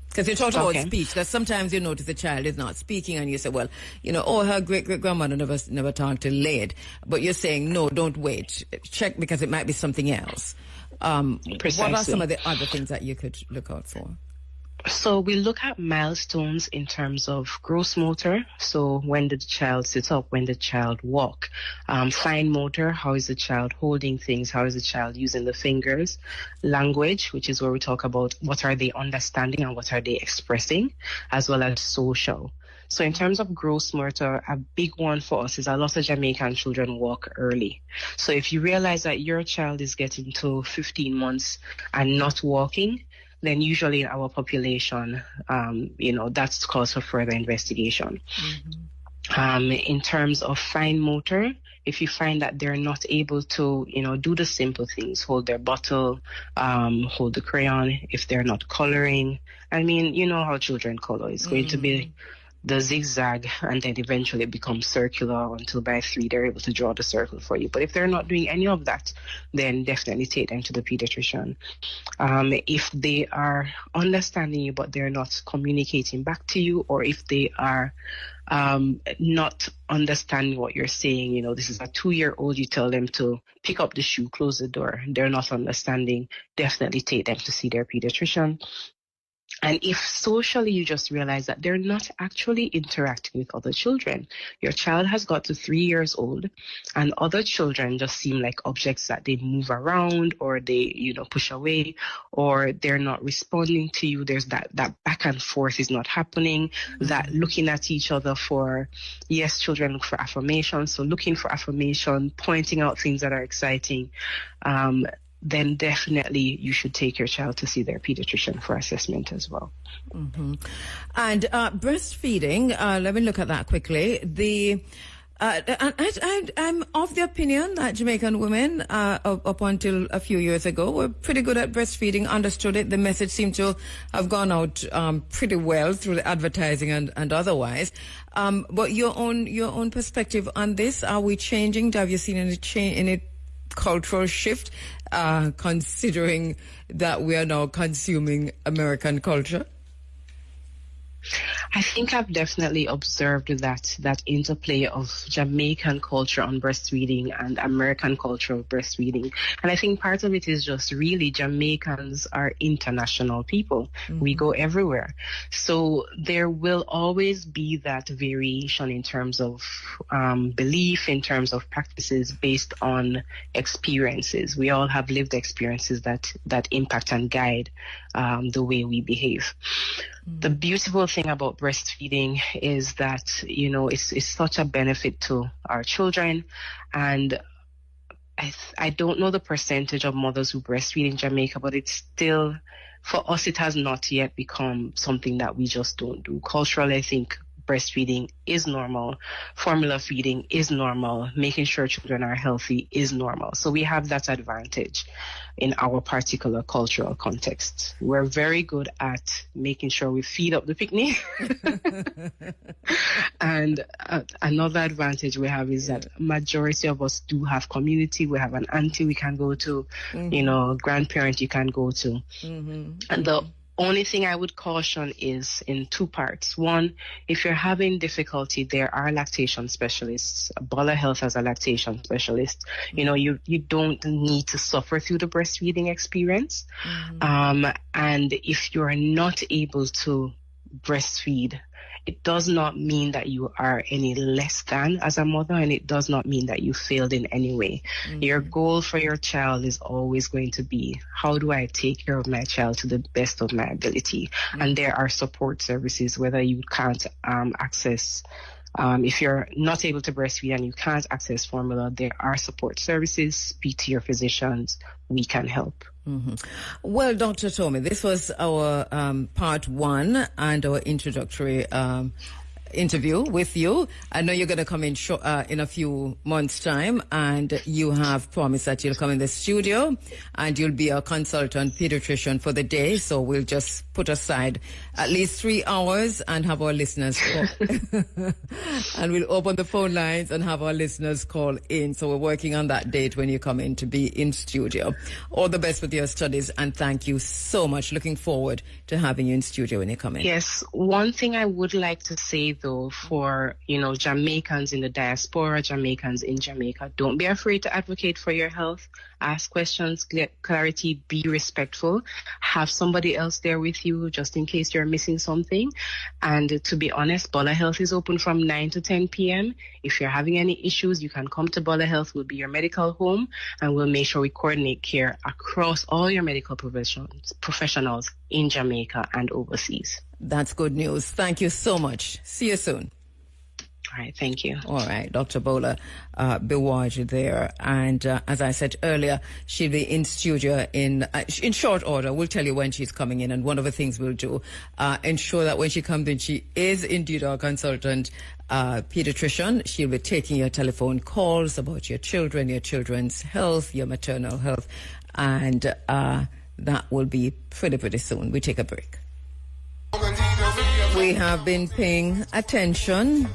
Because you talked about speech, that sometimes you notice the child is not speaking, and you say, well, you know, her great-great-grandmother never talked till late. But you're saying, no, don't wait. Check, because it might be something else. Precisely. What are some of the other things that you could look out for? So we look at milestones in terms of gross motor. So when did the child sit up? When did the child walk? Fine motor, how is the child holding things? How is the child using the fingers? Language, which is where we talk about what are they understanding and what are they expressing, as well as social. So in terms of gross motor, a big one for us is a lot of Jamaican children walk early. So if you realize that your child is getting to 15 months and not walking, then usually in our population, that's cause for further investigation. In terms of fine motor, if you find that they're not able to, do the simple things, hold their bottle, hold the crayon, if they're not coloring, I mean, you know how children color. It's going to be the zigzag, and then eventually it becomes circular until by 3 they're able to draw the circle for you. But if they're not doing any of that, then definitely take them to the pediatrician. If they are understanding you but they're not communicating back to you, or if they are not understanding what you're saying, this is a 2-year-old, you tell them to pick up the shoe, close the door, they're not understanding, definitely take them to see their pediatrician. And if socially you just realize that they're not actually interacting with other children, your child has got to 3 years old and other children just seem like objects that they move around, or they, push away, or they're not responding to you. There's that back and forth is not happening, that looking at each other for, yes, children look for affirmation. So looking for affirmation, pointing out things that are exciting, then definitely you should take your child to see their pediatrician for assessment as well. And breastfeeding, let me look at that quickly. I'm of the opinion that Jamaican women, up until a few years ago, were pretty good at breastfeeding, understood it. The message seemed to have gone out pretty well through the advertising and otherwise. But your own perspective on this, are we changing? Have you seen any cultural shift, considering that we are now consuming American culture? I think I've definitely observed that interplay of Jamaican culture on breastfeeding and American culture of breastfeeding. And I think part of it is just really Jamaicans are international people. We go everywhere. So there will always be that variation in terms of belief, in terms of practices based on experiences. We all have lived experiences that impact and guide the way we behave. The beautiful thing about breastfeeding is that, it's such a benefit to our children. And I don't know the percentage of mothers who breastfeed in Jamaica, but it's still, for us, it has not yet become something that we just don't do. Culturally, I think breastfeeding is normal. Formula feeding is normal. Making sure children are healthy is normal. So we have that advantage in our particular cultural context. We're very good at making sure we feed up the picnic. And another advantage we have is that majority of us do have community. We have an auntie we can go to, grandparent you can go to. And the only thing I would caution is in 2 parts. One, if you're having difficulty, there are lactation specialists. Bola Health has a lactation specialist. You don't need to suffer through the breastfeeding experience. And if you're not able to breastfeed, it does not mean that you are any less than as a mother, and it does not mean that you failed in any way. Your goal for your child is always going to be, how do I take care of my child to the best of my ability? And there are support services, whether you can't access, if you're not able to breastfeed and you can't access formula, there are support services. Speak to your physicians. We can help. Well, Dr. Tommy, this was our part one and our introductory interview with you. I know you're going to come in in a few months' time, and you have promised that you'll come in the studio and you'll be a consultant pediatrician for the day. So we'll just put aside at least 3 hours and have our listeners call. And we'll open the phone lines and have our listeners call in. So we're working on that date when you come in to be in studio. All the best with your studies, and thank you so much. Looking forward to having you in studio when you come in. Yes, one thing I would like to say though, for Jamaicans in the diaspora, Jamaicans in Jamaica, don't be afraid to advocate for your health. Ask questions, get clarity, be respectful. Have somebody else there with you just in case you're missing something. And to be honest, Bola Health is open from 9 to 10 p.m. If you're having any issues, you can come to Bola Health. We'll be your medical home, and we'll make sure we coordinate care across all your medical professionals in Jamaica and overseas. That's good news. Thank you so much. See you soon. All right, thank you. All right, Dr. Bola Biwaj there. And as I said earlier, she'll be in studio in short order. We'll tell you when she's coming in. And one of the things we'll do, ensure that when she comes in, she is indeed our consultant pediatrician. She'll be taking your telephone calls about your children, your children's health, your maternal health. And that will be pretty soon. We take a break. We have been paying attention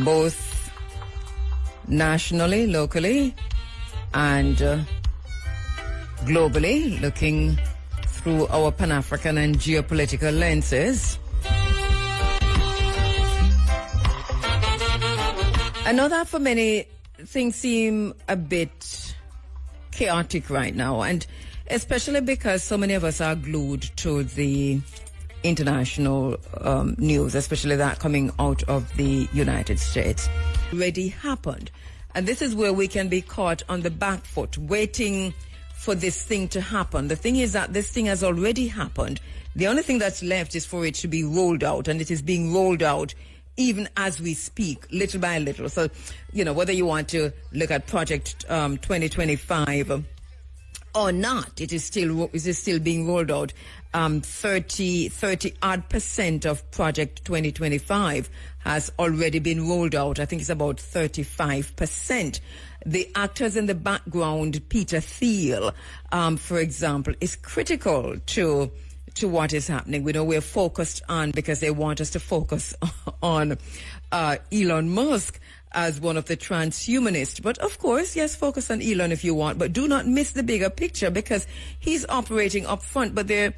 both nationally, locally, and globally, looking through our Pan-African and geopolitical lenses. I know that for many, things seem a bit chaotic right now, and especially because so many of us are glued to the international news, especially that coming out of the United States. Already happened. And this is where we can be caught on the back foot, waiting for this thing to happen. The thing is that this thing has already happened. The only thing that's left is for it to be rolled out, and it is being rolled out even as we speak, little by little. So, whether you want to look at Project 2025 or not, it is still being rolled out. 30 odd % of Project 2025 has already been rolled out. I think it's about 35%. The actors in the background, Peter Thiel, for example, is critical to what is happening. We know we're focused on, because they want us to focus on Elon Musk as one of the transhumanists. But of course, yes, focus on Elon if you want, but do not miss the bigger picture, because he's operating up front. But there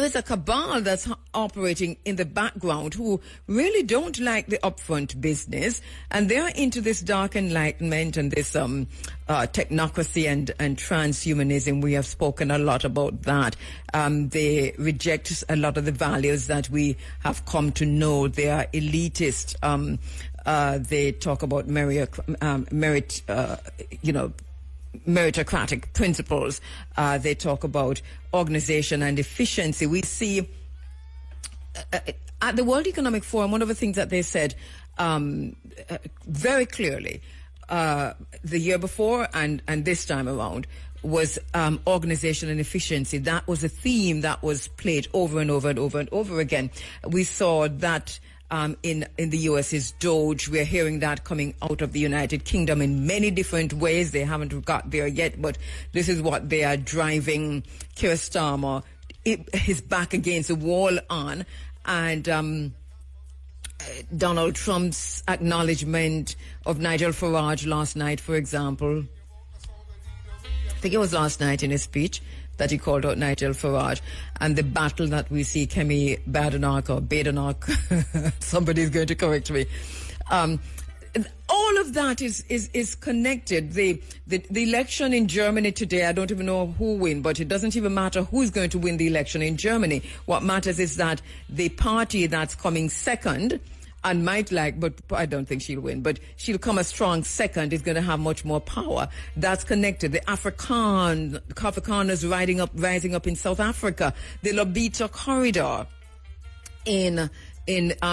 is a cabal that's operating in the background who really don't like the upfront business, and they're into this dark enlightenment and this technocracy and transhumanism. We have spoken a lot about that. They reject a lot of the values that we have come to know. They are elitist. They talk about meritocratic principles. They talk about organization and efficiency. We see at the World Economic Forum, one of the things that they said very clearly the year before and this time around was organization and efficiency. That was a theme that was played over and over and over and over again. We saw that in the US's Doge. We're hearing that coming out of the United Kingdom in many different ways. They haven't got there yet, but this is what they are driving Keir Starmer his back against the wall on. And Donald Trump's acknowledgement of Nigel Farage last night, for example. I think it was last night in his speech that he called out Nigel Farage, and the battle that we see, Kemi Badenoch or Badenoch, somebody's going to correct me. All all of that is connected. The election in Germany today, I don't even know who win, but it doesn't even matter who's going to win the election in Germany. What matters is that the party that's coming second, and but I don't think she'll win, but she'll come a strong second, is going to have much more power. That's connected. The Afrikaners rising up in South Africa, the Lobito corridor in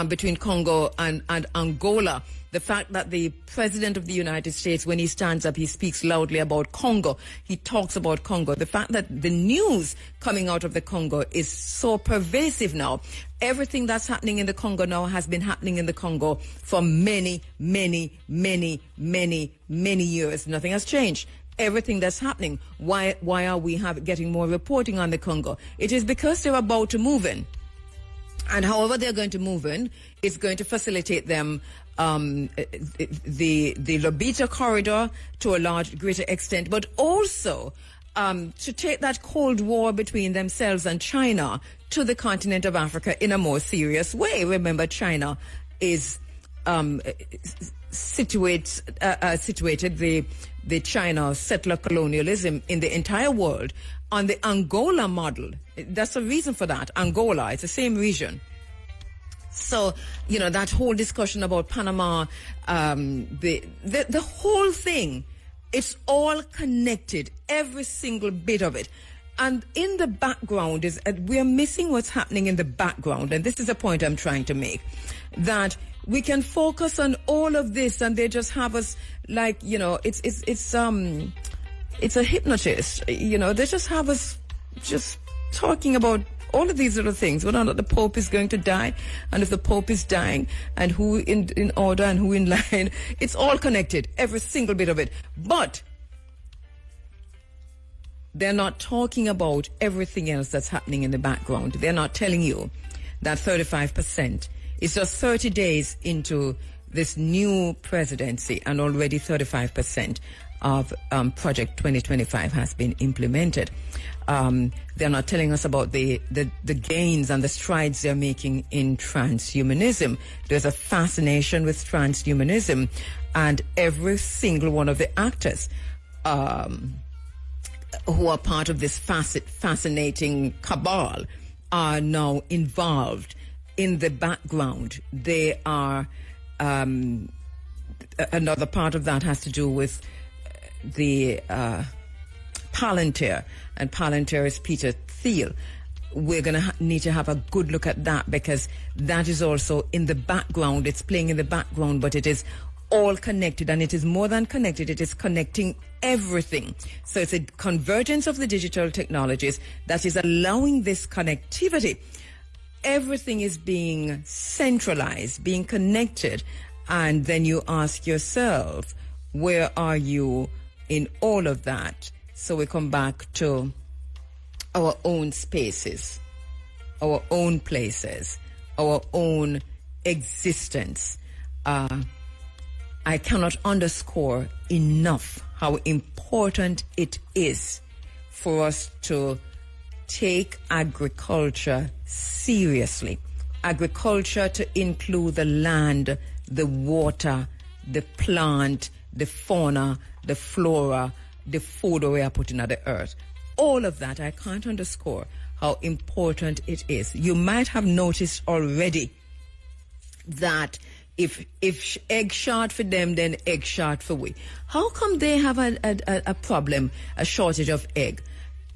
between Congo and Angola. The fact that the President of the United States, when he stands up, he speaks loudly about Congo. He talks about Congo. The fact that the news coming out of the Congo is so pervasive now. Everything that's happening in the Congo now has been happening in the Congo for many, many, many, many, many years. Nothing has changed. Everything that's happening. Why are we getting more reporting on the Congo? It is because they're about to move in. And however they're going to move in, it's going to facilitate them the Lobito corridor to a greater extent, but also to take that Cold War between themselves and China to the continent of Africa in a more serious way. Remember, China is situated the China settler colonialism in the entire world on the Angola model. That's the reason for that. Angola, it's the same region. So, that whole discussion about Panama, the whole thing, it's all connected, every single bit of it. And in the background we're missing what's happening in the background. And this is a point I'm trying to make, that we can focus on all of this and they just have us like, it's a hypnotist, they just have us just talking about all of these little things, whether or not the Pope is going to die, and if the Pope is dying, and who in order and who in line. It's all connected, every single bit of it. But they're not talking about everything else that's happening in the background. They're not telling you that 35%. It's just 30 days into this new presidency, and already 35% of Project 2025 has been implemented. They're not telling us about the gains and the strides they're making in transhumanism. There's a fascination with transhumanism, and every single one of the actors who are part of this fascinating cabal are now involved in the background. They are another part of that has to do with the Palantir, and Palantir is Peter Thiel. We're going to need to have a good look at that, because that is also in the background. It's playing in the background, but it is all connected, and it is more than connected. It is connecting everything. So it's a convergence of the digital technologies that is allowing this connectivity. Everything is being centralized, being connected, and then you ask yourself, where are you in all of that? So we come back to our own spaces, our own places, our own existence. I cannot underscore enough how important it is for us to take agriculture seriously. Agriculture to include the land, the water, the plant, the fauna, the flora, the food we are putting on the earth. All of that, I can't underscore how important it is. You might have noticed already that if egg short for them, then egg short for we. How come they have a problem, a shortage of egg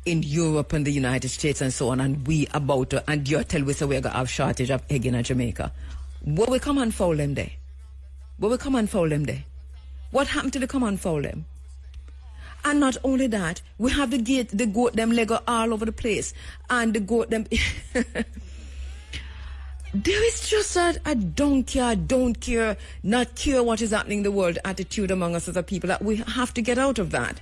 in Europe and the United States and so on, and we about to, and you tell we say we're going to have shortage of egg in Jamaica? What we come and foul them there? What we come and foul them there? What happened to the come and foul them? And not only that, we have the goat them Lego all over the place, and the goat them. There is just a don't care, not care what is happening in the world attitude among us as a people, that we have to get out of that.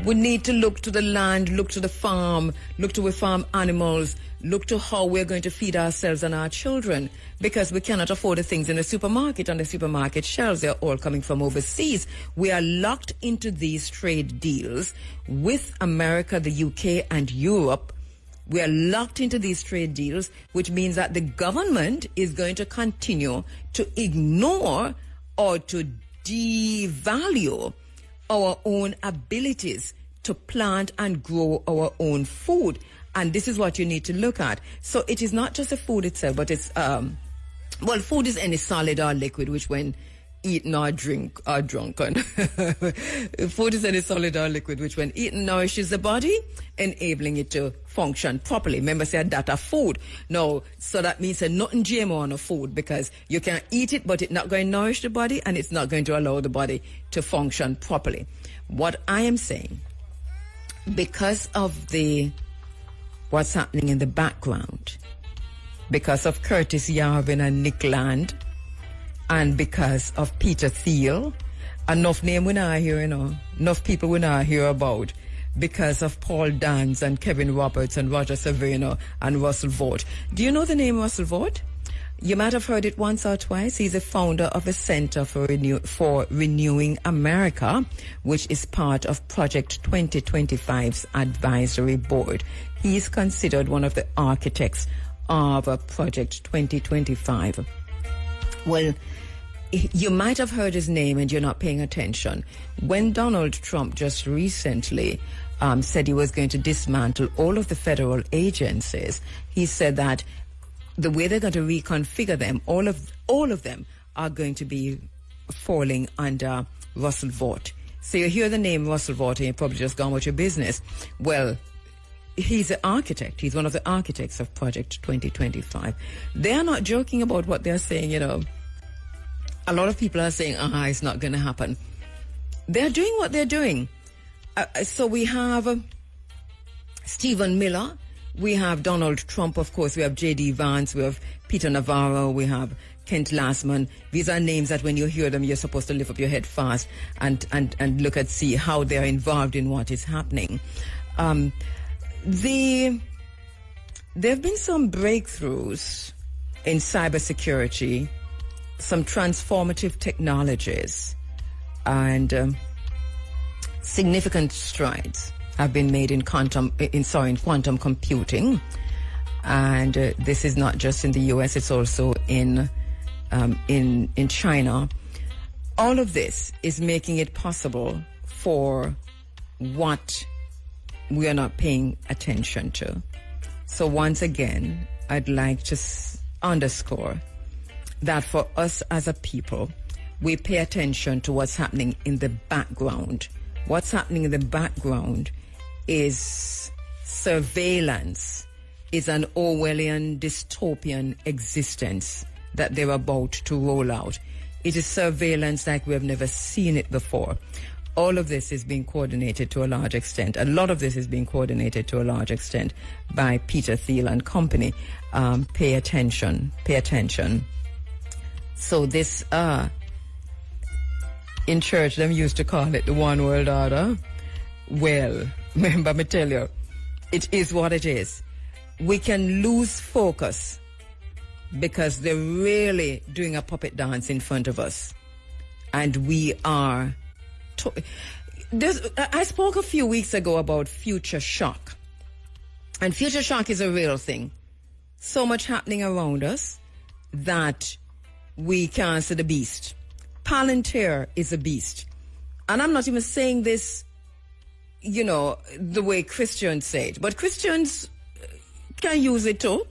We need to look to the land, look to the farm, look to where farm animals, look to how we're going to feed ourselves and our children, because we cannot afford the things in the supermarket, on the supermarket shelves. They're all coming from overseas. We are locked into these trade deals with America, the UK, and Europe. We are locked into these trade deals, which means that the government is going to continue to ignore or to devalue our own abilities to plant and grow our own food. And this is what you need to look at. So it is not just the food itself, but it's, well, food is any solid or liquid, which when eaten or drink or drunken. Food is any solid or liquid, which when eaten nourishes the body, enabling it to function properly. Remember, said that a food. No, so that means that nothing GMO on a food, because you can eat it, but it's not going to nourish the body and it's not going to allow the body to function properly. What I am saying, because of what's happening in the background, because of Curtis Yarvin and Nick Land, and because of Peter Thiel, enough name we not hear, enough people we not hear about, because of Paul Dans and Kevin Roberts and Roger Savino and Russell Vought. Do you know the name Russell Vought? You might have heard it once or twice. He's a founder of the Center for Renewing America, which is part of Project 2025's advisory board. He is considered one of the architects of Project 2025. Well, you might have heard his name and you're not paying attention. When Donald Trump just recently said he was going to dismantle all of the federal agencies, he said that the way they're going to reconfigure them, all of them are going to be falling under Russell Vought. So you hear the name Russell Vought and you're probably just gone with your business. Well, he's an architect. He's one of the architects of Project 2025. They're not joking about what they're saying, A lot of people are saying, it's not going to happen. They're doing what they're doing. So we have Stephen Miller. We have Donald Trump, of course. We have J.D. Vance. We have Peter Navarro. We have Kent Lastman. These are names that when you hear them, you're supposed to lift up your head fast and look at, see how they're involved in what is happening. There have been some breakthroughs in cybersecurity, some transformative technologies, and significant strides have been made in quantum computing. And this is not just in the US, it's also in China. All of this is making it possible for what we are not paying attention to. So once again, I'd like to underscore that for us as a people, we pay attention to what's happening in the background. What's happening in the background is surveillance, is an Orwellian dystopian existence that they're about to roll out. It is surveillance like we have never seen it before. All of this is being coordinated to a large extent. A lot of this is being coordinated to a large extent by Peter Thiel and company. Pay attention. So this, in church, them used to call it the one world order. Well, remember me tell you, it is what it is. We can lose focus because they're really doing a puppet dance in front of us. And we are... I spoke a few weeks ago about future shock. And future shock is a real thing. So much happening around us that we can't see the beast. Palantir is a beast. And I'm not even saying this, the way Christians say it. But Christians can use it too.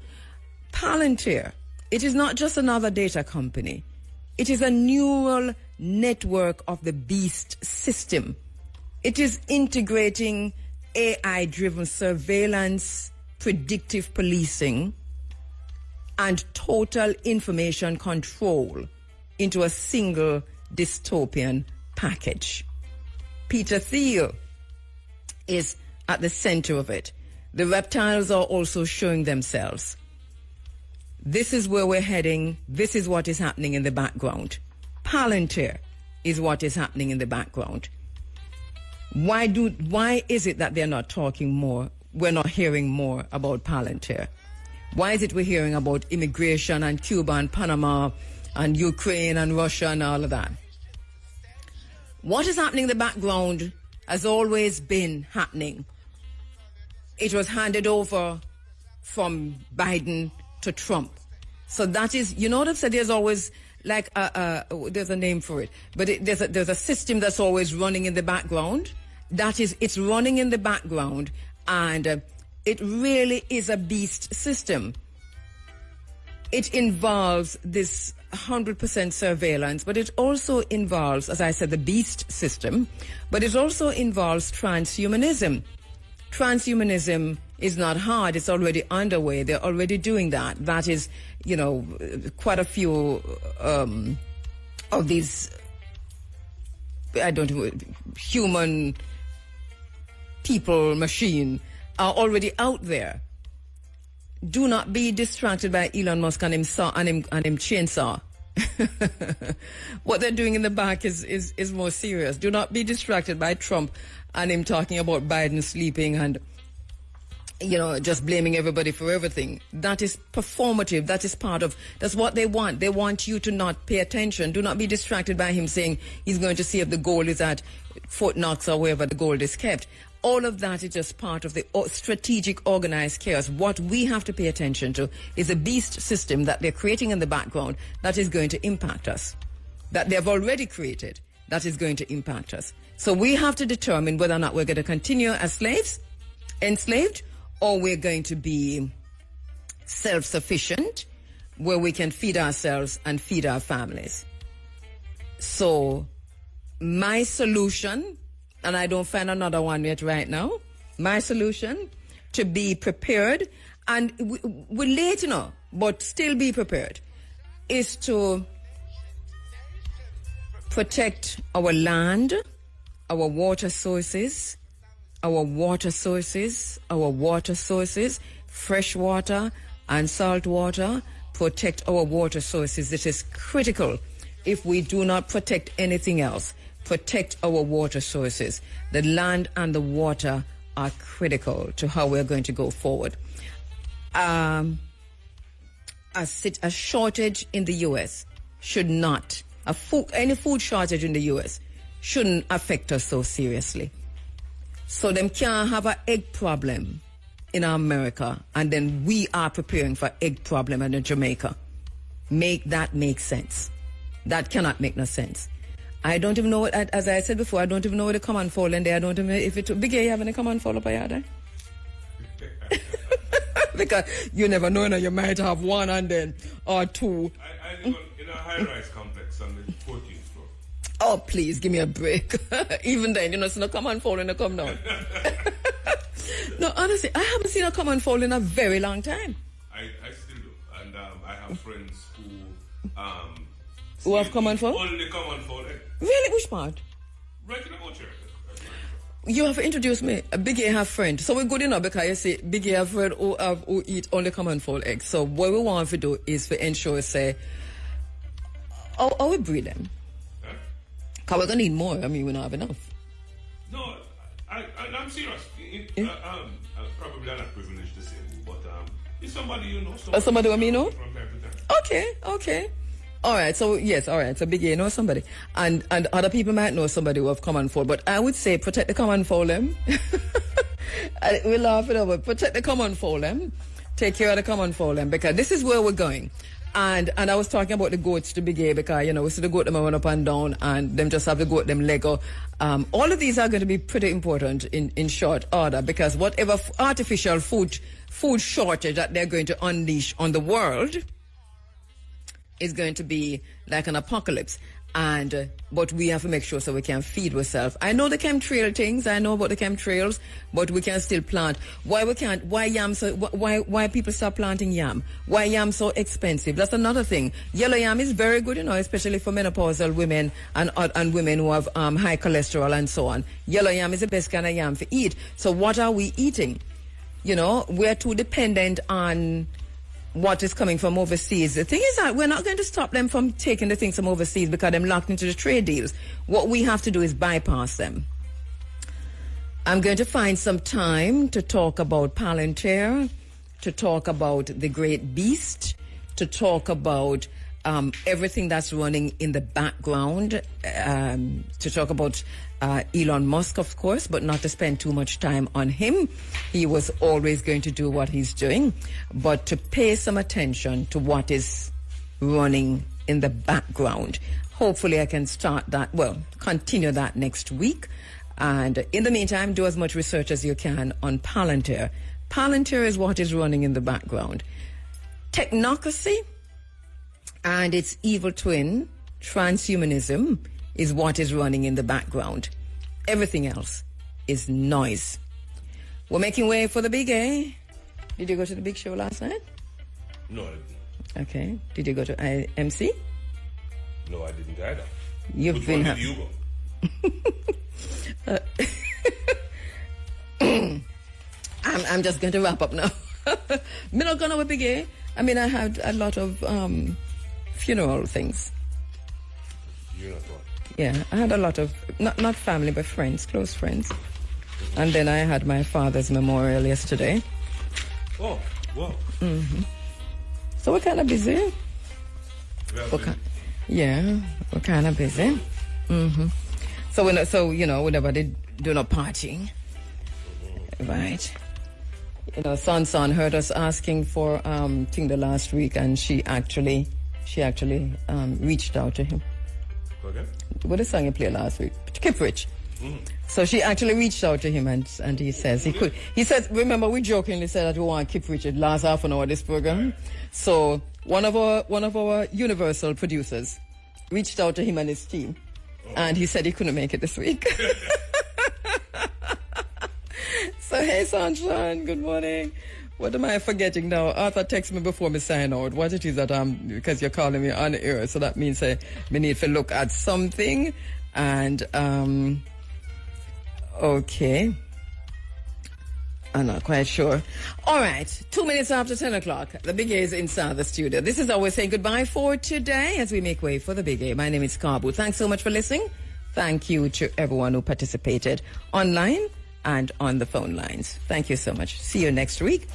Palantir. It is not just another data company. It is a neural network of the beast system. It is integrating AI-driven surveillance, predictive policing, and total information control into a single dystopian package. Peter Thiel is at the center of it. The reptiles are also showing themselves. This is where we're heading. This is what is happening in the background. Palantir is what is happening in the background. Why is it that they're not talking more? We're not hearing more about Palantir. Why is it we're hearing about immigration and Cuba and Panama and Ukraine and Russia and all of that? What is happening in the background has always been happening. It was handed over from Biden to Trump. So that is, they've said there's always there's a name for it, but there's a system that's always running in the background. It's running in the background, and it really is a beast system. It involves this 100% surveillance, but it also involves, as I said, the beast system, but it also involves transhumanism. Transhumanism is not hard. It's already underway. They're already doing that. That is, quite a few of these, human people, machine are already out there. Do not be distracted by Elon Musk and him chainsaw. What they're doing in the back is more serious. Do not be distracted by Trump and him talking about Biden sleeping and just blaming everybody for everything. That is performative. That's what they want. They want you to not pay attention. Do not be distracted by him saying he's going to see if the gold is at Fort Knox or wherever the gold is kept. All of that is just part of the strategic organized chaos. What we have to pay attention to is a beast system that they're creating in the background that is going to impact us, that they've already created, that is going to impact us. So we have to determine whether or not we're going to continue as slaves, enslaved, or we're going to be self-sufficient, where we can feed ourselves and feed our families. So my solution, and I don't find another one yet right now, my solution to be prepared, and we're late, but still be prepared, is to protect our land, our water sources, fresh water and salt water. Protect our water sources. It is critical. If we do not protect anything else, protect our water sources. The land and the water are critical to how we're going to go forward. A shortage in the U.S. should not, any food shortage in the U.S. shouldn't affect us so seriously. So them can't have an egg problem in America, and then we are preparing for egg problem in Jamaica. Make that make sense. That cannot make no sense. I don't even know what, as I said before, I don't even know where the common fall in there. I don't even know if it's big. You have any common fall up there? Because you never know, you might have one and then or two. I live in a high-rise complex on the 14th floor. Oh, please, give me a break. Even then, it's not come and fall and come down. No, honestly, I haven't seen a come and fall in a very long time. I still do. And I have friends who have come and fall? Only come and fall. Really? Which part? Right in the butcher. You have introduced me. A Big A have friend. So we're good enough because you say Big A have friend who eat only come and fall eggs. So what we want to do is to ensure, say, how we breed them. Because we're going to need more. I mean, we don't have enough. No, I'm serious. Probably I'm not privileged to say, but it's somebody you know. Somebody who me know? From time to time. Okay. All right, so yes, all right. So Big A knows somebody. And other people might know somebody who have come and fall. But I would say protect the come and fall them. We laugh it over. Protect the come and fall them. Take care of the come and fall them. Because this is where we're going. And I was talking about the goats to Big A because, we see the goat them run up and down and them just have the goat them Lego. All of these are going to be pretty important in short order because whatever artificial food shortage that they're going to unleash on the world is going to be like an apocalypse. But we have to make sure so we can feed ourselves. I know the chemtrail things. I know about the chemtrails, but we can still plant. Why we can't? Why yam? Why people stop planting yam? Why yam so expensive? That's another thing. Yellow yam is very good, especially for menopausal women and women who have high cholesterol and so on. Yellow yam is the best kind of yam to eat. So what are we eating? We're too dependent on what is coming from overseas. The thing is that we're not going to stop them from taking the things from overseas because they're locked into the trade deals. What we have to do is bypass them. I'm going to find some time to talk about Palantir, to talk about the great beast, to talk about everything that's running in the background, to talk about Elon Musk, of course, but not to spend too much time on him. He was always going to do what he's doing, but to pay some attention to what is running in the background. Hopefully I can continue that next week. And in the meantime, do as much research as you can on Palantir. Palantir is what is running in the background. Technocracy and its evil twin, transhumanism, is what is running in the background. Everything else is noise. We're making way for the big A. Did you go to the big show last night? No, I didn't. Okay. Did you go to IMC? No, I didn't either. You've Which been... one did you go? I'm just going to wrap up now. Me not gonna with big A. I mean, I had a lot of funeral things. You're not one. Yeah, I had a lot of, not family, but friends, close friends. And then I had my father's memorial yesterday. Oh, wow. Mm-hmm. So we're kind of busy. We're kind of busy. Mm-hmm. So we never did do no partying. Right. You know, Son heard us asking for thing the last week, and she actually reached out to him. Okay. What the song you played last week? Keep Rich. Mm-hmm. So she actually reached out to him, and he says he could. He says, remember, we jokingly said that we want to keep Rich. It last half an hour this program. So one of our Universal producers reached out to him and his team, and he said he couldn't make it this week. So hey, Sunshine, good morning. What am I forgetting now? Arthur texted me before me sign out. What it is that because you're calling me on air, so that means me need to look at something. And okay, I'm not quite sure. All right, 2 minutes after 10 o'clock, the Big A is inside the studio. This is how we're saying goodbye for today as we make way for the Big A. My name is Kabu. Thanks so much for listening. Thank you to everyone who participated online and on the phone lines. Thank you so much. See you next week.